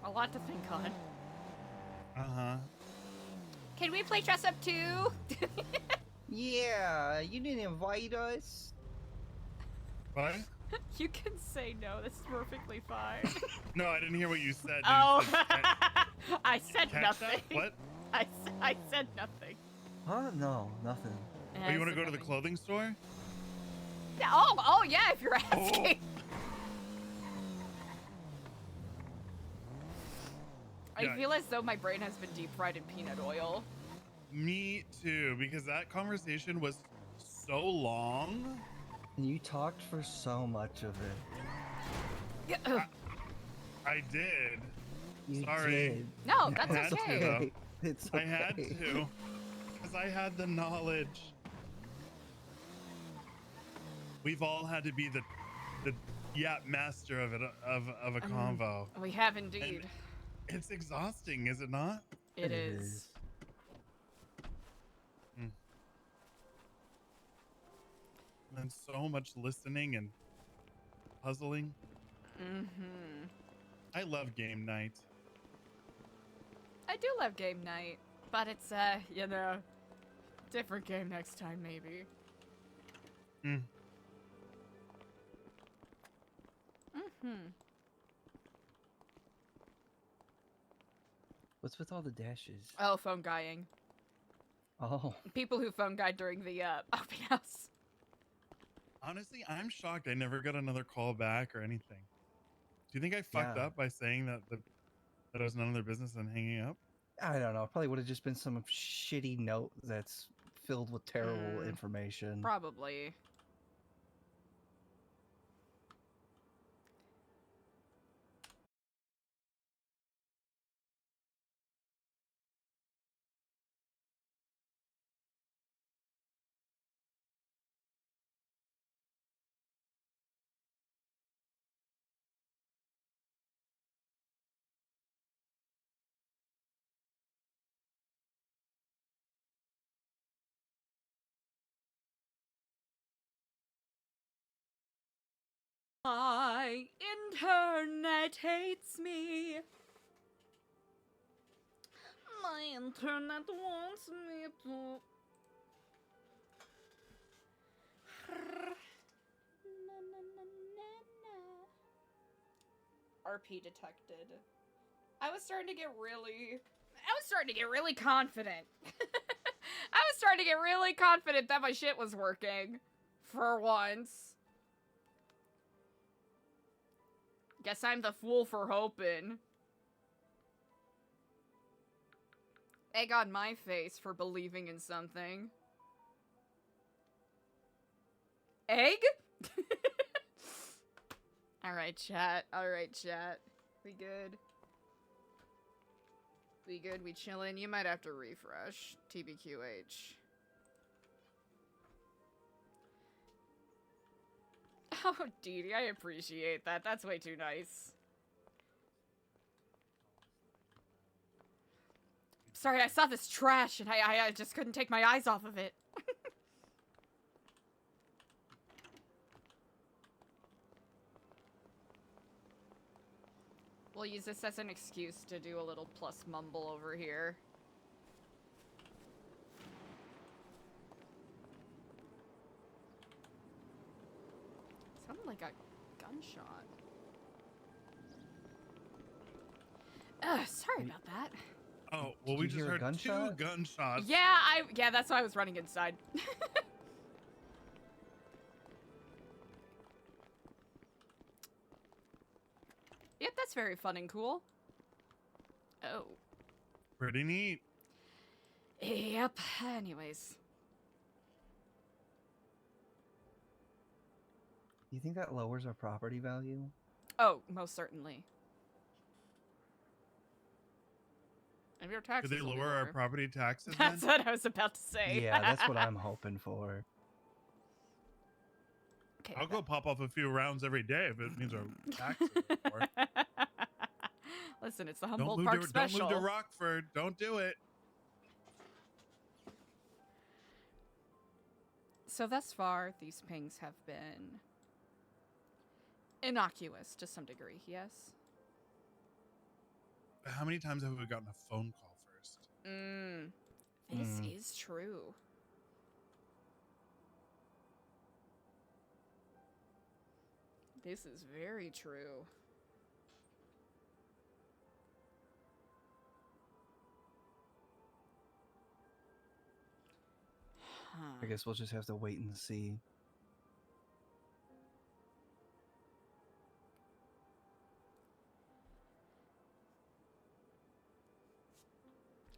Speaker 2: A lot to think on.
Speaker 3: Uh-huh.
Speaker 2: Can we play dress up too?
Speaker 4: Yeah, you didn't invite us.
Speaker 3: What?
Speaker 2: You can say no. That's perfectly fine.
Speaker 3: No, I didn't hear what you said.
Speaker 2: Oh,
Speaker 3: You said,
Speaker 2: I said
Speaker 3: catch
Speaker 2: nothing.
Speaker 3: that? What?
Speaker 2: I said nothing.
Speaker 4: Huh? No, nothing.
Speaker 3: Oh, you want to go to the clothing store?
Speaker 2: Yeah, oh yeah, if you're asking.
Speaker 3: Yeah.
Speaker 2: I feel as though my brain has been deep fried in peanut oil.
Speaker 3: Me too, because that conversation was so long.
Speaker 4: And you talked for so much of it.
Speaker 3: I did.
Speaker 4: You
Speaker 3: Sorry.
Speaker 4: did.
Speaker 2: No, that's
Speaker 3: I had to,
Speaker 2: okay.
Speaker 3: though.
Speaker 4: It's
Speaker 3: I
Speaker 4: okay.
Speaker 3: had to, because I had the knowledge. We've all had to be the master of it of a convo.
Speaker 2: We have indeed.
Speaker 3: And it's exhausting, is it not?
Speaker 2: It is.
Speaker 3: And so much listening and puzzling. I love game night.
Speaker 2: I do love game night, but it's different game next time maybe.
Speaker 4: What's with all the dashes?
Speaker 2: Oh, phone guying.
Speaker 4: Oh.
Speaker 2: People who phone guide during the open house.
Speaker 3: Honestly, I'm shocked I never got another call back or anything. Do you think I fucked up by saying that that it was none of their business and hanging up?
Speaker 4: I don't know. Probably would have just been some shitty note that's filled with terrible information.
Speaker 2: Probably. My internet hates me. My internet wants me to. RP detected. I was starting to get really confident. I was starting to get really confident that my shit was working. For once. Guess I'm the fool for hoping. Egg on my face for believing in something. Egg? Alright, chat. Alright, chat. We good? We good? We chillin'? You might have to refresh. TBQH. Oh, Dee Dee, I appreciate that. That's way too nice. Sorry, I saw this trash and I just couldn't take my eyes off of it. We'll use this as an excuse to do a little plus mumble over here. Sounded like a gunshot. Sorry about that.
Speaker 3: Oh, well, we just heard two gunshots.
Speaker 2: Yeah, that's why I was running inside. Yep, that's very fun and cool. Oh.
Speaker 3: Pretty neat.
Speaker 2: Yep, anyways.
Speaker 4: You think that lowers our property value?
Speaker 2: Oh, most certainly. Maybe our taxes
Speaker 3: Did they
Speaker 2: will be
Speaker 3: lower our
Speaker 2: lower.
Speaker 3: property taxes
Speaker 2: That's
Speaker 3: then?
Speaker 2: what I was about to say.
Speaker 4: Yeah, that's what I'm hoping for.
Speaker 2: Okay,
Speaker 3: I'll go pop off a few rounds every day if it means our taxes are lower.
Speaker 2: Listen, it's the Humboldt Park special.
Speaker 3: Don't move to Rockford. Don't do it.
Speaker 2: So thus far, these pings have been innocuous to some degree, yes?
Speaker 3: How many times have we gotten a phone call first?
Speaker 2: This is true. This is very true.
Speaker 4: I guess we'll just have to wait and see.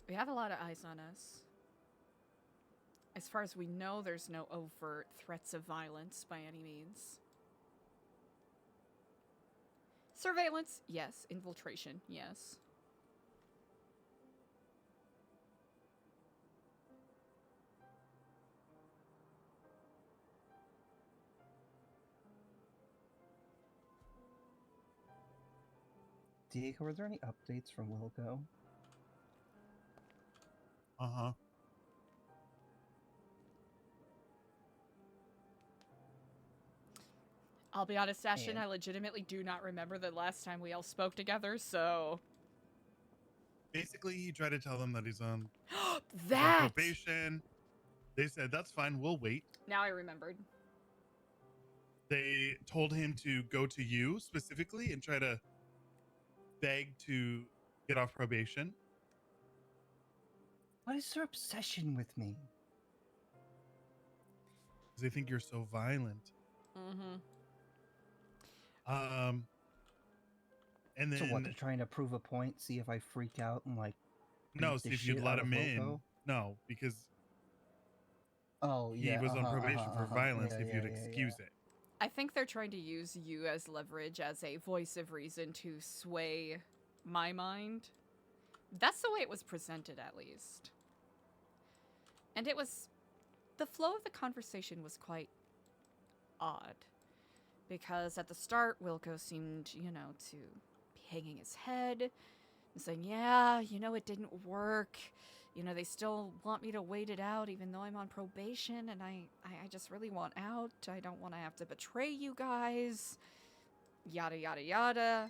Speaker 2: We have a lot of eyes on us. As far as we know, there's no overt threats of violence by any means. Surveillance, yes. Infiltration, yes.
Speaker 4: Diego, were there any updates from Wilco?
Speaker 3: Uh-huh.
Speaker 2: I'll be honest, Ashton, I legitimately do not remember the last time we all spoke together, so...
Speaker 3: Basically, he tried to tell them that he's on,
Speaker 2: that!
Speaker 3: on probation. They said, that's fine, we'll wait.
Speaker 2: Now I remembered.
Speaker 3: They told him to go to you specifically and try to beg to get off probation.
Speaker 4: What is their obsession with me?
Speaker 3: Because they think you're so violent. And then
Speaker 4: So what? They're trying to prove a point. See if I freak out and like.
Speaker 3: no,
Speaker 4: beat
Speaker 3: see
Speaker 4: the
Speaker 3: if you'd
Speaker 4: shit
Speaker 3: let
Speaker 4: out of
Speaker 3: him in.
Speaker 4: Wilco?
Speaker 3: No, because
Speaker 4: Oh
Speaker 3: he
Speaker 4: yeah,
Speaker 3: was on probation for violence.
Speaker 4: Yeah,
Speaker 3: if you'd excuse it.
Speaker 2: I think they're trying to use you as leverage, as a voice of reason to sway my mind. That's the way it was presented, at least. And it was... The flow of the conversation was quite odd. Because at the start, Wilco seemed, you know, to be hanging his head and saying, yeah, you know, it didn't work. You know, they still want me to wait it out even though I'm on probation, and I just really want out. I don't want to have to betray you guys. Yada, yada, yada.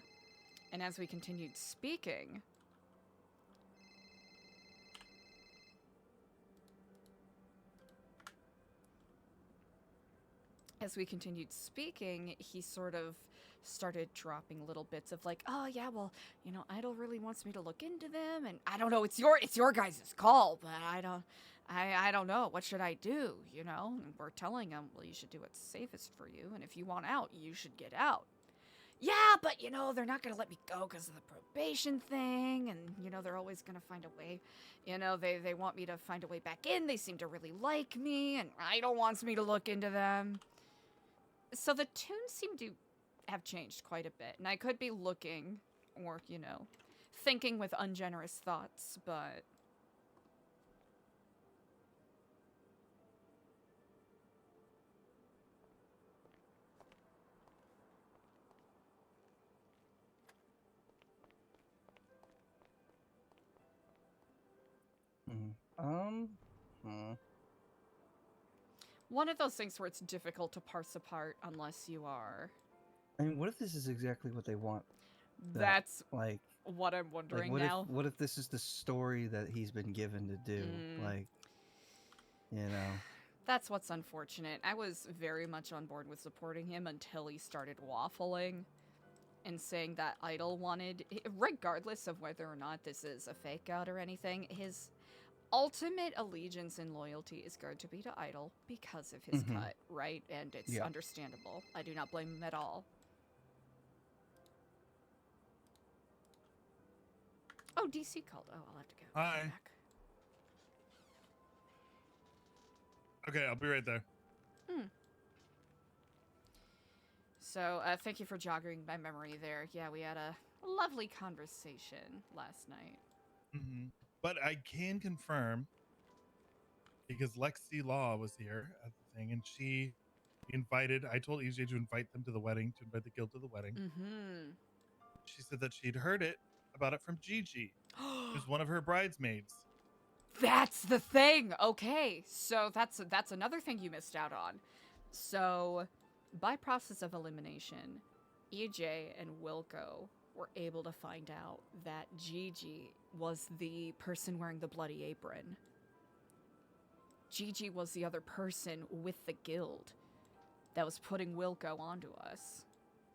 Speaker 2: And as we continued speaking... he sort of started dropping little bits of like, oh yeah, well, you know, Idol really wants me to look into them, and I don't know, it's your guys' call, but I don't know, what should I do, you know? And we're telling him, well, you should do what's safest for you, and if you want out, you should get out. Yeah, but you know, they're not gonna let me go because of the probation thing, and you know, they're always gonna find a way. You know, they want me to find a way back in, they seem to really like me, and Idol wants me to look into them. So the tunes seem to have changed quite a bit, and I could be looking, or, you know, thinking with ungenerous thoughts, but... One of those things where it's difficult to parse apart unless you are...
Speaker 4: I mean, what if this is exactly what they want?
Speaker 2: That's
Speaker 4: like
Speaker 2: what I'm wondering
Speaker 4: like,
Speaker 2: now.
Speaker 4: What if this is the story that he's been given to do? Like, you know...
Speaker 2: That's what's unfortunate. I was very much on board with supporting him until he started waffling and saying that Idol wanted, regardless of whether or not this is a fake out or anything, his ultimate allegiance and loyalty is going to be to Idol because of his cut, right? And it's understandable. I do not blame him at all. Oh, DC called. Oh, I'll have to go.
Speaker 3: Hi.
Speaker 2: Back.
Speaker 3: Okay, I'll be right there.
Speaker 2: So, thank you for jogging my memory there. Yeah, we had a lovely conversation last night.
Speaker 3: But I can confirm, because Lexi Law was here at the thing, and she invited, I told EJ to invite them to the wedding, to invite the guild to the wedding. She said that she'd heard about it from Gigi, who's one of her bridesmaids.
Speaker 2: That's the thing. Okay, so that's another thing you missed out on. So, by process of elimination, EJ and Wilco were able to find out that Gigi was the person wearing the bloody apron. Gigi was the other person with the guild that was putting Wilco onto us.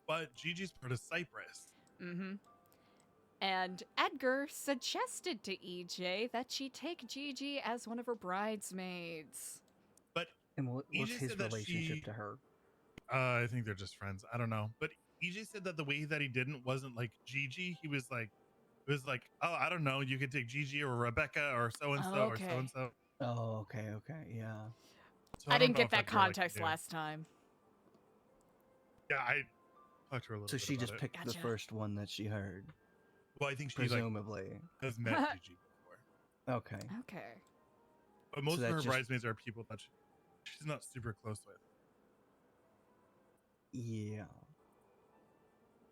Speaker 3: But Gigi's part of Cyprus.
Speaker 2: And Edgar suggested to EJ that she take Gigi as one of her bridesmaids.
Speaker 3: But
Speaker 4: and what's his relationship to her?
Speaker 3: I think they're just friends. I don't know. But EJ said that the way that he wasn't like Gigi. He was like, it was like, oh, I don't know. You could take Gigi or Rebecca or so-and-so or so-and-so.
Speaker 4: Oh, okay, yeah.
Speaker 3: So
Speaker 2: I didn't get that context last time.
Speaker 3: Yeah, I talked to her a little bit.
Speaker 4: So she just picked the first one that she heard.
Speaker 3: Well, I think she
Speaker 4: presumably
Speaker 3: has met Gigi before.
Speaker 4: Okay.
Speaker 3: But most of her bridesmaids are people that she's not super close with.
Speaker 4: Yeah.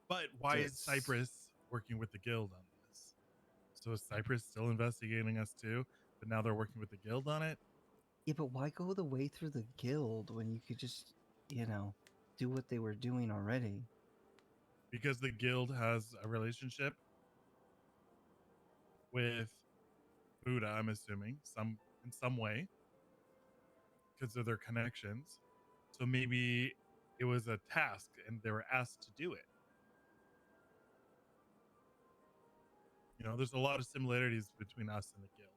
Speaker 3: But why is Cyprus working with the guild on this? So is Cyprus still investigating us too? But now they're working with the guild on it?
Speaker 4: Yeah, but why go the way through the guild when you could just, you know, do what they were doing already?
Speaker 3: Because the guild has a relationship with Buddha, I'm assuming, in some way, because of their connections. So maybe it was a task and they were asked to do it. You know, there's a lot of similarities between us and the guild.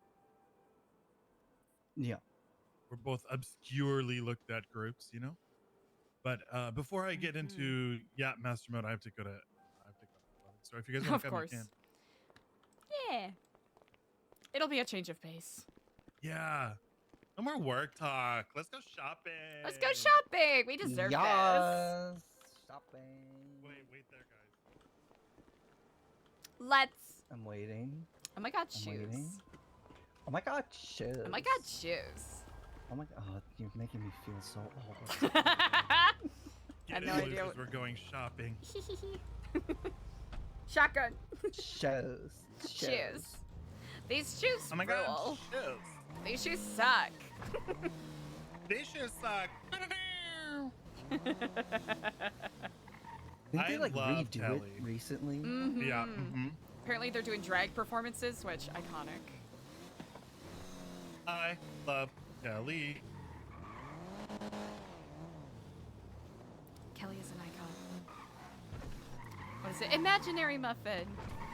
Speaker 4: Yeah.
Speaker 3: We're both obscurely looked at groups, you know? But before I get into master mode, I have to go to clothing store. If you guys want to come, you can.
Speaker 2: Yeah. It'll be a change of pace.
Speaker 3: Yeah. No more work talk. Let's go shopping.
Speaker 2: Let's go shopping. We deserve this.
Speaker 4: Shopping.
Speaker 3: Wait there, guys.
Speaker 2: Let's.
Speaker 4: I'm waiting.
Speaker 2: Oh my god,
Speaker 4: I'm
Speaker 2: shoes.
Speaker 4: waiting. Oh my god, shoes.
Speaker 2: Oh my god, shoes.
Speaker 4: Oh my god, you're making me feel so old.
Speaker 2: I have no
Speaker 3: Losers,
Speaker 2: idea.
Speaker 3: We're going shopping.
Speaker 2: Shotgun.
Speaker 4: Shoes.
Speaker 2: Shoes. These shoes
Speaker 3: Oh my
Speaker 2: rule.
Speaker 3: god, shoes.
Speaker 2: These shoes suck.
Speaker 3: These shoes suck.
Speaker 4: Didn't they
Speaker 3: I
Speaker 4: like
Speaker 3: love
Speaker 4: redo
Speaker 3: Kelly.
Speaker 4: it recently?
Speaker 3: Yeah.
Speaker 2: Apparently they're doing drag performances, which iconic.
Speaker 3: I love Kelly.
Speaker 2: Kelly is an icon. What is it? Imaginary muffin.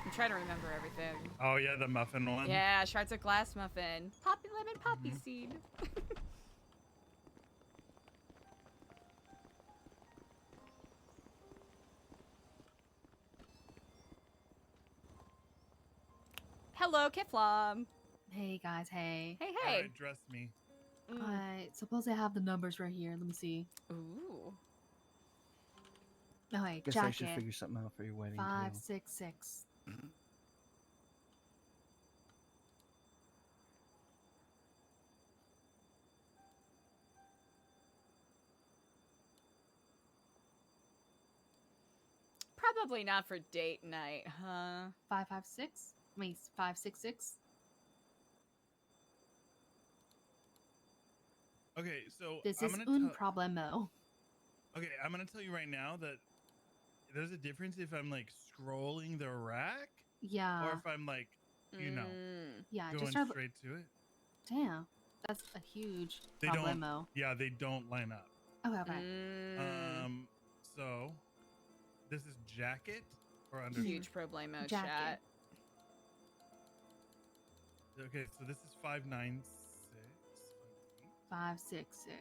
Speaker 2: I'm trying to remember everything.
Speaker 3: Oh yeah, the muffin one.
Speaker 2: Yeah, shards of glass muffin. Poppy lemon poppy seed. Hello, Kiflam.
Speaker 5: Hey guys, hey.
Speaker 2: Hey,
Speaker 3: All
Speaker 2: hey.
Speaker 3: right, dress me.
Speaker 5: I suppose I have the numbers right here. Let me see.
Speaker 2: Ooh.
Speaker 5: Oh wait,
Speaker 4: Guess
Speaker 5: jacket.
Speaker 4: I should figure something out for your wedding.
Speaker 5: 566.
Speaker 2: Probably not for date night, huh?
Speaker 5: 556. Wait, 566.
Speaker 3: Okay, so
Speaker 5: This
Speaker 3: I'm
Speaker 5: is
Speaker 3: gonna
Speaker 5: un problemo.
Speaker 3: Okay, I'm gonna tell you right now that there's a difference if I'm like scrolling the rack
Speaker 5: Yeah.
Speaker 3: or if I'm like, you know,
Speaker 5: Yeah,
Speaker 3: going
Speaker 5: just have.
Speaker 3: straight to it.
Speaker 5: Damn, that's a huge
Speaker 3: They
Speaker 5: problemo.
Speaker 3: don't. Yeah, they don't line up.
Speaker 5: Okay, okay.
Speaker 3: So this is jacket or undershirt.
Speaker 2: Huge problemo,
Speaker 5: Jacket.
Speaker 2: chat.
Speaker 3: Okay, so this is 596.
Speaker 5: 566.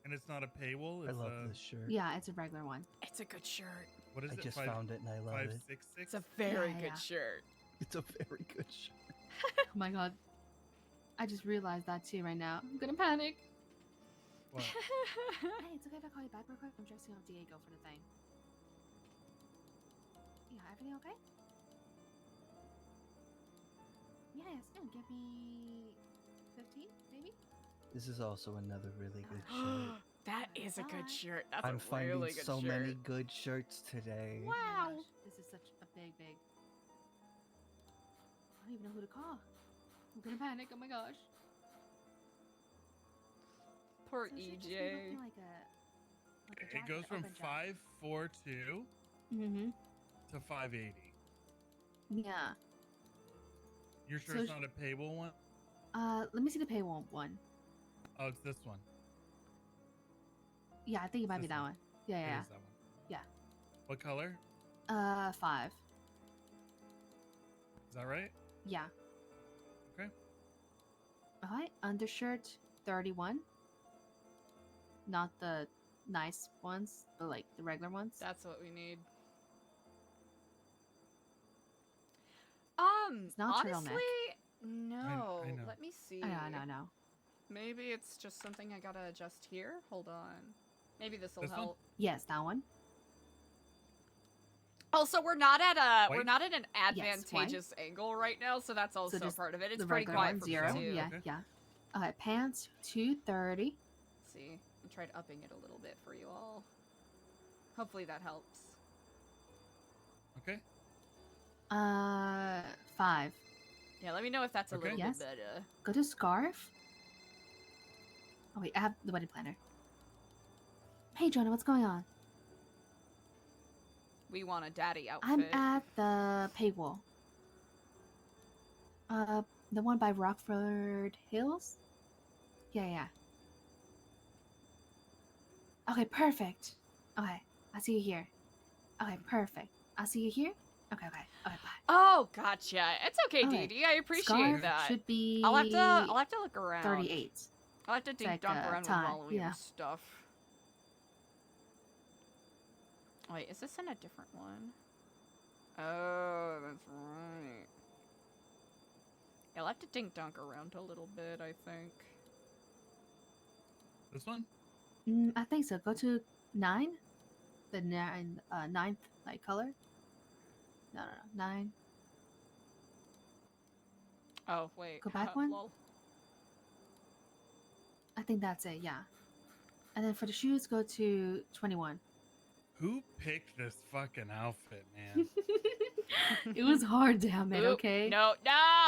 Speaker 3: And it's not a paywall.
Speaker 4: I
Speaker 3: It's
Speaker 4: love
Speaker 3: a,
Speaker 4: this shirt.
Speaker 5: Yeah, it's a regular one.
Speaker 2: It's a good shirt.
Speaker 3: What is
Speaker 4: I
Speaker 3: it?
Speaker 4: just found it and I love it.
Speaker 3: 566.
Speaker 2: It's a very
Speaker 5: Yeah,
Speaker 2: good
Speaker 5: yeah.
Speaker 2: shirt.
Speaker 4: It's a very good shirt.
Speaker 5: Oh my god. I just realized that too right now. I'm gonna panic.
Speaker 3: What?
Speaker 5: Hey, it's okay if I call you back real quick? I'm dressing up Diego for the thing. Yeah, everything okay? Yeah, it's gonna give me 15, maybe?
Speaker 4: This is also another really good shirt.
Speaker 2: That is a good shirt. That's
Speaker 4: I'm
Speaker 2: a
Speaker 4: finding
Speaker 2: really good
Speaker 4: so
Speaker 2: shirt.
Speaker 4: many good shirts today.
Speaker 5: Oh my
Speaker 2: Wow.
Speaker 5: gosh, this is such a big. I don't even know who to call. I'm gonna panic. Oh my gosh.
Speaker 2: Poor
Speaker 5: So should it just be
Speaker 2: EJ.
Speaker 5: looking like a
Speaker 3: It
Speaker 5: jacket,
Speaker 3: goes from
Speaker 5: open jacket?
Speaker 3: 542
Speaker 5: Mm-hmm.
Speaker 3: to 580.
Speaker 5: Yeah.
Speaker 3: You're sure
Speaker 5: So
Speaker 3: it's not a paywall one?
Speaker 5: Let me see the paywall one.
Speaker 3: Oh, it's this one.
Speaker 5: Yeah, I think it might be
Speaker 3: This
Speaker 5: that
Speaker 3: one.
Speaker 5: one. Yeah,
Speaker 3: It
Speaker 5: yeah,
Speaker 3: is that one.
Speaker 5: yeah.
Speaker 3: What color?
Speaker 5: 5.
Speaker 3: Is that right?
Speaker 5: Yeah.
Speaker 3: Okay.
Speaker 5: Alright, undershirt 31. Not the nice ones, but like the regular ones.
Speaker 2: That's what we need.
Speaker 5: It's not turtleneck.
Speaker 2: Honestly, no.
Speaker 3: I know.
Speaker 2: Let me see.
Speaker 5: I know.
Speaker 2: Maybe it's just something I gotta adjust here. Hold on. Maybe this will
Speaker 3: This one?
Speaker 2: help.
Speaker 5: Yes, that one.
Speaker 2: Also, we're not at
Speaker 3: White?
Speaker 2: an advantageous angle right now, so that's also
Speaker 5: just
Speaker 2: part of it. It's
Speaker 5: the
Speaker 2: pretty
Speaker 5: regular
Speaker 2: quiet
Speaker 5: one,
Speaker 2: for
Speaker 5: 0.
Speaker 2: me too.
Speaker 5: Yeah,
Speaker 3: Okay.
Speaker 5: yeah. Alright, pants 230.
Speaker 2: Let's see, I tried upping it a little bit for you all. Hopefully that helps.
Speaker 3: Okay.
Speaker 5: 5.
Speaker 2: Yeah, let me know if that's a
Speaker 3: Okay.
Speaker 2: little
Speaker 5: Yes.
Speaker 2: bit better.
Speaker 5: Go to scarf. Oh wait, I have the wedding planner. Hey Jonah, what's going on?
Speaker 2: We want a daddy outfit.
Speaker 5: I'm at the paywall. The one by Rockford Hills? Yeah. Okay, perfect. Okay, I'll see you here. Okay, perfect. I'll see you here? Okay, bye.
Speaker 2: Oh, gotcha. It's okay,
Speaker 5: Okay.
Speaker 2: Dee Dee. I appreciate
Speaker 5: Scarf
Speaker 2: that.
Speaker 5: should be
Speaker 2: I'll have to look around.
Speaker 5: 38.
Speaker 2: I'll have to dink
Speaker 5: like,
Speaker 2: dunk around
Speaker 5: time,
Speaker 2: with volume
Speaker 5: yeah.
Speaker 2: stuff. Wait, is this in a different one? Oh, that's right. Yeah, I'll have to dink dunk around a little bit, I think.
Speaker 3: This one?
Speaker 5: I think so. Go to 9. The ninth like color. No, 9.
Speaker 2: Oh, wait.
Speaker 5: Go back one?
Speaker 2: Lol.
Speaker 5: I think that's it, yeah. And then for the shoes, go to 21.
Speaker 3: Who picked this fucking outfit, man?
Speaker 5: It was hard, damn it,
Speaker 2: Oop,
Speaker 5: okay?
Speaker 2: No!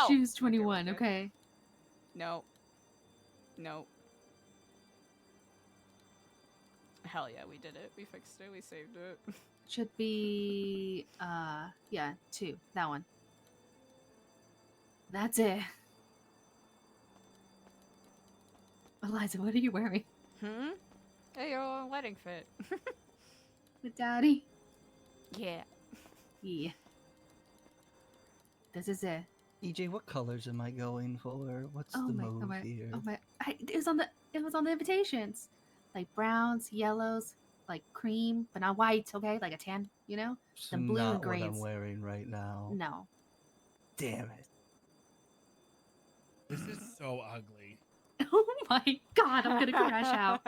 Speaker 5: Shoes 21, okay?
Speaker 2: No. No. Hell yeah, we did it. We fixed it. We saved it.
Speaker 5: Should be, yeah, 2. That one. That's it. Eliza, what are you wearing?
Speaker 2: Hey, your wedding fit.
Speaker 5: With Daddy?
Speaker 2: Yeah.
Speaker 5: Yeah. This is it.
Speaker 4: EJ, what colors am I going for? What's the move here?
Speaker 5: Oh my! It was on the invitations, like browns, yellows, like cream, but not white. Okay, like a tan, you know.
Speaker 4: So
Speaker 5: The blue
Speaker 4: not
Speaker 5: and greens.
Speaker 4: what I'm wearing right now.
Speaker 5: No.
Speaker 4: Damn it.
Speaker 3: This is so ugly.
Speaker 5: Oh my god! I'm gonna crash out.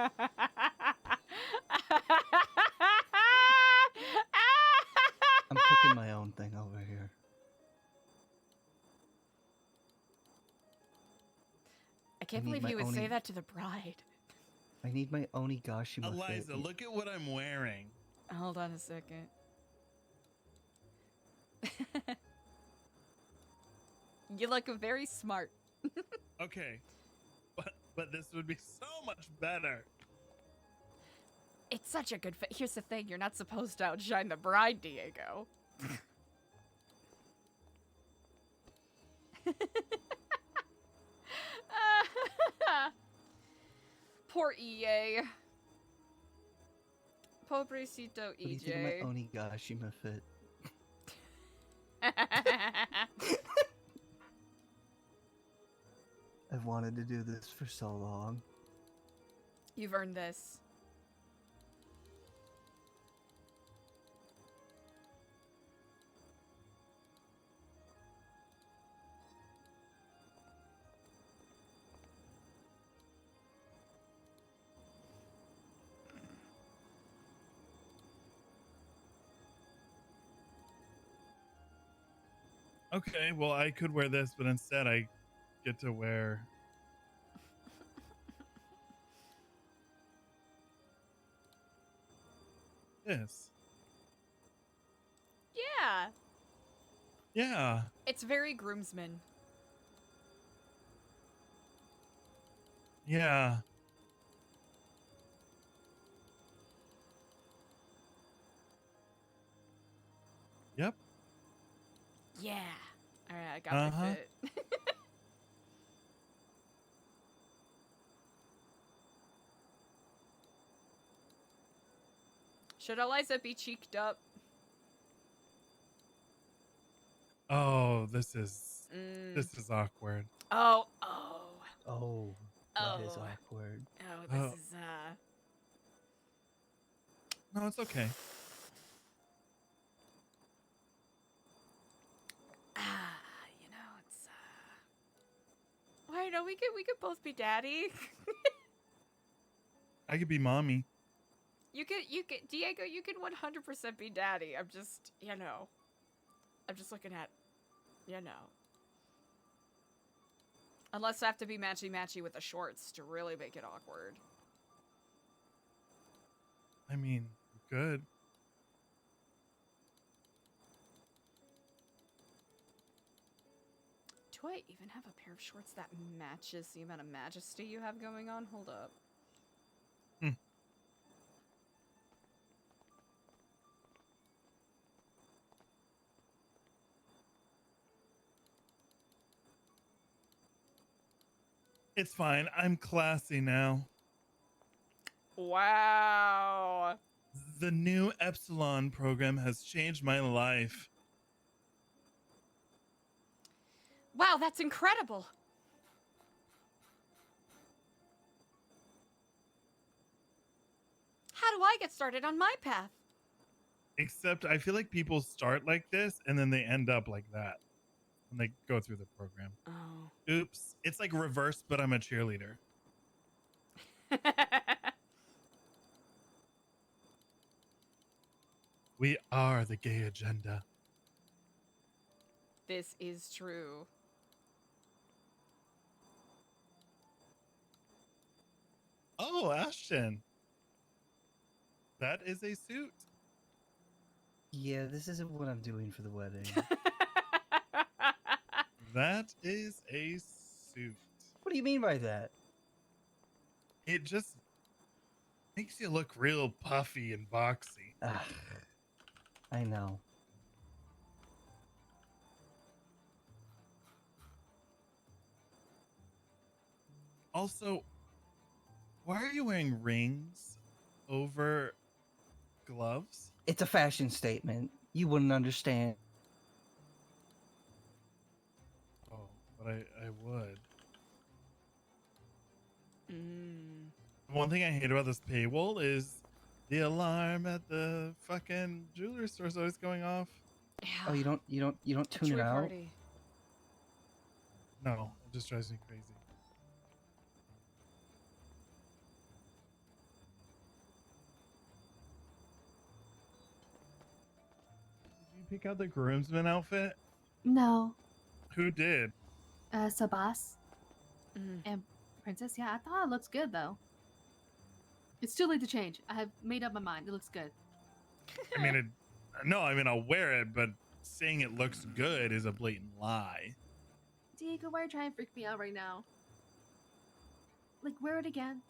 Speaker 4: I'm cooking my own thing over here.
Speaker 2: I can't believe you would say that to the bride.
Speaker 4: I need my onigashima
Speaker 3: Eliza,
Speaker 4: fit.
Speaker 3: look at what I'm wearing.
Speaker 2: Hold on a second. You look very smart.
Speaker 3: Okay, but this would be so much better.
Speaker 2: It's such a good fit. Here's the thing, you're not supposed to outshine the bride, Diego. Poor EA. Pobrecito
Speaker 4: What do you think
Speaker 2: EJ.
Speaker 4: of my onigashima fit? I've wanted to do this for so long.
Speaker 2: You've earned this.
Speaker 3: Okay, well, I could wear this, but instead I get to wear... this.
Speaker 2: Yeah.
Speaker 3: Yeah.
Speaker 2: It's very groomsman.
Speaker 3: Yeah. Yep.
Speaker 2: Yeah. Alright, I got my fit. Should Eliza be cheeked up?
Speaker 3: Oh, this is awkward.
Speaker 2: Oh.
Speaker 4: Oh, that is awkward.
Speaker 2: Oh, this is
Speaker 3: No, it's okay.
Speaker 2: You know, it's Wait, no, we could both be daddy.
Speaker 3: I could be mommy.
Speaker 2: You could Diego, you could 100% be daddy. I'm just, I'm just looking at, Unless I have to be matchy-matchy with the shorts to really make it awkward.
Speaker 3: I mean, good.
Speaker 2: Do I even have a pair of shorts that matches the amount of majesty you have going on? Hold up.
Speaker 3: It's fine. I'm classy now.
Speaker 2: Wow.
Speaker 3: The new Epsilon program has changed my life.
Speaker 2: Wow, that's incredible. How do I get started on my path?
Speaker 3: Except I feel like people start like this and then they end up like that when they go through the program.
Speaker 2: Oh.
Speaker 3: Oops. It's like reverse, but I'm a cheerleader. We are the gay agenda.
Speaker 2: This is true.
Speaker 3: Oh, Ashton. That is a suit.
Speaker 4: Yeah, this isn't what I'm doing for the wedding.
Speaker 3: That is a suit.
Speaker 4: What do you mean by that?
Speaker 3: It just makes you look real puffy and boxy.
Speaker 4: I know.
Speaker 3: Also, why are you wearing rings over gloves?
Speaker 4: It's a fashion statement. You wouldn't understand.
Speaker 3: Oh, but I would. One thing I hate about this paywall is the alarm at the fucking jewelry store is always going off.
Speaker 2: Yeah.
Speaker 4: Oh, you don't tune it out?
Speaker 2: Party.
Speaker 3: No, it just drives me crazy. Did you pick out the groomsman outfit?
Speaker 5: No.
Speaker 3: Who did?
Speaker 5: Sabas and Princess. Yeah, I thought it looks good though. It's too late to change. I have made up my mind. It looks good.
Speaker 3: I mean, I'll wear it, but saying it looks good is a blatant lie.
Speaker 5: Diego, why are you trying to freak me out right now? Like, wear it again.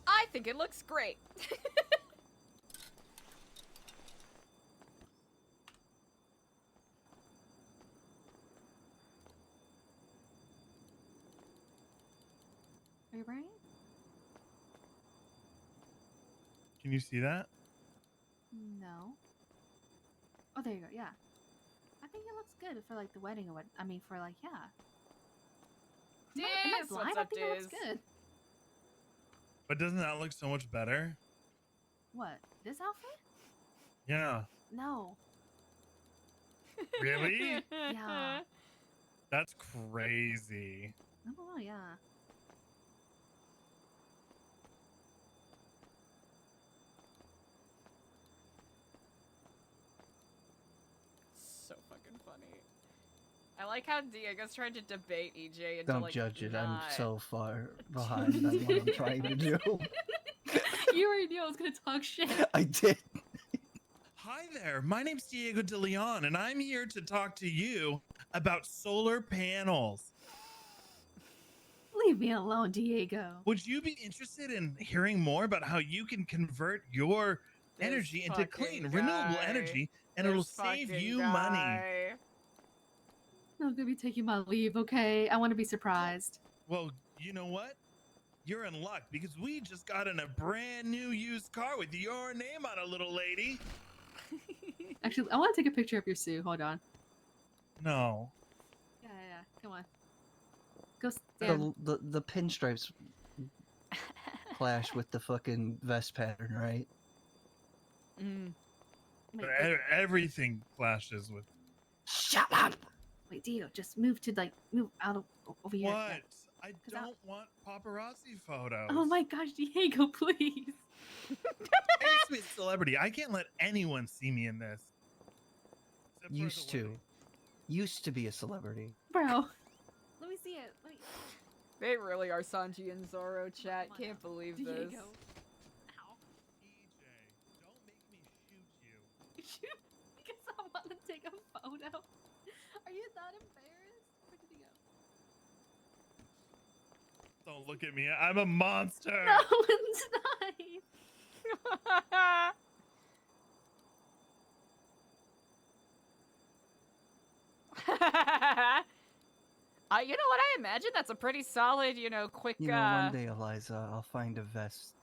Speaker 2: I think it looks great.
Speaker 5: Are you wearing it?
Speaker 3: Can you see that?
Speaker 5: No. Oh, there you go. Yeah. I think it looks good for like the wedding or what. I mean, for like, yeah. Am I
Speaker 2: Diz,
Speaker 5: blind?
Speaker 2: what's
Speaker 5: I
Speaker 2: up,
Speaker 5: think it looks
Speaker 2: Diz?
Speaker 5: good.
Speaker 3: But doesn't that look so much better?
Speaker 5: What? This outfit?
Speaker 3: Yeah.
Speaker 5: No.
Speaker 3: Really?
Speaker 5: Yeah.
Speaker 3: That's crazy.
Speaker 5: I don't know. Yeah.
Speaker 2: So fucking funny. I like how Diego's trying to debate EJ into
Speaker 4: Don't
Speaker 2: like
Speaker 4: judge it.
Speaker 2: not.
Speaker 4: I'm so far behind on what I'm trying to do.
Speaker 5: You already knew I was gonna talk shit.
Speaker 4: I did.
Speaker 3: Hi there, my name's Diego de Leon, and I'm here to talk to you about solar panels.
Speaker 5: Leave me alone, Diego.
Speaker 3: Would you be interested in hearing more about how you can convert your
Speaker 2: This
Speaker 3: energy into clean,
Speaker 2: fucking
Speaker 3: renewable
Speaker 2: guy.
Speaker 3: energy, and
Speaker 2: This
Speaker 3: it'll save
Speaker 2: fucking
Speaker 3: you money?
Speaker 2: guy.
Speaker 5: I'm gonna be taking my leave, okay? I want to be surprised.
Speaker 3: Well, you know what? You're in luck because we just got in a brand new used car with your name on it, little lady.
Speaker 5: Actually, I want to take a picture of your suit. Hold on.
Speaker 3: No.
Speaker 5: Yeah. Come on. Go stand.
Speaker 4: The pinstripes clash with the fucking vest pattern, right?
Speaker 5: Wait,
Speaker 3: Everything clashes with.
Speaker 4: Shut up!
Speaker 5: wait, Diego, just move out of over here.
Speaker 3: What?
Speaker 5: Yeah.
Speaker 3: I don't want paparazzi photos.
Speaker 5: Oh my gosh, Diego, please.
Speaker 3: I used to be a celebrity. I can't let anyone see me in this. Except for
Speaker 4: Used
Speaker 3: the
Speaker 4: to.
Speaker 3: wedding.
Speaker 4: Used to be a celebrity.
Speaker 5: Bro. Let me see it.
Speaker 2: They really are Sanji and Zoro, chat.
Speaker 5: Come on
Speaker 2: Can't
Speaker 5: now.
Speaker 2: believe
Speaker 5: Diego.
Speaker 2: this.
Speaker 5: Ow.
Speaker 3: EJ, don't make me shoot you.
Speaker 5: Shoot, because I want to take a photo. Are you not embarrassed? Where did he go?
Speaker 3: Don't look at me. I'm a monster.
Speaker 5: No, it's not.
Speaker 2: You know what? I imagine that's a pretty solid, quick.
Speaker 4: You know, one day, Eliza, I'll find a vest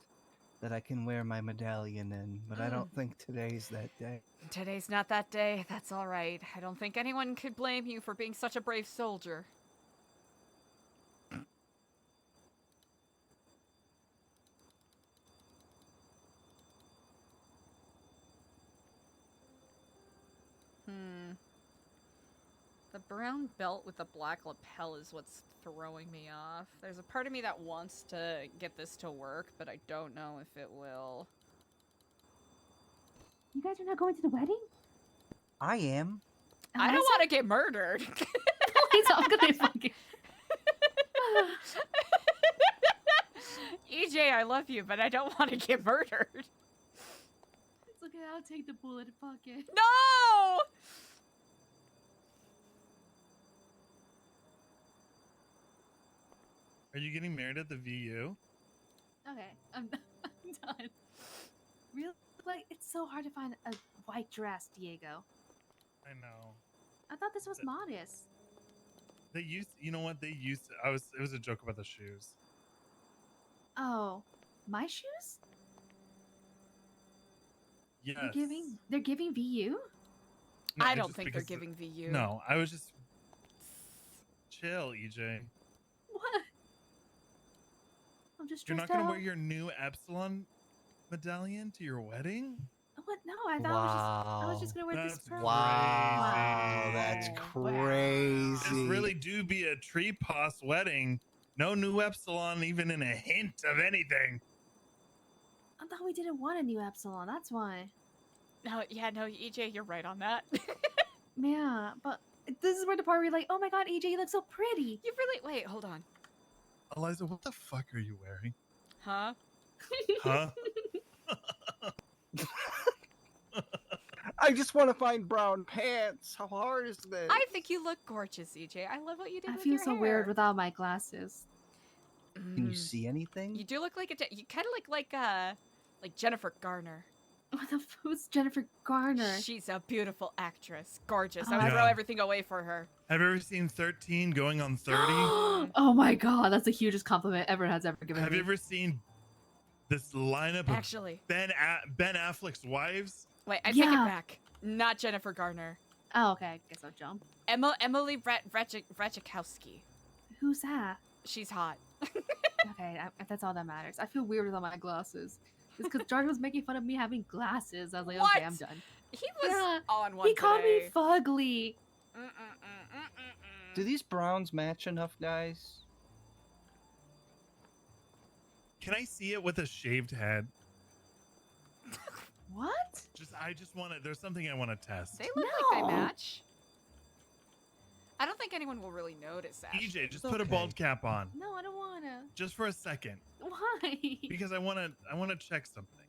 Speaker 4: that I can wear my medallion in, but I don't think today's that day.
Speaker 2: Today's not that day. That's all right. I don't think anyone could blame you for being such a brave soldier. The brown belt with the black lapel is what's throwing me off. There's a part of me that wants to get this to work, but I don't know if it will.
Speaker 5: You guys are not going to the wedding?
Speaker 4: I am.
Speaker 2: I don't want to get murdered.
Speaker 5: He's all gonna fucking.
Speaker 2: EJ, I love you, but I don't want to get murdered.
Speaker 5: It's okay, I'll take the bullet, fuck it.
Speaker 2: No!
Speaker 3: Are you getting married at the VU?
Speaker 5: Okay, I'm done. Really? Like, it's so hard to find a white dress, Diego.
Speaker 3: I know.
Speaker 5: I thought this was modest.
Speaker 3: They used, you know what? They used, it was a joke about the shoes.
Speaker 5: Oh, my shoes?
Speaker 3: Yes.
Speaker 5: They're giving VU?
Speaker 3: No,
Speaker 2: I
Speaker 3: it's
Speaker 2: don't
Speaker 3: just
Speaker 2: think they're
Speaker 3: because
Speaker 2: giving VU.
Speaker 3: No, I was just chill, EJ.
Speaker 5: What? I'm just
Speaker 3: You're not
Speaker 5: stressed
Speaker 3: gonna
Speaker 5: out.
Speaker 3: wear your new Epsilon medallion to your wedding?
Speaker 5: What? No, I thought I was just gonna wear this
Speaker 3: That's
Speaker 5: pearl.
Speaker 4: Wow, that's crazy.
Speaker 3: This really do be a tree pos wedding. No new Epsilon, even in a hint of anything.
Speaker 5: I thought we didn't want a new Epsilon, that's why.
Speaker 2: No, yeah, no, EJ, you're right on that.
Speaker 5: Yeah, but this is where the part where you're like, oh my god, AJ, you look so pretty.
Speaker 2: You really wait, hold on.
Speaker 3: Eliza, what the fuck are you wearing?
Speaker 2: Huh?
Speaker 3: Huh?
Speaker 4: I just want to find brown pants. How hard is this?
Speaker 2: I think you look gorgeous, EJ. I love what you did
Speaker 5: I
Speaker 2: with
Speaker 5: feel
Speaker 2: your
Speaker 5: so
Speaker 2: hair.
Speaker 5: weird without my glasses.
Speaker 4: Can you see anything?
Speaker 2: You do look like you kind of look like Jennifer Garner.
Speaker 5: What the who's Jennifer Garner?
Speaker 2: She's a beautiful actress, gorgeous.
Speaker 5: Oh,
Speaker 2: I would
Speaker 3: yeah.
Speaker 2: throw everything away for her.
Speaker 3: Have you ever seen 13 going on 30?
Speaker 5: Oh my god, that's the hugest compliment everyone has ever given
Speaker 3: Have
Speaker 5: me.
Speaker 3: you ever seen this lineup of
Speaker 2: Actually,
Speaker 3: Ben Affleck's wives?
Speaker 2: wait, I take
Speaker 5: Yeah.
Speaker 2: it back. Not Jennifer Garner.
Speaker 5: Oh, okay, I guess I'll jump.
Speaker 2: Emily Ratajkowski.
Speaker 5: Who's that?
Speaker 2: She's hot.
Speaker 5: Okay, that's all that matters. I feel weird without my glasses. It's because Jordan was making fun of me having glasses. I was like,
Speaker 2: What?
Speaker 5: okay, I'm done.
Speaker 2: He was
Speaker 5: Yeah,
Speaker 2: on one
Speaker 5: He called me
Speaker 2: today.
Speaker 5: fugly.
Speaker 4: Do these browns match enough, guys?
Speaker 3: Can I see it with a shaved head?
Speaker 5: What?
Speaker 3: I just want to. There's something I want to test.
Speaker 2: They look like
Speaker 5: No.
Speaker 2: they match. I don't think anyone will really notice that.
Speaker 3: EJ, just
Speaker 4: It's
Speaker 3: put a
Speaker 4: okay.
Speaker 3: bald cap on,
Speaker 5: No, I don't wanna.
Speaker 3: just for a second,
Speaker 5: Why?
Speaker 3: because I want to check something.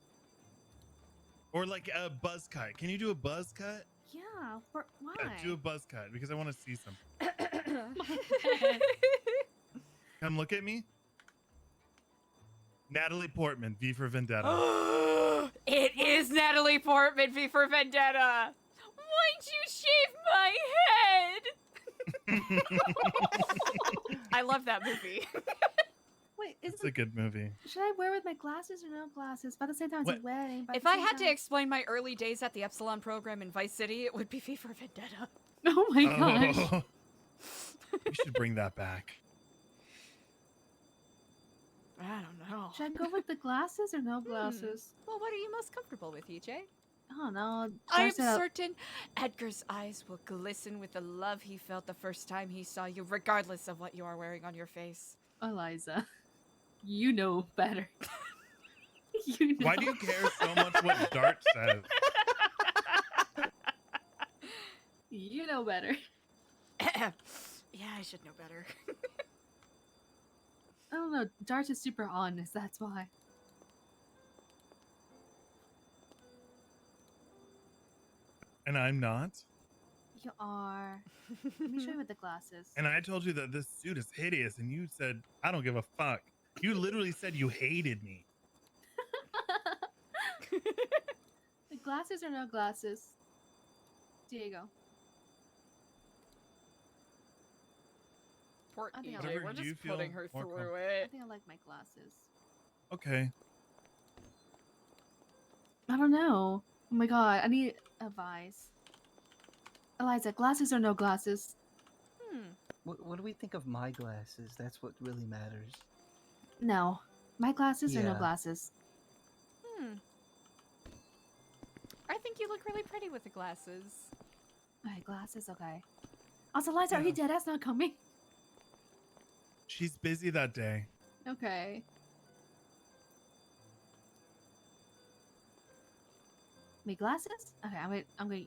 Speaker 3: Or like a buzz cut. Can you do a buzz cut?
Speaker 5: Yeah, why?
Speaker 3: Do a buzz cut because I want to see something.
Speaker 5: My head.
Speaker 3: Come look at me. Natalie Portman, V for Vendetta.
Speaker 2: It is Natalie Portman, V for Vendetta. Why'd you shave my head? I love that movie.
Speaker 5: Wait,
Speaker 3: It's a good movie.
Speaker 5: should I wear with my glasses or no glasses? But at the same time, it's a
Speaker 3: What?
Speaker 5: wedding. But at
Speaker 2: If
Speaker 5: the
Speaker 2: I
Speaker 5: same
Speaker 2: had to
Speaker 5: time-
Speaker 2: explain my early days at the Epsilon program in Vice City, it would be V for Vendetta.
Speaker 5: Oh my gosh.
Speaker 3: Oh, you should bring that back.
Speaker 2: I don't know.
Speaker 5: Should I go with the glasses or no glasses?
Speaker 2: Well, what are you most comfortable with, EJ?
Speaker 5: I don't know.
Speaker 2: I am
Speaker 5: George said-
Speaker 2: certain Edgar's eyes will glisten with the love he felt the first time he saw you, regardless of what you are wearing on your face.
Speaker 5: Eliza, you know better. You know.
Speaker 3: Why do you care so much what Dart says?
Speaker 5: You know better.
Speaker 2: Yeah, I should know better.
Speaker 5: I don't know. Dart is super honest. That's why.
Speaker 3: And I'm not.
Speaker 5: You are. Let me show you with the glasses.
Speaker 3: And I told you that this suit is hideous, and you said, I don't give a fuck. You literally said you hated me.
Speaker 5: The glasses or no glasses? Diego.
Speaker 2: Poor
Speaker 5: I think I'll
Speaker 2: EJ,
Speaker 3: Whatever
Speaker 2: we're
Speaker 3: you
Speaker 2: just
Speaker 3: feel
Speaker 2: putting her
Speaker 3: more
Speaker 2: through
Speaker 5: I
Speaker 2: it.
Speaker 5: think I like my glasses.
Speaker 3: Okay.
Speaker 5: I don't know. Oh my god, I need advice. Eliza, glasses or no glasses?
Speaker 4: What do we think of my glasses? That's what really matters.
Speaker 5: No. My glasses or no
Speaker 4: Yeah.
Speaker 5: glasses?
Speaker 2: I think you look really pretty with the glasses.
Speaker 5: Okay, glasses, okay. Also, Eliza, are you dead ass not coming?
Speaker 3: She's busy that day.
Speaker 5: Okay. My glasses? Okay, I'm gonna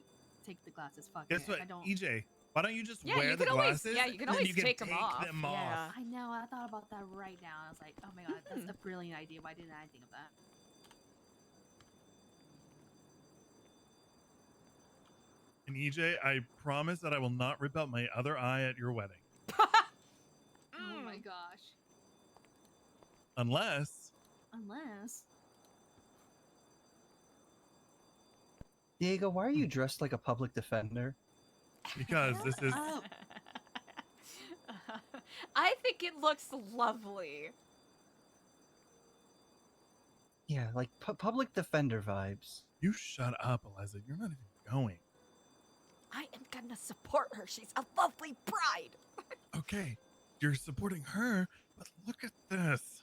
Speaker 5: take the glasses. Fuck
Speaker 3: Guess
Speaker 5: it.
Speaker 3: what,
Speaker 5: I don't...
Speaker 3: EJ? Why don't you just
Speaker 2: Yeah,
Speaker 3: wear
Speaker 2: you
Speaker 3: the
Speaker 2: can always,
Speaker 3: glasses?
Speaker 2: yeah, you can
Speaker 3: and then
Speaker 2: always
Speaker 3: you can
Speaker 2: take them off.
Speaker 3: them
Speaker 2: Yeah.
Speaker 3: off.
Speaker 5: I know. I thought about that right now. I was like, oh my god, that's a brilliant idea. Why didn't I think of that?
Speaker 3: And EJ, I promise that I will not rip out my other eye at your wedding.
Speaker 5: Oh my gosh.
Speaker 3: Unless
Speaker 4: Diego, why are you dressed like a public defender?
Speaker 3: because this is
Speaker 5: Oh.
Speaker 2: I think it looks lovely.
Speaker 4: Yeah, like public defender vibes.
Speaker 3: you shut up, Eliza. You're not even going.
Speaker 2: I am gonna support her. She's a lovely bride.
Speaker 3: Okay, you're supporting her, but look at this.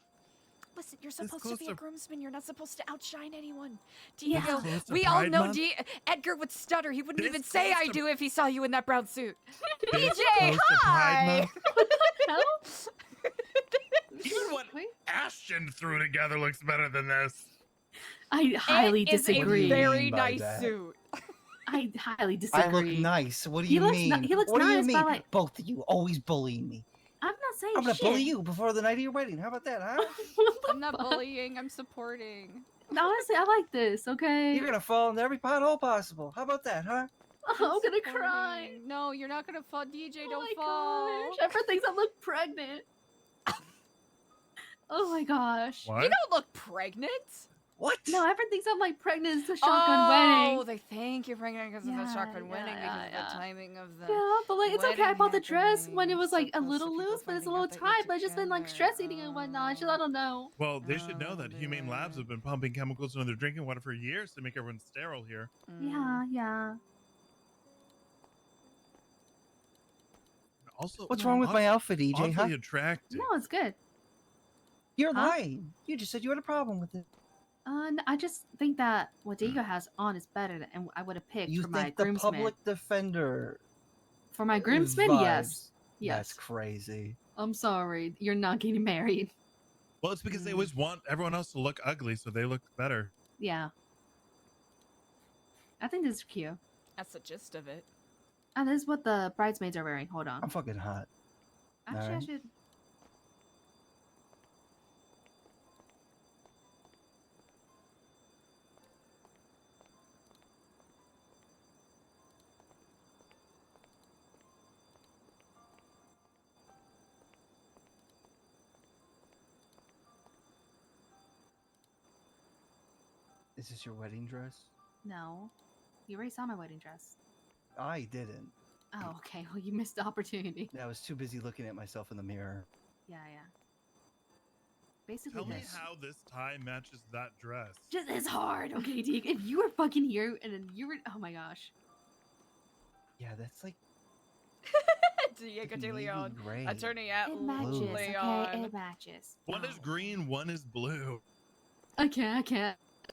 Speaker 2: Listen, you're
Speaker 3: This
Speaker 2: supposed to be a
Speaker 3: close to-
Speaker 2: groomsman. You're not supposed to outshine anyone.
Speaker 5: Yeah.
Speaker 2: Diego,
Speaker 3: Close to
Speaker 2: we all
Speaker 3: Pride
Speaker 2: know
Speaker 3: Month?
Speaker 2: Edgar would stutter. He wouldn't
Speaker 3: This
Speaker 2: even say
Speaker 3: close
Speaker 2: I
Speaker 3: to-
Speaker 2: do if he saw you in that brown suit.
Speaker 3: This
Speaker 2: EJ,
Speaker 3: close to Pride
Speaker 2: hi!
Speaker 3: Month?
Speaker 5: Hell?
Speaker 3: Even what
Speaker 5: Wait.
Speaker 3: Ashton threw together looks better than this.
Speaker 5: I highly
Speaker 2: It is
Speaker 5: disagree.
Speaker 2: a very
Speaker 4: mean by
Speaker 2: nice
Speaker 4: that?
Speaker 2: suit.
Speaker 5: I highly
Speaker 4: I
Speaker 5: disagree.
Speaker 4: look nice. What do
Speaker 5: He
Speaker 4: you
Speaker 5: looks
Speaker 4: mean?
Speaker 5: he looks
Speaker 4: what do you
Speaker 5: nice, but
Speaker 4: mean?
Speaker 5: like-
Speaker 4: Both of you always bullying me.
Speaker 5: I'm not saying
Speaker 4: I'm gonna
Speaker 5: shit.
Speaker 4: bully you before the night of your wedding. How about that, huh?
Speaker 5: What the
Speaker 2: I'm not
Speaker 5: fuck?
Speaker 2: bullying. I'm supporting.
Speaker 5: Honestly, I like this. Okay.
Speaker 4: You're gonna fall into every pothole possible. How about that, huh?
Speaker 5: Oh, I'm gonna cry.
Speaker 2: Supporting. No, you're not gonna fall. DJ,
Speaker 5: Oh
Speaker 2: don't
Speaker 5: my
Speaker 2: fall.
Speaker 5: gosh. Everyone thinks I look pregnant. Oh my gosh.
Speaker 3: What?
Speaker 2: You don't look pregnant.
Speaker 4: What?
Speaker 5: No, everyone thinks I'm like pregnant. It's a shotgun
Speaker 2: Oh,
Speaker 5: wedding.
Speaker 2: they think you're pregnant because of the
Speaker 5: Yeah,
Speaker 2: shotgun
Speaker 5: yeah,
Speaker 2: wedding
Speaker 5: yeah,
Speaker 2: because of the
Speaker 5: yeah.
Speaker 2: timing of the.
Speaker 5: Yeah, but like it's okay. I
Speaker 2: wedding
Speaker 5: bought the dress when it
Speaker 2: happening,
Speaker 5: was
Speaker 2: so
Speaker 5: like a
Speaker 2: close to
Speaker 5: little
Speaker 2: people
Speaker 5: loose, but it's a
Speaker 2: finding
Speaker 5: little
Speaker 2: out that you're
Speaker 5: tight. But I just been like stress
Speaker 2: together.
Speaker 5: eating and whatnot. Just I don't know.
Speaker 3: Well, they should know that
Speaker 2: Oh,
Speaker 3: Humane Labs have been pumping chemicals into their drinking water for years to make everyone sterile here.
Speaker 5: Yeah, yeah.
Speaker 3: Also,
Speaker 4: What's wrong with my outfit, EJ? Huh?
Speaker 3: Oddly attractive.
Speaker 5: No, it's good.
Speaker 4: You're
Speaker 5: Huh?
Speaker 4: lying. You just said you had a problem with it.
Speaker 5: I just think that what Diego has on is better than I would have picked
Speaker 4: You
Speaker 5: for my
Speaker 4: think the
Speaker 5: groomsman.
Speaker 4: public defender?
Speaker 5: For my groomsman,
Speaker 4: vibes.
Speaker 5: yes. Yes.
Speaker 4: That's crazy.
Speaker 5: I'm sorry. You're not getting married.
Speaker 3: Well, it's because they always want everyone else to look ugly, so they look better.
Speaker 5: Yeah. I think this is cute.
Speaker 2: That's the gist of it.
Speaker 5: And this is what the bridesmaids are wearing. Hold on.
Speaker 4: I'm fucking hot.
Speaker 5: Actually, I
Speaker 4: alright.
Speaker 5: should.
Speaker 4: Is this your wedding dress?
Speaker 5: No. You already saw my wedding dress.
Speaker 4: I didn't.
Speaker 5: Oh, okay. Well, you missed the opportunity.
Speaker 4: I was too busy looking at myself in the mirror.
Speaker 5: Yeah, yeah. Basically,
Speaker 3: Tell me
Speaker 5: this.
Speaker 3: how this tie matches that dress.
Speaker 5: Just it's hard, okay, Deke. If you were fucking here and then you were, oh my gosh.
Speaker 4: Yeah, that's like
Speaker 2: Diego
Speaker 4: like
Speaker 2: de
Speaker 4: navy
Speaker 2: Leon,
Speaker 4: gray.
Speaker 2: attorney at
Speaker 5: It matches,
Speaker 4: Blue.
Speaker 5: okay?
Speaker 2: Leon.
Speaker 5: It matches.
Speaker 3: One is
Speaker 5: Oh.
Speaker 3: green, one is blue.
Speaker 5: I can't.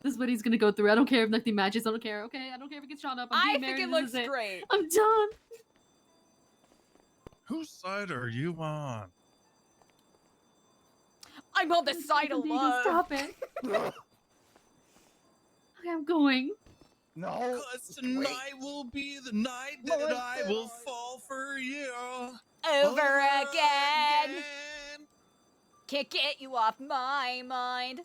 Speaker 5: This is what he's gonna go through. I don't care if nothing matches. I don't care, okay? I don't care if it gets shot up. I'm
Speaker 2: I
Speaker 5: getting
Speaker 2: think
Speaker 5: married.
Speaker 2: it
Speaker 5: This
Speaker 2: looks
Speaker 5: is it.
Speaker 2: great.
Speaker 5: I'm done.
Speaker 3: Whose side are you on?
Speaker 2: I'm on the side of
Speaker 5: Diego,
Speaker 2: love.
Speaker 5: Stop it. Okay, I'm going.
Speaker 4: no.
Speaker 3: Cause tonight will be the night that I will fall for you.
Speaker 2: Over again. Can't get you off my mind.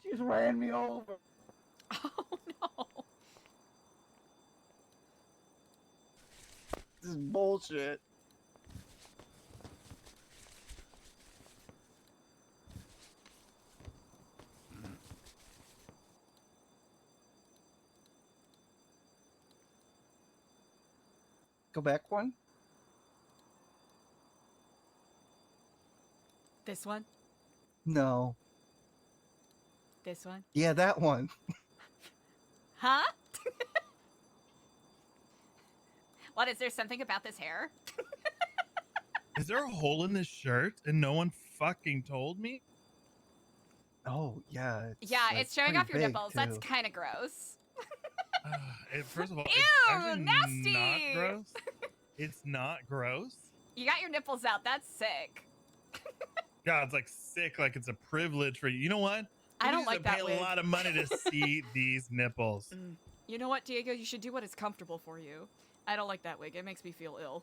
Speaker 4: She's ran me over.
Speaker 2: Oh no.
Speaker 4: This is bullshit. Go back one.
Speaker 2: This one?
Speaker 4: No.
Speaker 2: This one?
Speaker 4: Yeah, that one.
Speaker 2: Huh? What, is there something about this hair?
Speaker 3: Is there a hole in this shirt and no one fucking told me?
Speaker 4: Oh yeah.
Speaker 2: Yeah,
Speaker 4: like,
Speaker 2: it's showing
Speaker 4: pretty
Speaker 2: off your
Speaker 4: big,
Speaker 2: nipples. That's
Speaker 4: too.
Speaker 2: kind of gross.
Speaker 3: First of all,
Speaker 2: Ew,
Speaker 3: it's actually
Speaker 2: nasty!
Speaker 3: not gross. It's not gross.
Speaker 2: You got your nipples out. That's sick.
Speaker 3: Yeah, it's like sick, like it's a privilege for you. You know what?
Speaker 2: I don't
Speaker 3: Somebody's
Speaker 2: like
Speaker 3: gonna
Speaker 2: that
Speaker 3: pay
Speaker 2: wig.
Speaker 3: a lot of money to see these nipples.
Speaker 2: You know what, Diego? You should do what is comfortable for you. I don't like that wig. It makes me feel ill.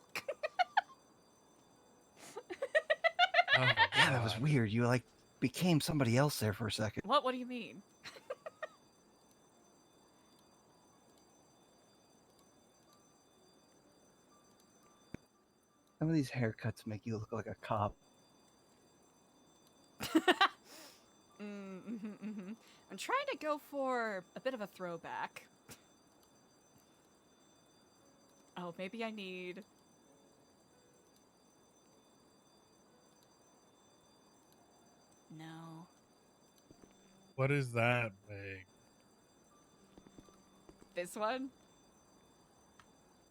Speaker 3: Oh,
Speaker 4: Yeah, that was
Speaker 3: God.
Speaker 4: weird. You like became somebody else there for a second.
Speaker 2: What? What do you mean?
Speaker 4: Some of these haircuts make you look like a cop.
Speaker 2: I'm trying to go for a bit of a throwback. Oh, maybe I need... No.
Speaker 3: What is that wig?
Speaker 2: This one?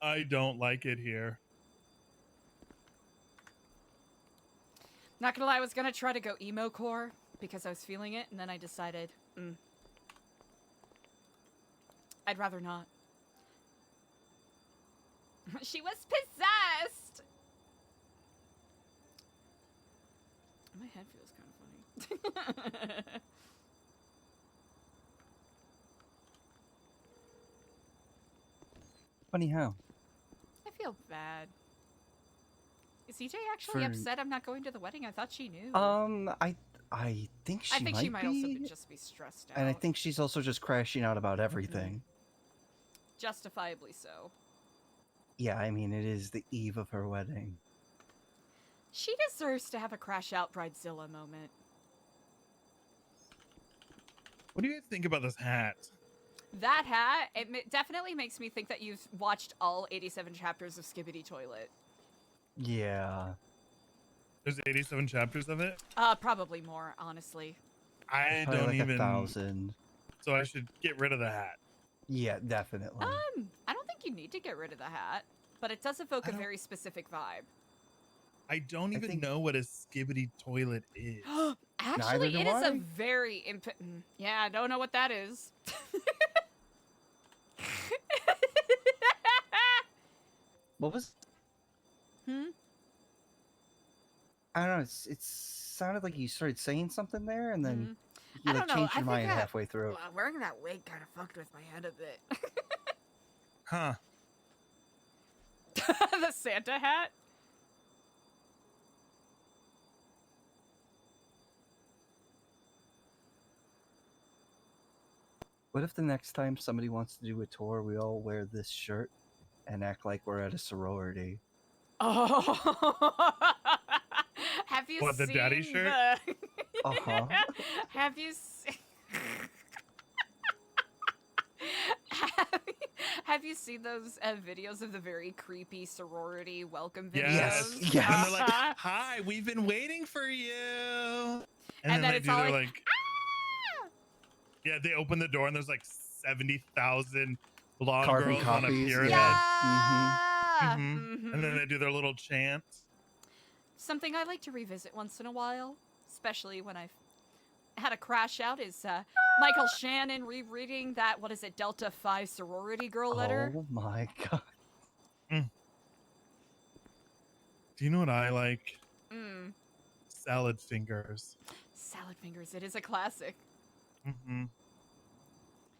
Speaker 3: I don't like it here.
Speaker 2: Not gonna lie, I was gonna try to go emo core because I was feeling it, and then I decided, I'd rather not. She was possessed! My head feels kind of funny.
Speaker 4: Funny how?
Speaker 2: I feel bad. Is CJ actually upset I'm not going to the wedding? I thought she knew.
Speaker 4: I think she might
Speaker 2: she might also
Speaker 4: be,
Speaker 2: just be stressed out.
Speaker 4: and I think she's also just crashing out about everything.
Speaker 2: Justifiably so.
Speaker 4: Yeah, I mean, it is the eve of her wedding.
Speaker 2: She deserves to have a crash out bridezilla moment.
Speaker 3: What do you guys think about this hat?
Speaker 2: That hat, it definitely makes me think that you've watched all 87 chapters of Skibbity Toilet.
Speaker 4: Yeah.
Speaker 3: There's 87 chapters of it?
Speaker 2: Probably more, honestly.
Speaker 3: I
Speaker 4: Probably
Speaker 3: don't
Speaker 4: like
Speaker 3: even...
Speaker 4: 1,000.
Speaker 3: So I should get rid of the hat.
Speaker 4: Yeah, definitely.
Speaker 2: I don't think you need to get rid of the hat, but it does evoke a very specific vibe.
Speaker 3: I don't even know what a Skibbity Toilet is.
Speaker 2: Actually, it is a very yeah, I don't know what that is.
Speaker 4: What was? I don't know. It sounded like you started saying something there, and then you like changed your mind halfway through.
Speaker 2: Wearing that wig kind of fucked with my head a bit.
Speaker 3: Huh.
Speaker 2: The Santa hat?
Speaker 4: What if the next time somebody wants to do a tour, we all wear this shirt and act like we're at a sorority?
Speaker 2: Oh. Have you
Speaker 3: What,
Speaker 2: seen
Speaker 3: the daddy shirt?
Speaker 4: Uh-huh.
Speaker 2: Have you seen... Have you seen those videos of the very creepy sorority welcome videos?
Speaker 3: Yes.
Speaker 4: Yes.
Speaker 3: And they're like, hi, we've been waiting for you. And then
Speaker 2: it's all like,
Speaker 3: ah! Yeah, they open the door and there's like 70,000 blonde
Speaker 4: Carbon
Speaker 3: girls on a
Speaker 4: copies,
Speaker 3: pyramid.
Speaker 2: yeah.
Speaker 3: And then they do their little chant.
Speaker 2: Something I like to revisit once in a while, especially when I've had a crash out, is Michael Shannon rereading that, what is it, Delta Phi sorority girl letter.
Speaker 4: Oh my god.
Speaker 3: Do you know what I like? Salad fingers.
Speaker 2: Salad fingers, it is a classic.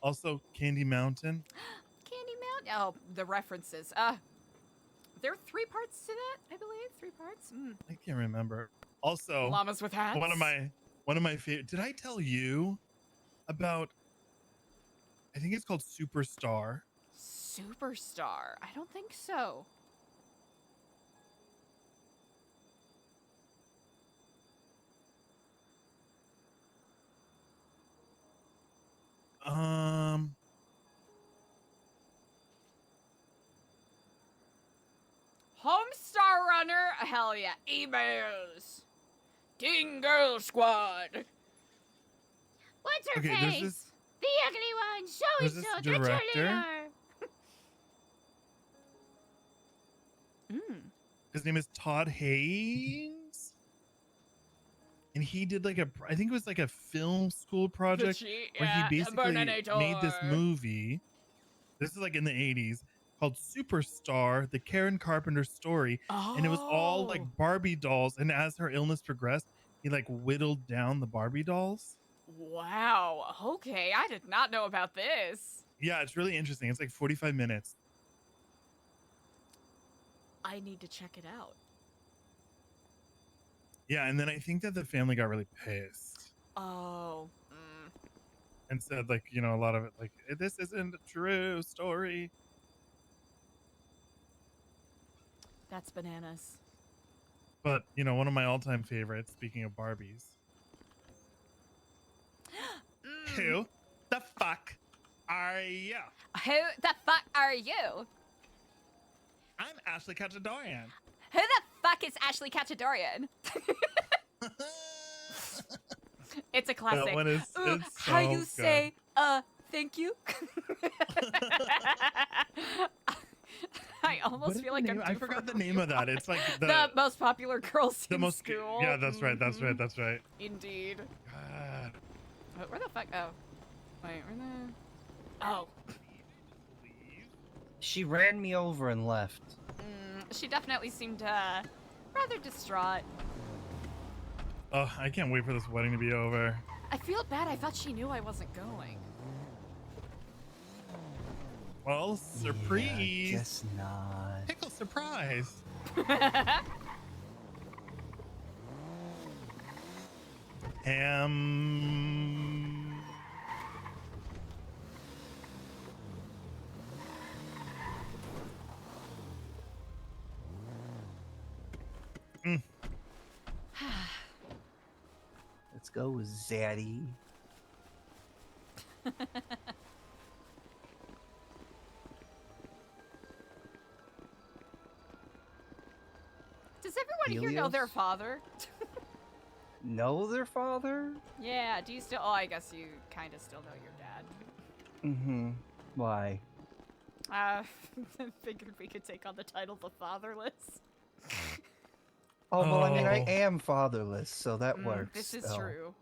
Speaker 3: Also, Candy Mountain.
Speaker 2: Candy Mountain. Oh, the references. There are 3 parts to that, I believe. 3 parts.
Speaker 3: I can't remember. Also,
Speaker 2: llamas with hats.
Speaker 3: One of my favorite. Did I tell you about? I think it's called Superstar.
Speaker 2: Superstar. I don't think so. Homestar Runner. Hell yeah. Emails. Teen Girl Squad.
Speaker 5: What's her
Speaker 3: Okay, there's
Speaker 5: face?
Speaker 3: this-
Speaker 5: The ugly one. So and
Speaker 3: there's
Speaker 5: so.
Speaker 3: this
Speaker 5: The
Speaker 3: director.
Speaker 2: Mm.
Speaker 3: His name is Todd Haynes. and he did like I think it was like a film school project where he basically made this movie. This is like in the 80s called Superstar, the Karen Carpenter story. And it was all like Barbie dolls. And as her illness progressed, he like whittled down the Barbie dolls.
Speaker 2: Wow. Okay. I did not know about this.
Speaker 3: Yeah, it's really interesting. It's like 45 minutes.
Speaker 2: I need to check it out.
Speaker 3: Yeah, and then I think that the family got really pissed.
Speaker 2: Oh.
Speaker 3: And said, like, you know, a lot of it, like, this isn't a true story.
Speaker 2: That's bananas.
Speaker 3: But, you know, one of my all-time favorites, speaking of Barbies. Who the fuck are you?
Speaker 2: Who the fuck are you?
Speaker 3: I'm Ashley Cachadorian.
Speaker 2: Who the fuck is Ashley Cachadorian? It's a classic.
Speaker 3: That one is it's
Speaker 2: how
Speaker 3: so
Speaker 2: you
Speaker 3: good.
Speaker 2: say, thank you? I almost feel like
Speaker 3: I forgot the name of that. It's like
Speaker 2: the most popular girls in school.
Speaker 3: Yeah, that's right. That's right. That's right.
Speaker 2: Indeed.
Speaker 3: God.
Speaker 2: Where the fuck? Oh. Wait, where the... Oh.
Speaker 4: She ran me over and left.
Speaker 2: She definitely seemed rather distraught.
Speaker 3: Oh, I can't wait for this wedding to be over.
Speaker 2: I feel bad. I thought she knew I wasn't going.
Speaker 3: Well, surprise.
Speaker 4: Yeah, guess not.
Speaker 3: Pickle surprise.
Speaker 4: Let's go, Zaddy.
Speaker 2: Does everyone here know their father?
Speaker 4: Know their father?
Speaker 2: Yeah, do you still... Oh, I guess you kind of still know your dad.
Speaker 4: Mm-hmm. Why?
Speaker 2: Figured we could take on the title The Fatherless.
Speaker 4: Oh, well, I mean, I am fatherless, so that works.
Speaker 2: This is true.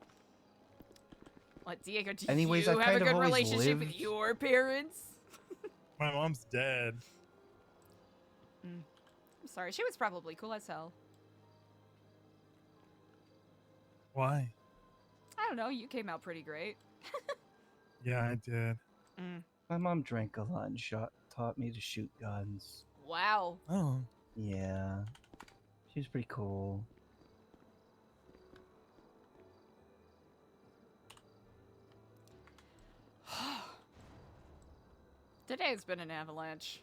Speaker 2: What, Diego, do
Speaker 4: Anyways,
Speaker 2: you
Speaker 4: I
Speaker 2: have
Speaker 4: kind
Speaker 2: a
Speaker 4: of
Speaker 2: good
Speaker 4: always
Speaker 2: relationship
Speaker 4: lived...
Speaker 2: with your parents?
Speaker 3: My mom's dead.
Speaker 2: I'm sorry, she was probably cool as hell.
Speaker 3: Why?
Speaker 2: I don't know, you came out pretty great.
Speaker 3: Yeah, I did.
Speaker 4: My mom drank a lot and taught me to shoot guns.
Speaker 2: Wow.
Speaker 3: Oh.
Speaker 4: Yeah. She was pretty cool.
Speaker 2: Today's been an avalanche.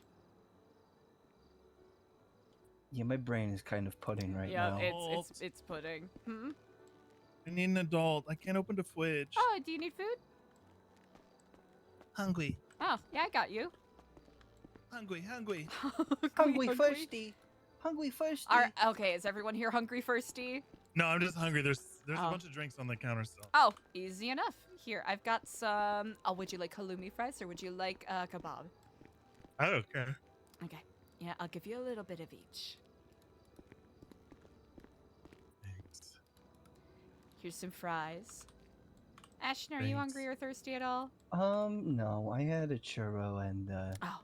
Speaker 4: Yeah, my brain is kind of pudding right now.
Speaker 2: Yeah, it's pudding.
Speaker 3: I need an adult. I can't open the fridge.
Speaker 2: Oh, do you need food?
Speaker 3: Hungry.
Speaker 2: Oh, yeah, I got you.
Speaker 3: Hungry.
Speaker 4: Hungry firsty. Hungry firsty.
Speaker 2: Okay, is everyone here hungry firsty?
Speaker 3: No, I'm just hungry. There's a bunch of drinks on the counter still.
Speaker 2: Oh, easy enough. Here, I've got some... Oh, would you like halloumi fries or would you like kebab?
Speaker 3: I don't care.
Speaker 2: Okay. Yeah, I'll give you a little bit of each.
Speaker 3: Thanks.
Speaker 2: Here's some fries. Ashton, are you hungry or thirsty at all?
Speaker 4: No. I had a churro and
Speaker 2: Oh,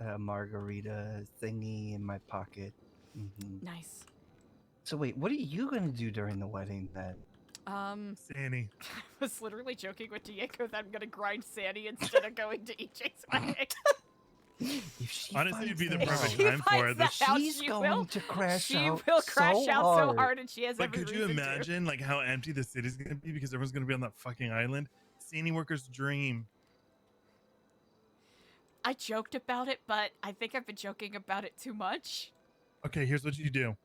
Speaker 4: a margarita thingy in my pocket.
Speaker 2: nice.
Speaker 4: So wait, what are you gonna do during the wedding then?
Speaker 3: Sandy.
Speaker 2: I was literally joking with Diego that I'm gonna grind Sandy instead of going to EJ's wedding.
Speaker 3: Honestly, it'd be the
Speaker 4: out-
Speaker 3: perfect
Speaker 2: She
Speaker 3: time for
Speaker 2: finds
Speaker 3: it.
Speaker 2: that out,
Speaker 4: She's
Speaker 2: she
Speaker 4: going
Speaker 2: will-
Speaker 4: to crash
Speaker 2: She
Speaker 4: out
Speaker 2: will crash
Speaker 4: so
Speaker 2: out so
Speaker 4: hard.
Speaker 2: hard, and she has
Speaker 3: But
Speaker 2: every
Speaker 3: could you
Speaker 2: reason to.
Speaker 3: imagine like how empty the city's gonna be because everyone's gonna be on that fucking island? Sandy worker's dream.
Speaker 2: I joked about it, but I think I've been joking about it too much.
Speaker 3: Okay, here's what you do.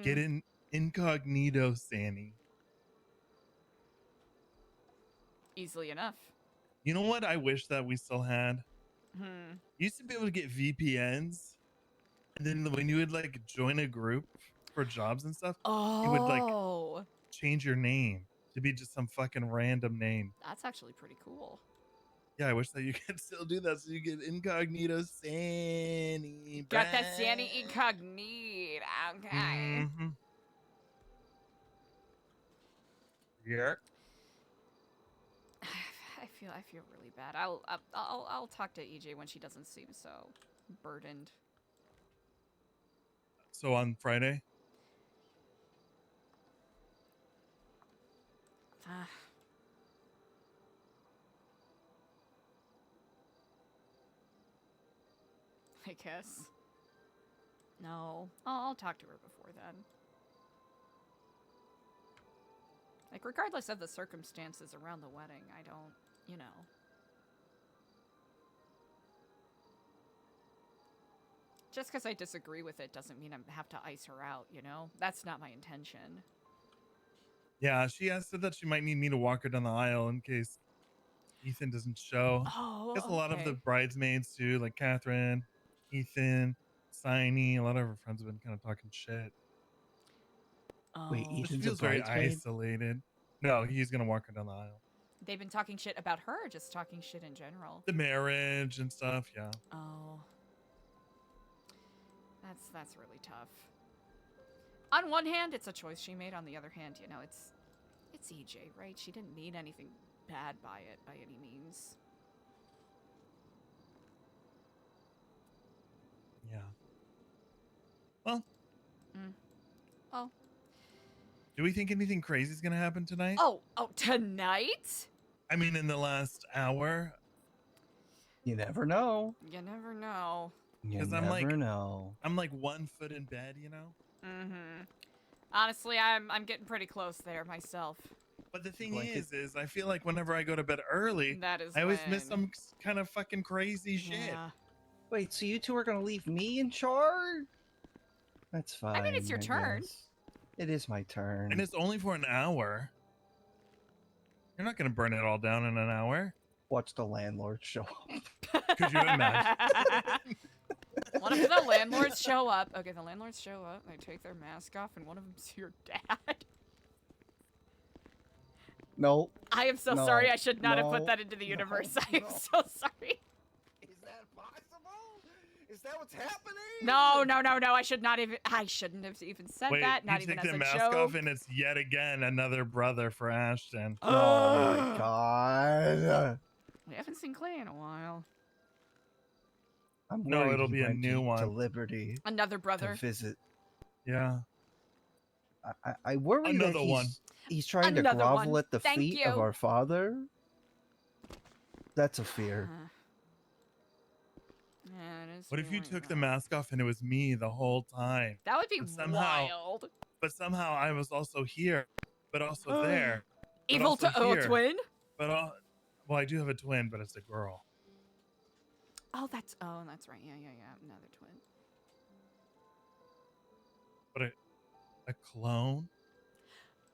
Speaker 3: Get in incognito, Sandy.
Speaker 2: Easily enough.
Speaker 3: You know what I wish that we still had? You used to be able to get VPNs, and then when you would like join a group for jobs and stuff, you would like change your name to be just some fucking random name.
Speaker 2: That's actually pretty cool.
Speaker 3: Yeah, I wish that you could still do that so you get incognito Sandy.
Speaker 2: Got that Sandy incognito. Okay.
Speaker 3: Yeah.
Speaker 2: I feel really bad. I'll talk to EJ when she doesn't seem so burdened.
Speaker 3: So on Friday?
Speaker 2: I guess. No, I'll talk to her before then. Like, regardless of the circumstances around the wedding, I don't, you know. Just because I disagree with it doesn't mean I have to ice her out, you know? That's not my intention.
Speaker 3: Yeah, she has said that she might need me to walk her down the aisle in case Ethan doesn't show.
Speaker 2: Oh,
Speaker 3: Because a lot of the bridesmaids too, like Catherine, Ethan, Signy, a lot of her friends have been kind of talking shit.
Speaker 4: Wait,
Speaker 2: Oh.
Speaker 3: She
Speaker 4: Ethan's
Speaker 3: feels
Speaker 4: a
Speaker 3: very
Speaker 4: bridesmaid?
Speaker 3: isolated. No, he's gonna walk her down the aisle.
Speaker 2: They've been talking shit about her, or just talking shit in general?
Speaker 3: The marriage and stuff, yeah.
Speaker 2: Oh. That's really tough. On one hand, it's a choice she made. On the other hand, you know, it's EJ, right? She didn't mean anything bad by it, by any means.
Speaker 3: Yeah. Well.
Speaker 2: Oh.
Speaker 3: Do we think anything crazy is gonna happen tonight?
Speaker 2: Oh, tonight?
Speaker 3: I mean, in the last hour.
Speaker 4: You never know.
Speaker 2: You never know.
Speaker 4: You
Speaker 3: 'Cause
Speaker 4: never know.
Speaker 3: I'm like 1 foot in bed, you know?
Speaker 2: Mm-hmm. Honestly, I'm getting pretty close there myself.
Speaker 3: But the thing is I feel like whenever I go to bed early, I always miss some kind of fucking crazy shit.
Speaker 2: Yeah.
Speaker 4: Wait, so you two are gonna leave me in charge? That's fine.
Speaker 2: I mean, it's your turn.
Speaker 4: guess. It is my turn.
Speaker 3: And it's only for an hour. You're not going to burn it all down in an hour.
Speaker 4: Watch the landlord show up.
Speaker 3: Could you imagine?
Speaker 2: One of the landlords show up. Okay, the landlords show up. They take their mask off, and one of them's your dad.
Speaker 4: No.
Speaker 2: I am so sorry. I should not have put that into the universe. I am so sorry.
Speaker 6: Is that possible? Is that what's happening?
Speaker 2: No. I shouldn't have even said that. Not even as a joke.
Speaker 3: You take the mask off, and it's yet again another brother for Ashton.
Speaker 4: Oh my god.
Speaker 2: We haven't seen Clay in a while.
Speaker 3: No, it'll be a new one.
Speaker 4: To Liberty.
Speaker 2: Another brother.
Speaker 4: To visit.
Speaker 3: Yeah.
Speaker 4: I worry
Speaker 3: another
Speaker 4: that
Speaker 3: one.
Speaker 4: He's trying to grovel at the feet of our father. That's a fear.
Speaker 2: Yeah, it is.
Speaker 3: What if you took the mask off and it was me the whole time?
Speaker 2: That would be wild.
Speaker 3: But somehow I was also here, but also there.
Speaker 2: Evil to twin?
Speaker 3: But well, I do have a twin, but it's a girl.
Speaker 2: Oh, that's right. Yeah. Another twin.
Speaker 3: But a clone?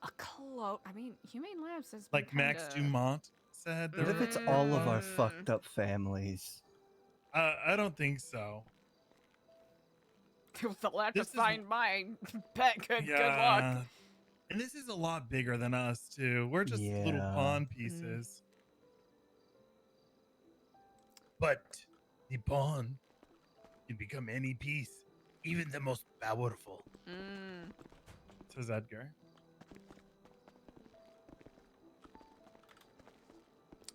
Speaker 2: A clone? I mean, Humane Labs has
Speaker 3: like Max Dumont said.
Speaker 4: What if it's all of our fucked up families?
Speaker 3: I don't think so.
Speaker 2: They'll have to find mine. Good luck.
Speaker 3: And this is a lot bigger than us too. We're just little pawn pieces. But the pawn can become any piece, even the most powerful. Says Edgar.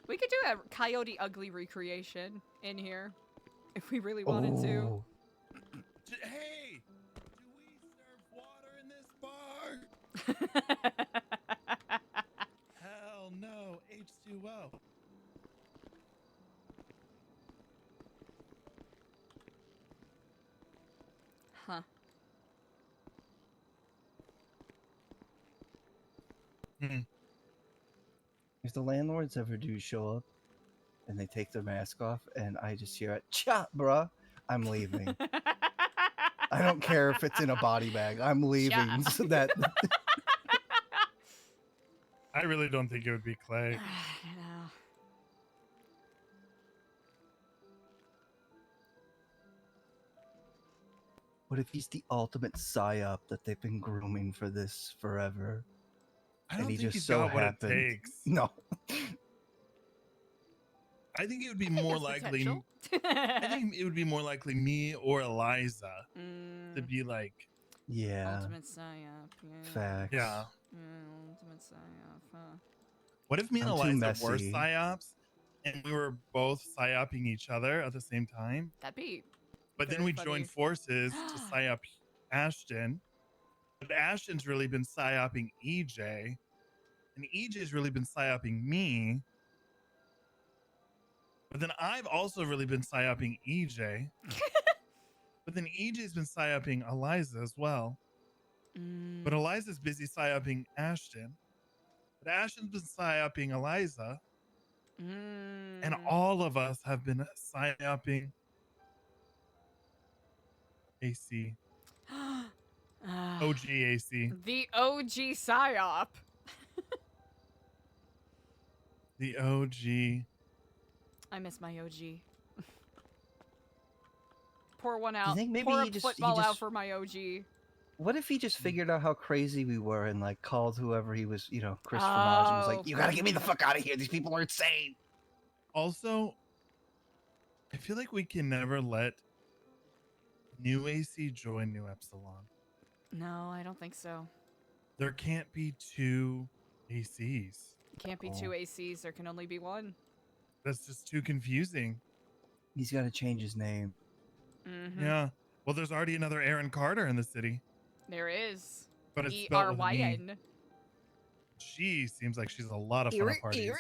Speaker 2: We could do a Coyote Ugly recreation in here if we really wanted to.
Speaker 3: Hey, do we serve water in this bar? Hell no, H2O.
Speaker 2: Huh.
Speaker 4: If the landlords ever do show up and they take their mask off and I just hear it, "Chop, bruh," I'm leaving. I don't care if it's in a body bag. I'm leaving. So that
Speaker 3: I really don't think it would be Clay.
Speaker 2: I know.
Speaker 4: What if he's the ultimate psyop that they've been grooming for this forever?
Speaker 3: I don't
Speaker 4: and he
Speaker 3: think
Speaker 4: just
Speaker 3: he's
Speaker 4: so
Speaker 3: got what it
Speaker 4: happened.
Speaker 3: takes.
Speaker 4: No.
Speaker 3: I think it would be more likely. I think it would be more likely me or Eliza to be like.
Speaker 4: Yeah.
Speaker 2: Ultimate psyop. Yeah.
Speaker 4: Facts.
Speaker 3: Yeah.
Speaker 2: Ultimate psyop, huh?
Speaker 3: What if me and
Speaker 4: I'm too
Speaker 3: Eliza were
Speaker 4: messy.
Speaker 3: psyops and we were both psyoping each other at the same time?
Speaker 2: That'd be.
Speaker 3: But then
Speaker 2: very
Speaker 3: we
Speaker 2: funny.
Speaker 3: joined forces to psyop Ashton. But Ashton's really been psyoping EJ. And EJ's really been psyoping me. But then I've also really been psyoping EJ. But then EJ's been psyoping Eliza as well. But Eliza's busy psyoping Ashton. But Ashton's been psyoping Eliza. And all of us have been psyoping AC. OG AC.
Speaker 2: The OG psyop.
Speaker 3: The OG.
Speaker 2: I miss my OG. Pour one
Speaker 4: Do
Speaker 2: out.
Speaker 4: you think maybe
Speaker 2: Pour
Speaker 4: he
Speaker 2: a
Speaker 4: just-
Speaker 2: football
Speaker 4: he
Speaker 2: out
Speaker 4: just-
Speaker 2: for my OG.
Speaker 4: What if he just figured out how crazy we were and like called whoever he was, Chris Fromage, and was like, "You gotta get me the fuck out of here. These people are insane."
Speaker 3: Also, I feel like we can never let new AC join new Epsilon.
Speaker 2: No, I don't think so.
Speaker 3: There can't be two ACs.
Speaker 2: Can't be two ACs. There can only be one.
Speaker 3: That's just too confusing.
Speaker 4: He's got to change his name.
Speaker 2: Mm-hmm.
Speaker 3: Yeah. Well, there's already another Aaron Carter in the city.
Speaker 2: There is.
Speaker 3: But it's spelled with an E.
Speaker 2: ERYN.
Speaker 3: She seems like she's a lot of fun at parties.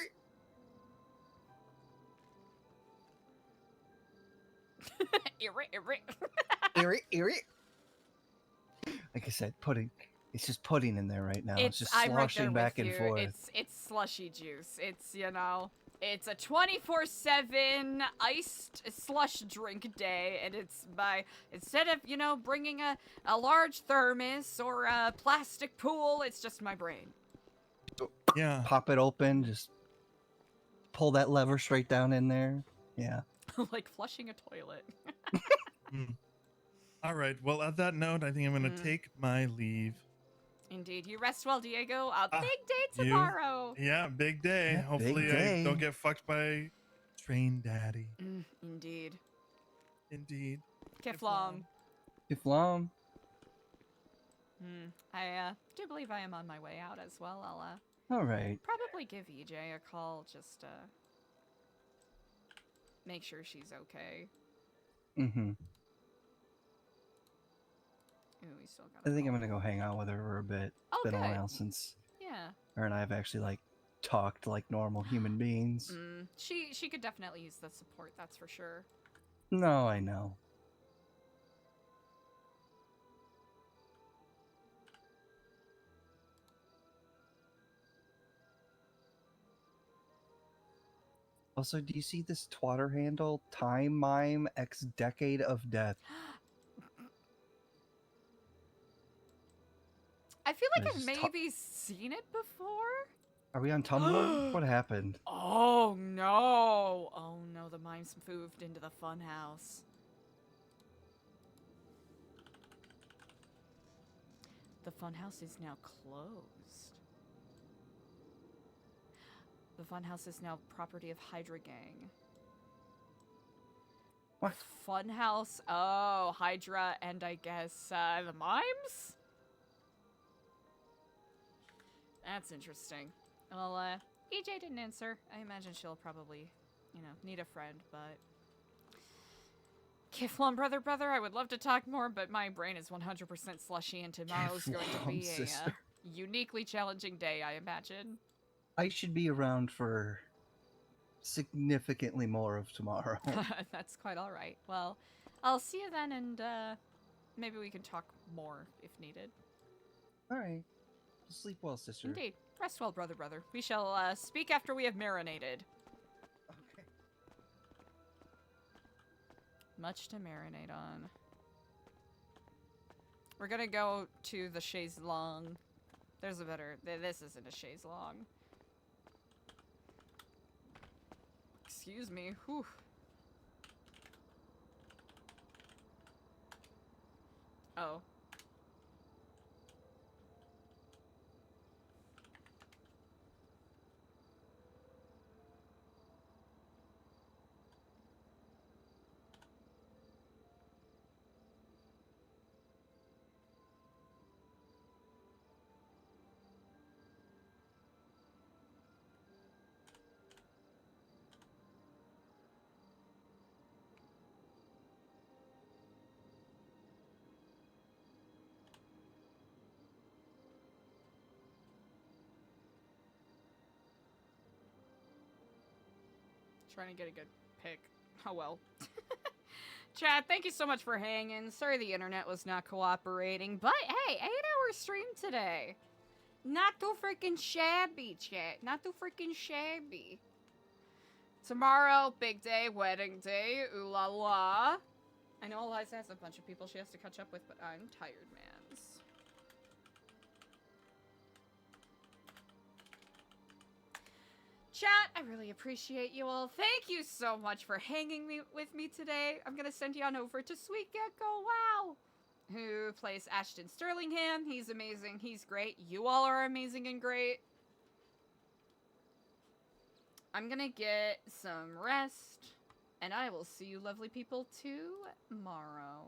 Speaker 4: Like I said, pudding. It's just pudding in there right now. It's just
Speaker 2: I'm right there
Speaker 4: sloshing back
Speaker 2: with
Speaker 4: and
Speaker 2: you.
Speaker 4: forth.
Speaker 2: It's slushy juice. It's it's a 24/7 iced slush drink day, and it's instead of bringing a large thermos or a plastic pool, it's just my brain.
Speaker 3: Yeah.
Speaker 4: Pop it open, just pull that lever straight down in there. Yeah.
Speaker 2: Like flushing a toilet.
Speaker 3: All right. Well, at that note, I think I'm going to take my leave.
Speaker 2: Indeed. You rest well, Diego. A big day
Speaker 3: you-
Speaker 2: tomorrow.
Speaker 3: Yeah, big day.
Speaker 4: Yeah,
Speaker 3: Hopefully
Speaker 4: big day.
Speaker 3: I don't get fucked by Train Daddy.
Speaker 2: Indeed.
Speaker 3: Indeed.
Speaker 2: Kiflom.
Speaker 4: Iflam.
Speaker 2: I do believe I am on my way out as well. I'll
Speaker 4: All right.
Speaker 2: probably give EJ a call just to make sure she's okay.
Speaker 4: Mm-hmm.
Speaker 2: Ooh, we still got.
Speaker 4: I think I'm gonna go hang out with her for a bit.
Speaker 2: Oh,
Speaker 4: It's been a
Speaker 2: good.
Speaker 4: while since
Speaker 2: Yeah.
Speaker 4: her and I have actually talked like normal human beings.
Speaker 2: She could definitely use the support. That's for sure.
Speaker 4: No, I know. Also, do you see this twatter handle? Time Mime X Decade of Death.
Speaker 2: I feel like
Speaker 4: What
Speaker 2: I've
Speaker 4: is this,
Speaker 2: maybe seen it before.
Speaker 4: Are we on Tumblr? What happened?
Speaker 2: Oh no! Oh no! The mimes moved into the funhouse. The funhouse is now closed. The funhouse is now property of Hydra Gang.
Speaker 4: What?
Speaker 2: Funhouse? Oh, Hydra and I guess the mimes? That's interesting. Well, EJ didn't answer. I imagine she'll probably, need a friend, but... Kiflon, brother, I would love to talk more, but my brain is 100% slushy, and tomorrow's going to be
Speaker 4: Sister.
Speaker 2: a uniquely challenging day, I imagine.
Speaker 4: I should be around for significantly more of tomorrow.
Speaker 2: That's quite alright. Well, I'll see you then, and maybe we can talk more if needed.
Speaker 4: Alright. Sleep well, sister.
Speaker 2: Indeed. Rest well, brother. We shall speak after we have marinated.
Speaker 4: Okay.
Speaker 2: Much to marinate on. We're gonna go to the chaise longue. There's a better... This isn't a chaise longue. Excuse me. Whew. Oh. Trying to get a good pick. Oh well. Chad, thank you so much for hanging. Sorry the internet was not cooperating, but hey, 8-hour stream today. Not too freaking shabby, chat. Not too freaking shabby. Tomorrow, big day, wedding day, ooh la la. I know Eliza has a bunch of people she has to catch up with, but I'm tired, mans. Chat, I really appreciate you all. Thank you so much for hanging with me today. I'm gonna send you on over to Sweet Gecko, wow, who plays Ashton Sterlingham. He's amazing. He's great. You all are amazing and great. I'm gonna get some rest, and I will see you lovely people tomorrow.